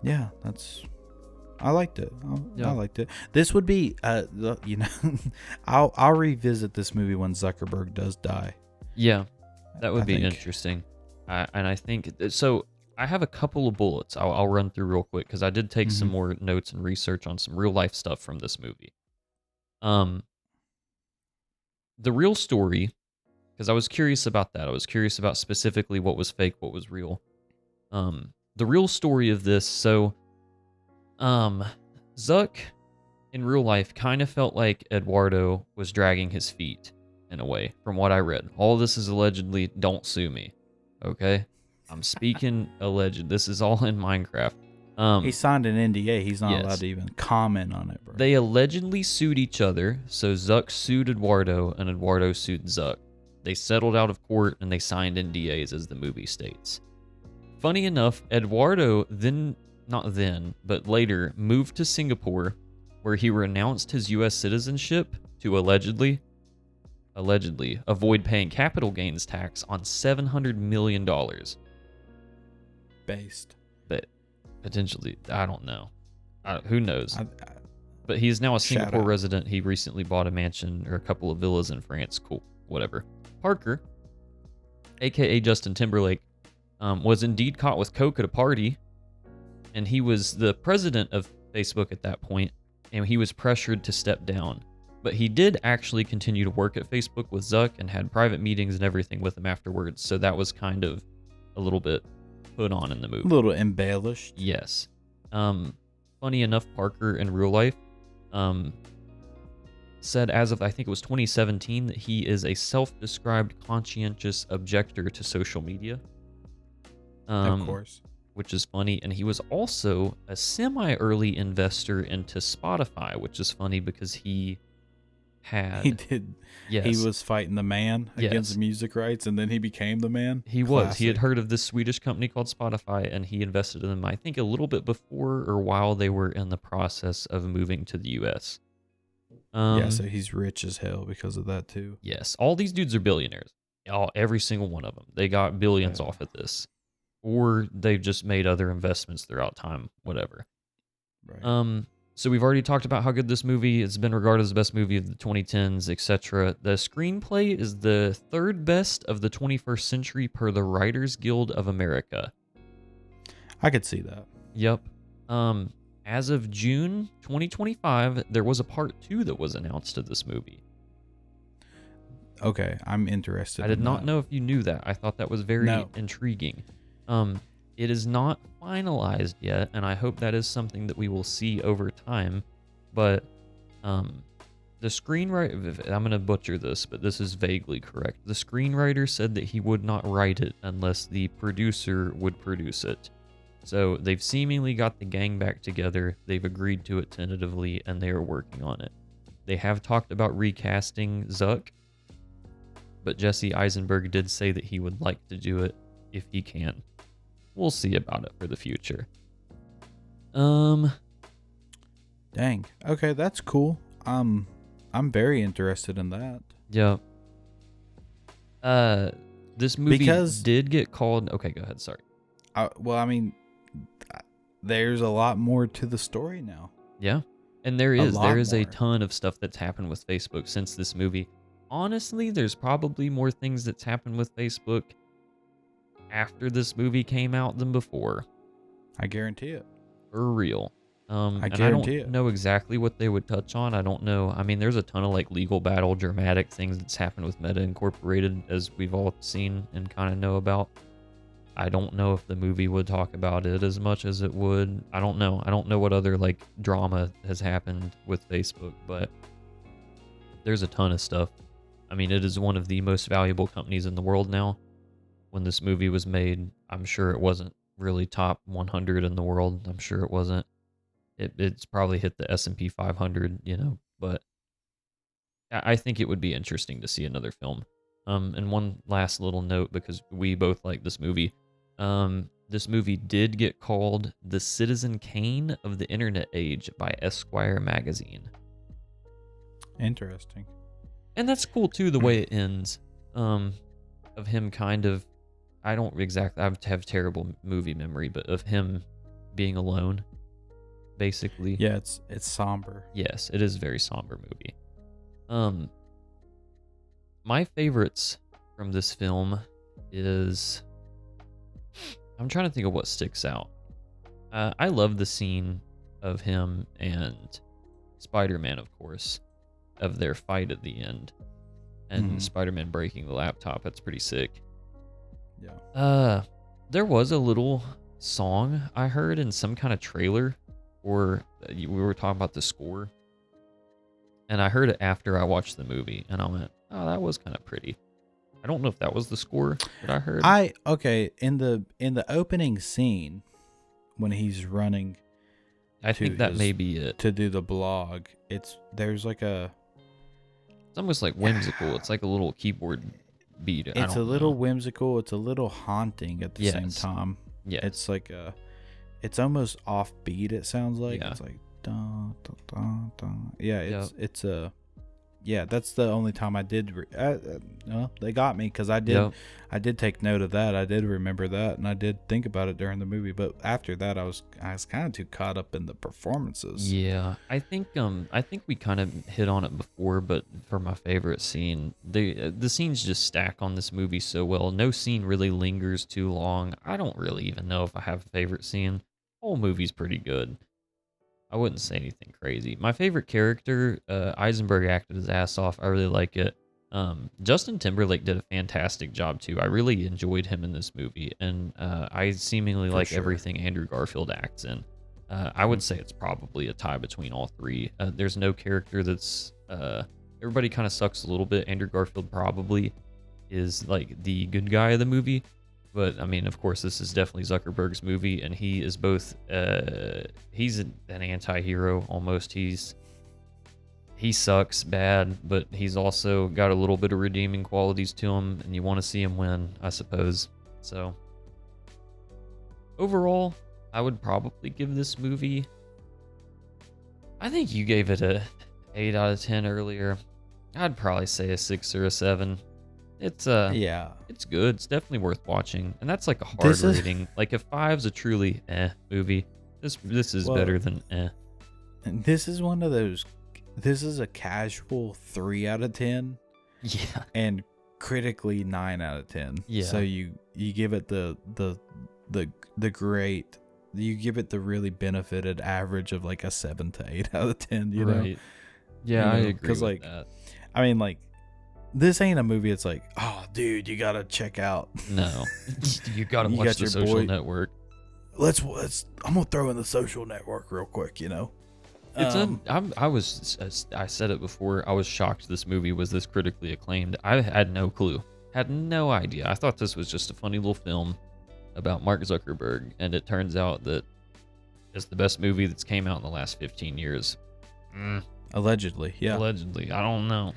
Yeah, I liked it. I liked it. This would be, I'll revisit this movie when Zuckerberg does die. Yeah, that would be interesting. And I think so. I have a couple of bullets I'll run through real quick because I did take some more notes and research on some real life stuff from this movie. The real story, because I was curious about that. I was curious about specifically what was fake, what was real. The real story of this. So, Zuck in real life kind of felt like Eduardo was dragging his feet in a way, from what I read. All this is allegedly. Don't sue me, okay? I'm speaking alleged. This is all in Minecraft. He signed an NDA. He's not allowed to even comment on it, bro. They allegedly sued each other. So Zuck sued Eduardo, and Eduardo sued Zuck. They settled out of court, and they signed NDAs, as the movie states. Funny enough, Eduardo but later moved to Singapore where he renounced his U.S. citizenship to allegedly avoid paying capital gains tax on $700 million. Based. But potentially, I don't know. Who knows? But he's now a Singapore resident. He recently bought a mansion or a couple of villas in France. Cool, whatever. Parker, a.k.a. Justin Timberlake, was indeed caught with coke at a party, and he was the president of Facebook at that point, and he was pressured to step down. But he did actually continue to work at Facebook with Zuck and had private meetings and everything with him afterwards, so that was kind of a little bit put on in the movie. A little embellished. Yes. Funny enough, Parker in real life said as of, I think it was 2017, that he is a self-described conscientious objector to social media. Of course. Which is funny. And he was also a semi-early investor into Spotify, which is funny because he did. Yes. He was fighting the man against music rights, and then he became the man. He was. He had heard of this Swedish company called Spotify, and he invested in them, I think, a little bit before or while they were in the process of moving to the U.S. So he's rich as hell because of that, too. Yes. All these dudes are billionaires. Every single one of them. They got billions off of this. Or they've just made other investments throughout time, whatever. Right. So we've already talked about how good this movie has been regarded as the best movie of the 2010s, etc. The screenplay is the third best of the 21st century per the Writers Guild of America. I could see that. Yep. As of June 2025, there was a part 2 that was announced of this movie. Okay, I'm interested. I did not know if you knew that. I thought that was very intriguing. It is not finalized yet, and I hope that is something that we will see over time. But the screenwriter, I'm going to butcher this, but this is vaguely correct. The screenwriter said that he would not write it unless the producer would produce it. So they've seemingly got the gang back together. They've agreed to it tentatively, and they are working on it. They have talked about recasting Zuck, but Jesse Eisenberg did say that he would like to do it if he can. We'll see about it for the future. Dang. Okay, that's cool. I'm very interested in that. Yeah. This movie did get called. Okay, go ahead. Sorry. Well, I mean, there's a lot more to the story now. Yeah, and there is a ton of stuff that's happened with Facebook since this movie. Honestly, there's probably more things that's happened with Facebook after this movie came out than before. I guarantee it. For real. I guarantee I don't know exactly what they would touch on. I don't know. I mean, there's a ton of like legal battle, dramatic things that's happened with Meta Incorporated, as we've all seen and kind of know about. I don't know if the movie would talk about it as much as it would. I don't know. I don't know what other like drama has happened with Facebook, but there's a ton of stuff. I mean, it is one of the most valuable companies in the world now. When this movie was made, I'm sure it wasn't really top 100 in the world. I'm sure it wasn't. It's probably hit the S&P 500, but I think it would be interesting to see another film. And one last little note, because we both like this movie. This movie did get called the Citizen Kane of the Internet Age by Esquire magazine. Interesting. And that's cool too, the way it ends. Of him kind of, I have terrible movie memory, but of him being alone, basically. Yeah, it's somber. Yes, it is a very somber movie. My favorites from this film is, I'm trying to think of what sticks out. I love the scene of him and Spider-Man, of course, of their fight at the end, and Spider-Man breaking the laptop. That's pretty sick. Yeah. There was a little song I heard in some kind of trailer, or we were talking about the score, and I heard it after I watched the movie, and I went, "Oh, that was kind of pretty." I don't know if that was the score that I heard. In the opening scene when he's running, I think that may be it. To do the blog, there's like a, it's almost like whimsical. It's like a little keyboard beat. It's a little whimsical. It's a little haunting at the same time. Yeah. It's like it's almost offbeat. It sounds like it's like da Yeah, it's a. Yeah, that's the only time I did. Well, they got me because I did take note of that. I did remember that, and I did think about it during the movie. But after that, I was kind of too caught up in the performances. Yeah, I think we kind of hit on it before, but for my favorite scene, the scenes just stack on this movie so well. No scene really lingers too long. I don't really even know if I have a favorite scene. Whole movie's pretty good. I wouldn't say anything crazy. My favorite character, Eisenberg acted his ass off. I really like it. Justin Timberlake did a fantastic job too. I really enjoyed him in this movie, and I seemingly like everything Andrew Garfield acts in. I would say it's probably a tie between all three. There's no character that's everybody kind of sucks a little bit. Andrew Garfield probably is like the good guy of the movie. But I mean, of course, this is definitely Zuckerberg's movie, and he is both. He's an anti-hero almost. He sucks bad, but he's also got a little bit of redeeming qualities to him, and you want to see him win, I suppose. So overall, I would probably give this movie. I think you gave it a 8 out of 10 earlier. I'd probably say a 6 or a 7. It's it's good. It's definitely worth watching, and that's like a hard rating. Like if 5's a truly movie, this is better than And this is one of those. This is a casual 3 out of 10. Yeah, and critically 9 out of 10. Yeah. So you give it the great. You give it the really benefited average of like a 7 to 8 out of 10. You know. Yeah, I agree with like, that. I mean, like. This ain't a movie. It's like, oh, dude, you gotta check out. No, you gotta watch The Social Network. Let's. I'm gonna throw in The Social Network real quick. You know, I said it before. I was shocked this movie was this critically acclaimed. I had no clue, had no idea. I thought this was just a funny little film about Mark Zuckerberg, and it turns out that it's the best movie that's came out in the last 15 years. Allegedly, yeah. Allegedly, I don't know.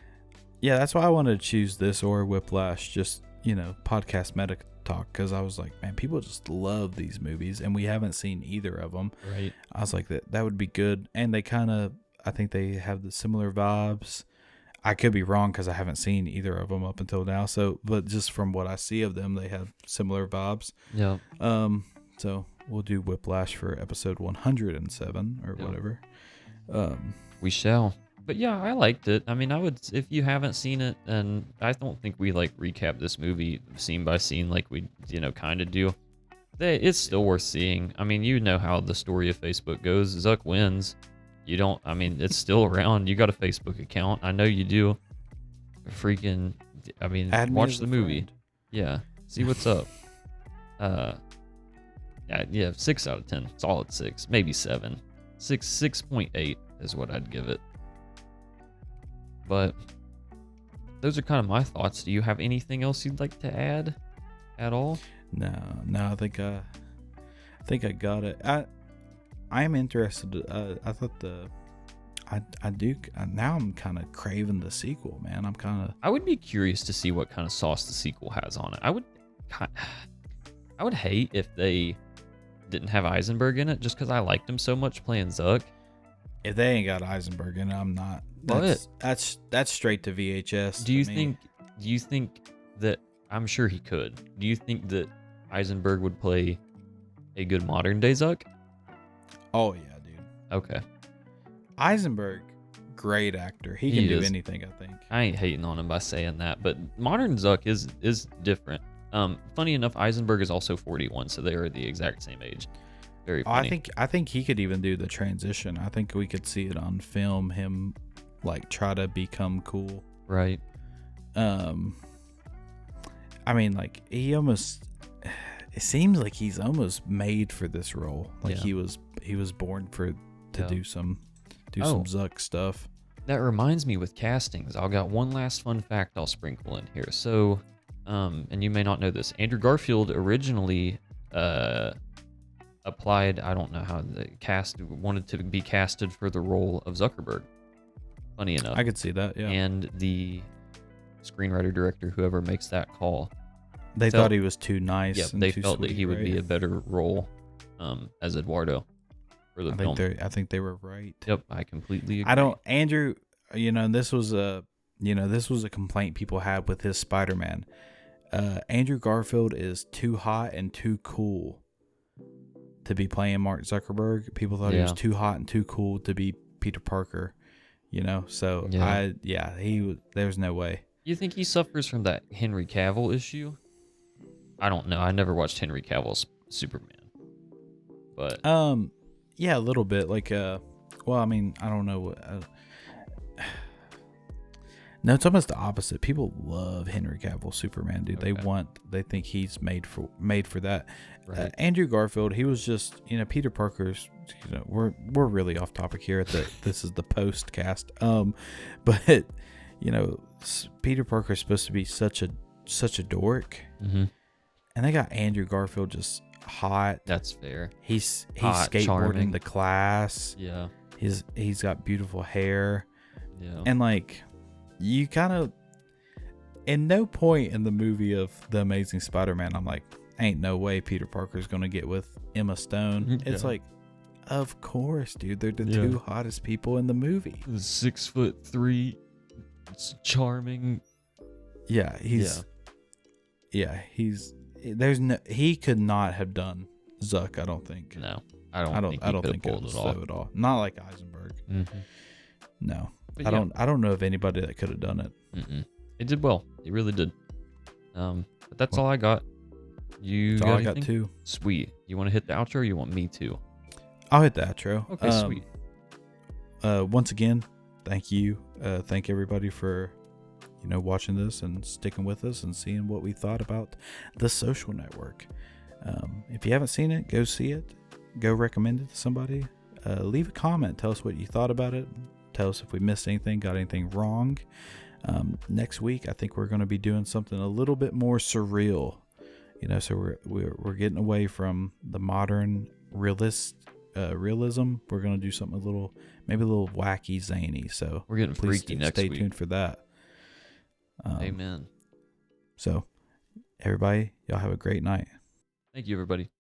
Yeah, that's why I wanted to choose this or Whiplash, just, podcast meta talk, because I was like, man, people just love these movies, and we haven't seen either of them. Right. I was like, that would be good. And they I think they have the similar vibes. I could be wrong because I haven't seen either of them up until now. So, but just from what I see of them, they have similar vibes. Yeah. So we'll do Whiplash for episode 107 or whatever. We shall. But yeah, I liked it. I mean, I would, if you haven't seen it, and I don't think we like recap this movie scene by scene like we, kind of do. It's still worth seeing. I mean, you know how the story of Facebook goes. Zuck wins. You don't, I mean, it's still around. You got a Facebook account. I know you do. Freaking, I mean, watch the movie. Friend. Yeah. See what's up. Yeah, 6 out of 10. Solid 6. Maybe 7. 6.8 is what I'd give it. But those are kind of my thoughts. Do you have anything else you'd like to add at all? No, I think I got it. I'm interested. I thought I do. Now I'm kind of craving the sequel, man. I would be curious to see what kind of sauce the sequel has on it. I would hate if they didn't have Eisenberg in it, just because I liked him so much playing Zuck. If they ain't got Eisenberg in it, I'm not. That's straight to VHS. Do you think that, I'm sure he could. Do you think that Eisenberg would play a good modern day Zuck? Oh yeah, dude. Okay. Eisenberg, great actor. He can do anything, I think. I ain't hating on him by saying that, but modern Zuck is different. Funny enough, Eisenberg is also 41, so they are the exact same age. Very funny. I think he could even do the transition. I think we could see it on film, him like try to become cool. Right. I mean, like it seems like he's almost made for this role. Like he was born to do some Zuck stuff. That reminds me with castings. I've got one last fun fact I'll sprinkle in here. So, and you may not know this, Andrew Garfield originally applied, I don't know how wanted to be casted for the role of Zuckerberg. Funny enough. I could see that, yeah. And the screenwriter, director, whoever makes that call, they thought he was too nice. Yeah, and they too felt sweet, that he would be a better role as Eduardo. for the film. I think they were right. Yep, I completely agree. Andrew, this was a complaint people had with his Spider-Man. Andrew Garfield is too hot and too cool to be playing Mark Zuckerberg. People thought he was too hot and too cool to be Peter Parker. So there's no way. You think he suffers from that Henry Cavill issue? I don't know. I never watched Henry Cavill's Superman. But yeah, a little bit. Like I don't know. No, it's almost the opposite. People love Henry Cavill Superman, dude. Okay. They think he's made for that. Right. Andrew Garfield, he was just, Peter Parker's. We're really off topic here. This is the post cast. But Peter Parker is supposed to be such a dork, and they got Andrew Garfield just hot. That's fair. He's skateboarding charming. The class. Yeah. He's got beautiful hair. Yeah. And like, you kind of, in no point in the movie of The Amazing Spider-Man, I'm like, ain't no way Peter Parker's gonna get with Emma Stone. It's like, of course, dude. They're the two hottest people in the movie. 6'3", it's charming. Yeah, he could not have done Zuck, I don't think. No, I don't think it was so at all. Not like Eisenberg. Mm-hmm. No, but I don't know of anybody that could have done it. Mm-mm. It did well. It really did. But that's all I got. You got anything? I got too. Sweet. You want to hit the outro, or you want me to? I'll hit the outro. Okay, sweet. Once again, thank you. Thank everybody for watching this and sticking with us and seeing what we thought about The Social Network. If you haven't seen it, go see it. Go recommend it to somebody. Leave a comment. Tell us what you thought about it. Tell us if we missed anything, got anything wrong. Next week, I think we're going to be doing something a little bit more surreal. So we're getting away from the modern realism. We're going to do something maybe a little wacky, zany. So we're getting freaky next week. Stay tuned for that. Amen. So, everybody, y'all have a great night. Thank you, everybody.